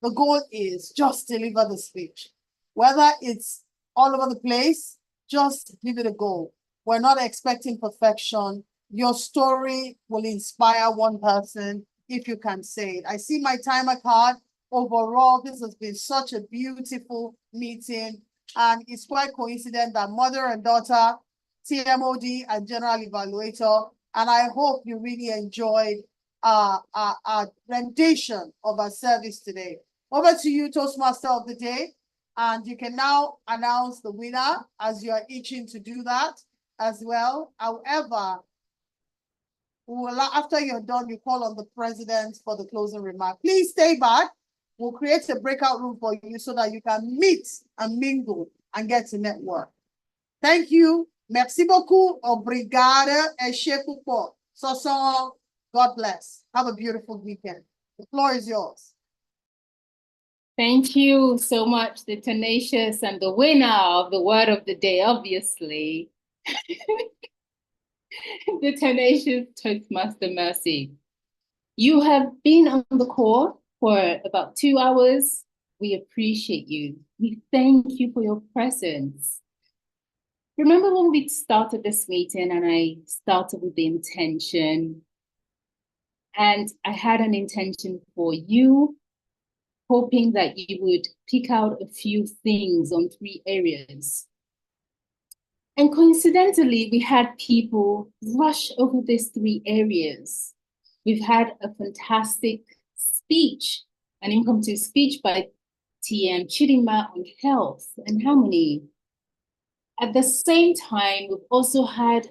the goal is just deliver the speech. Whether it's all over the place, just give it a go. We're not expecting perfection. Your story will inspire one person if you can say it. I see my timer card. Overall, this has been such a beautiful meeting, and it's quite coincident that mother and daughter, TMOD and general evaluator, and I hope you really enjoyed our rendition of our service today. Over to you, Toastmaster of the day, and you can now announce the winner as you are itching to do that as well. However, after you're done, you call on the president for the closing remark. Please stay back. We'll create a breakout room for you so that you can meet and mingle and get to network. Thank you. Merci beaucoup. Obrigada. Eshe púpọ̀. So, God bless. Have a beautiful weekend. The floor is yours. Thank you so much, the tenacious and the winner of the word of the day, obviously. The tenacious Toastmaster Mercy. You have been on the call for about 2 hours. We appreciate you. We thank you for your presence. Remember when we started this meeting and I started with the intention, and I had an intention for you, hoping that you would pick out a few things on 3 areas. And coincidentally, we had people rush over these 3 areas. We've had a fantastic speech, an impromptu speech by TM Chidinma on health and harmony. At the same time, we've also had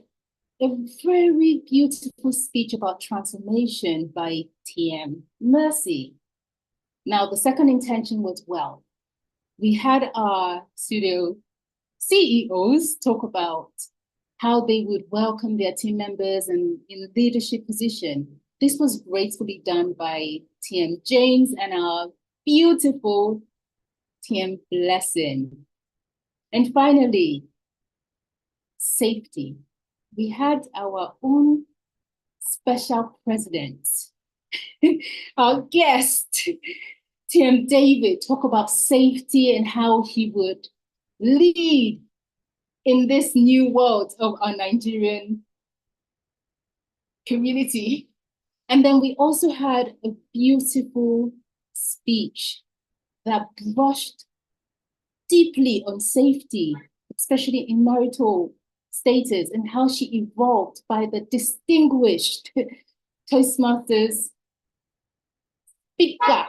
a very beautiful speech about transformation by TM Mercy. Now, the second intention was, well, we had our studio CEOs talk about how they would welcome their team members and in leadership position. This was gracefully done by TM James and our beautiful TM Blessing. And finally, safety. We had our own special president, our guest, TM David, talk about safety and how he would lead in this new world of our Nigerian community. And then we also had a beautiful speech that brushed deeply on safety, especially in marital status, and how she evolved by the distinguished Toastmasters speaker,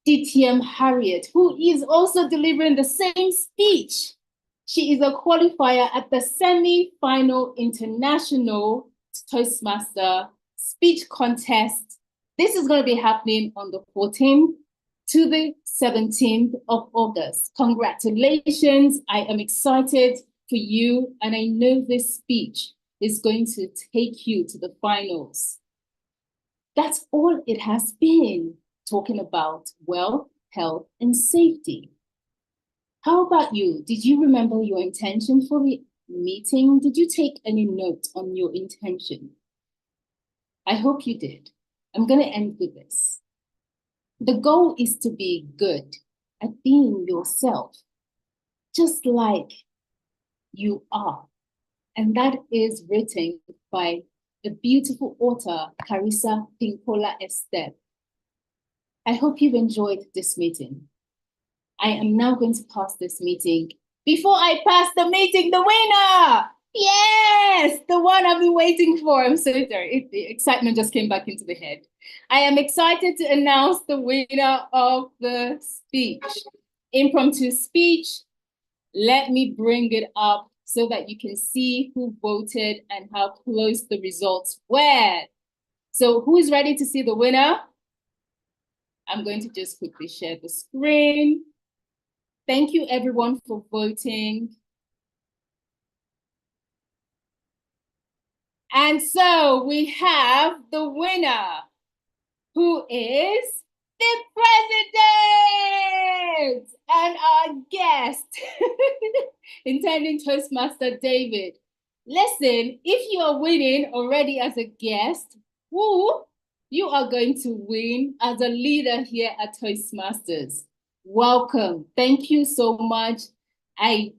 DTM Harriet, who is also delivering the same speech. She is a qualifier at the semi-final international Toastmaster speech contest. This is going to be happening on the 14th to the 17th of August. Congratulations. I am excited for you, and I know this speech is going to take you to the finals. That's all it has been, talking about wealth, health, and safety. How about you? Did you remember your intention for the meeting? Did you take any note on your intention? I hope you did. I'm going to end with this. The goal is to be good at being yourself, just like you are. And that is written by the beautiful author, Carissa Pinkola Estep. I hope you've enjoyed this meeting. I am now going to pass this meeting. Before I pass the meeting, the winner! Yes, the one I've been waiting for. I'm so sorry. The excitement just came back into the head. I am excited to announce the winner of the speech. Impromptu speech. Let me bring it up so that you can see who voted and how close the results were. So who's ready to see the winner? I'm going to just quickly share the screen. Thank you everyone for voting. And so we have the winner, who is the president and our guest, intending Toastmaster David. Listen, if you are winning already as a guest, you are going to win as a leader here at Toastmasters. Welcome. Thank you so much. I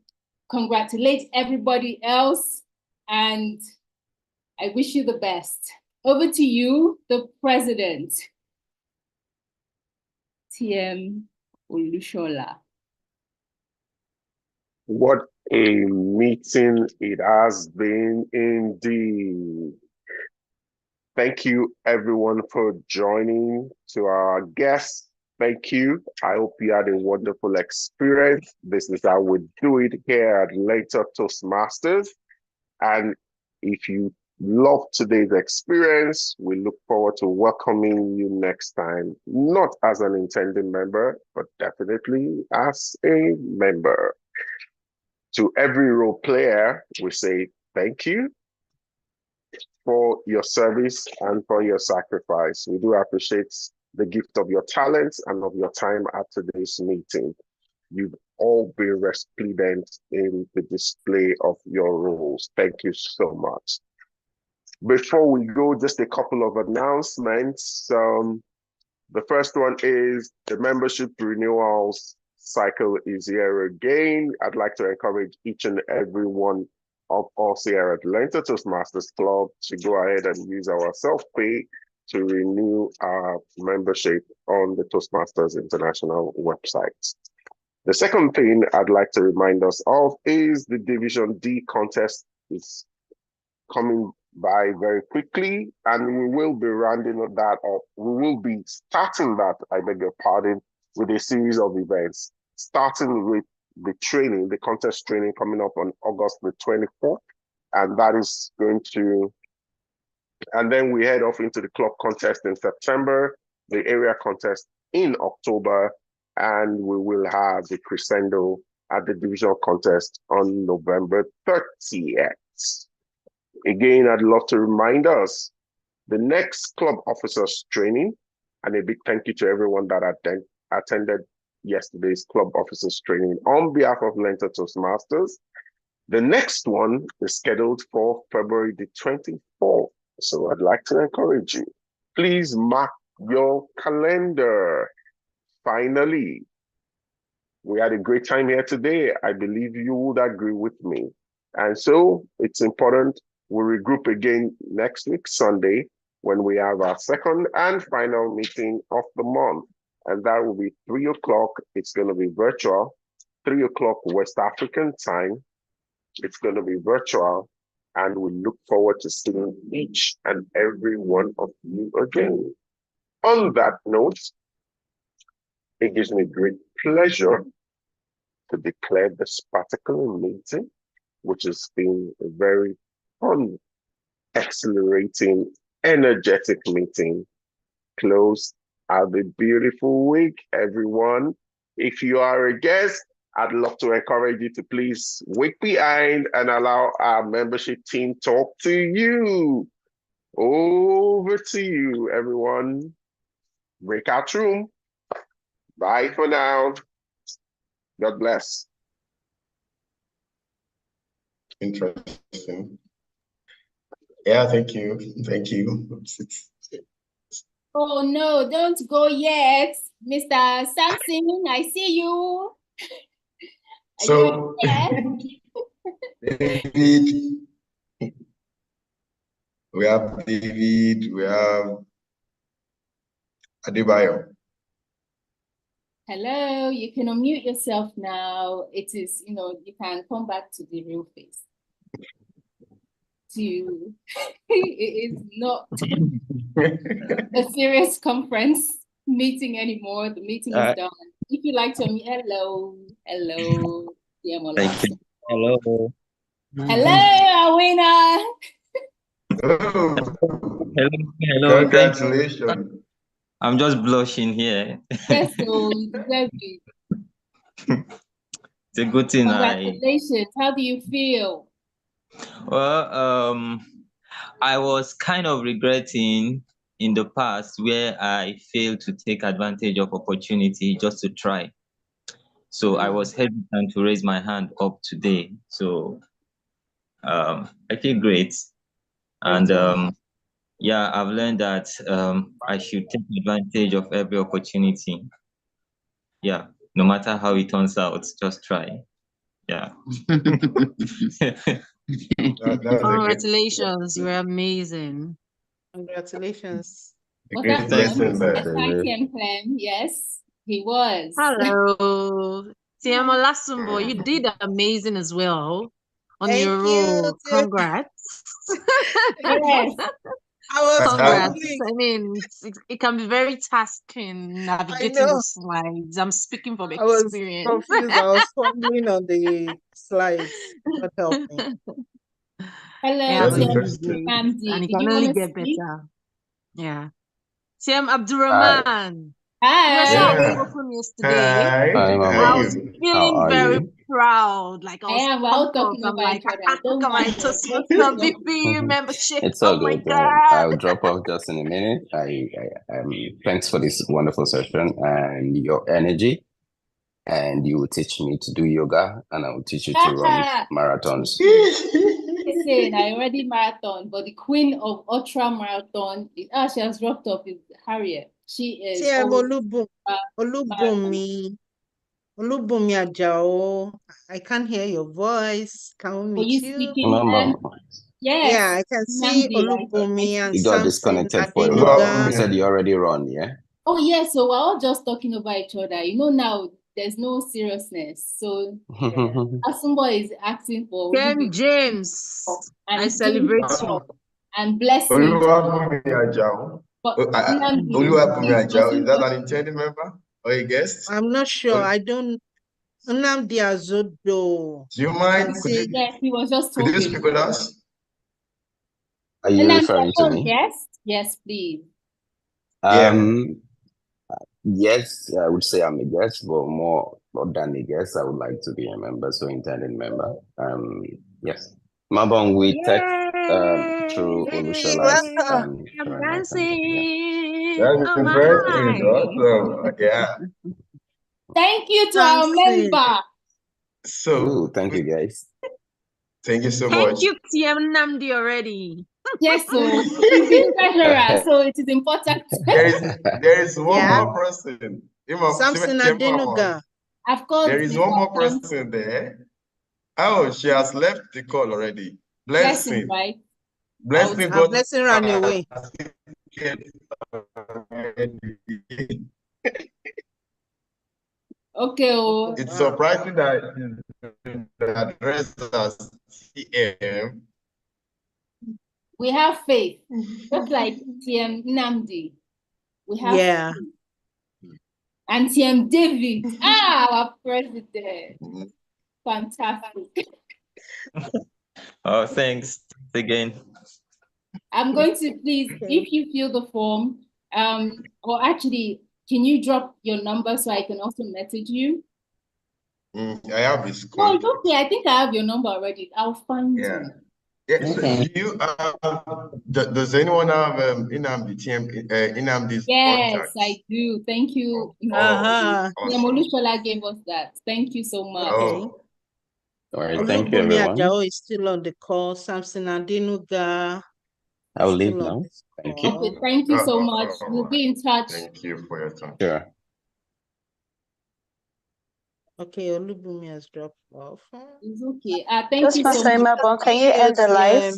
congratulate everybody else and I wish you the best. Over to you, the president, TM Olushola. What a meeting it has been indeed. Thank you everyone for joining. To our guests, thank you. I hope you had a wonderful experience. This is how we do it here at LEARNTOR Toastmasters. And if you love today's experience, we look forward to welcoming you next time, not as an intending member, but definitely as a member. To every role player, we say thank you for your service and for your sacrifice. We do appreciate the gift of your talents and of your time at today's meeting. You've all been resplendent in the display of your roles. Thank you so much. Before we go, just a couple of announcements. The first one is the membership renewals cycle is here again. I'd like to encourage each and every one of us here at LEARNTOR Toastmasters Club to go ahead and use our self-pay to renew our membership on the Toastmasters International website. The second thing I'd like to remind us of is the Division D contest is coming by very quickly, and we will be rounding that up. We will be starting that, I beg your pardon, with a series of events, starting with the training, the contest training coming up on August the 24th, and that is going to, and then we head off into the club contest in September, the area contest in October, and we will have the crescendo at the divisional contest on November 30th. Again, I'd love to remind us, the next club officers training, and a big thank you to everyone that attended yesterday's club officers training on behalf of LEARNTOR Toastmasters. The next one is scheduled for February the 24th. So I'd like to encourage you, please mark your calendar. Finally, we had a great time here today. I believe you would agree with me. And so it's important we regroup again next week, Sunday, when we have our second and final meeting of the month. And that will be 3 o'clock. It's going to be virtual, 3 o'clock West African time. It's going to be virtual. And we look forward to seeing each and every one of you again. On that note, it gives me great pleasure to declare this particular meeting, which has been a very fun, exhilarating, energetic meeting, closed. Have a beautiful week, everyone. If you are a guest, I'd love to encourage you to please wait behind and allow our membership team talk to you. Over to you, everyone. Breakout room. Bye for now. God bless. Interesting. Yeah, thank you. Thank you. Oh no, don't go yet. Mr. Samson, I see you. So, David, we have David, we have Adebayo. Hello, you can unmute yourself now. It is, you can come back to the real face. It is not a serious conference meeting anymore. The meeting is done. If you like to unmute, hello. Thank you. Hello. Hello, Awina. Hello. Congratulations. I'm just blushing here. Yes, so you deserve it. It's a good thing. Congratulations. How do you feel? Well, I was kind of regretting in the past where I failed to take advantage of opportunity just to try. So I was hesitant to raise my hand up today. So I feel great. And yeah, I've learned that I should take advantage of every opportunity. Yeah, no matter how it turns out, just try. Yeah. Congratulations, you were amazing. Congratulations. Was that TM Clem? Yes, he was. Hello. TM Olasumbo, you did amazing as well on Thank your you. role. Congrats. Yes. Congrats. I mean, it can be very tasking navigating the slides. I'm speaking from experience. I was confused. I was fumbling on the slides. God help me. Hello, yeah, but and it can only get better. Yeah. TM Abdurrahman. Hi. You were so outspoken yesterday. Hi, I was Mama. feeling How are very you? proud. Like I was pumped up. I'm like, look at my Toastmaster VP membership. It's all Oh my good. God. I'll drop off just in a minute. Thanks for this wonderful session and your energy. And you will teach me to do yoga, and I will teach you to run marathons. Listen, I already marathon, but the queen of ultra marathon is she has dropped off is Harriet. She is Olubumi Ajao. I can't hear your voice. Can we meet you? Remember? Yes. Yeah, I can see Olubumi and You got Samson disconnected for a while. Adenuga. You said you already run, yeah? Oh, yeah. So we're all just talking over each other. Now there's no seriousness. So Asumbo is asking for Ken James. And I celebrate you. And bless me. Oluwabumi Ajao. Oluwabumi Ajao. Is that an intended member or a guest? I'm not sure. I don't. Nnamdi Azodo. Do you mind? Yes, he was just talking. Could you speak with us? Are you referring to me? Yes, please. Yes, I would say I'm a guest, but more than a guest, I would like to be a member, so intended member. Yes. Mabon, we text through Olushola's I'm dancing. That's interesting. Awesome. Yeah. Thank you to our member. So, thank you, guys. Thank you so much. Thank you, TM Namdi already. Yes, so he's the treasurer, so it is important. There is one more person. Samson Adenuga. Of course. There is one more person there. Oh, she has left the call already. Blessing. Right? Blessing ran away. Okay. It's surprising that the address as CM. We have faith, just like TM Namdi. We have faith. And TM David, our president. Fantastic. Oh, thanks again. I'm going to please, if you fill the form, or actually, can you drop your number so I can also message you? I have his contact. Oh, okay. I think I have your number already. I'll find you. Yeah, so do you does anyone have Inamdi's Yes, contact? I do. Thank you. Awesome. Molushola gave us that. Thank you so much. All right, thank you, everyone. Ajao is still on the call. Samson Adenuga. I will leave now. Thank you. Okay, thank you so much. We'll be in touch. Thank you for your time. Sure. Okay, Olubumi has dropped off. It's okay. Thank you so much. Can you end the live?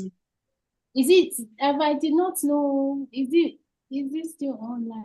Is it? I did not know. Is it still online?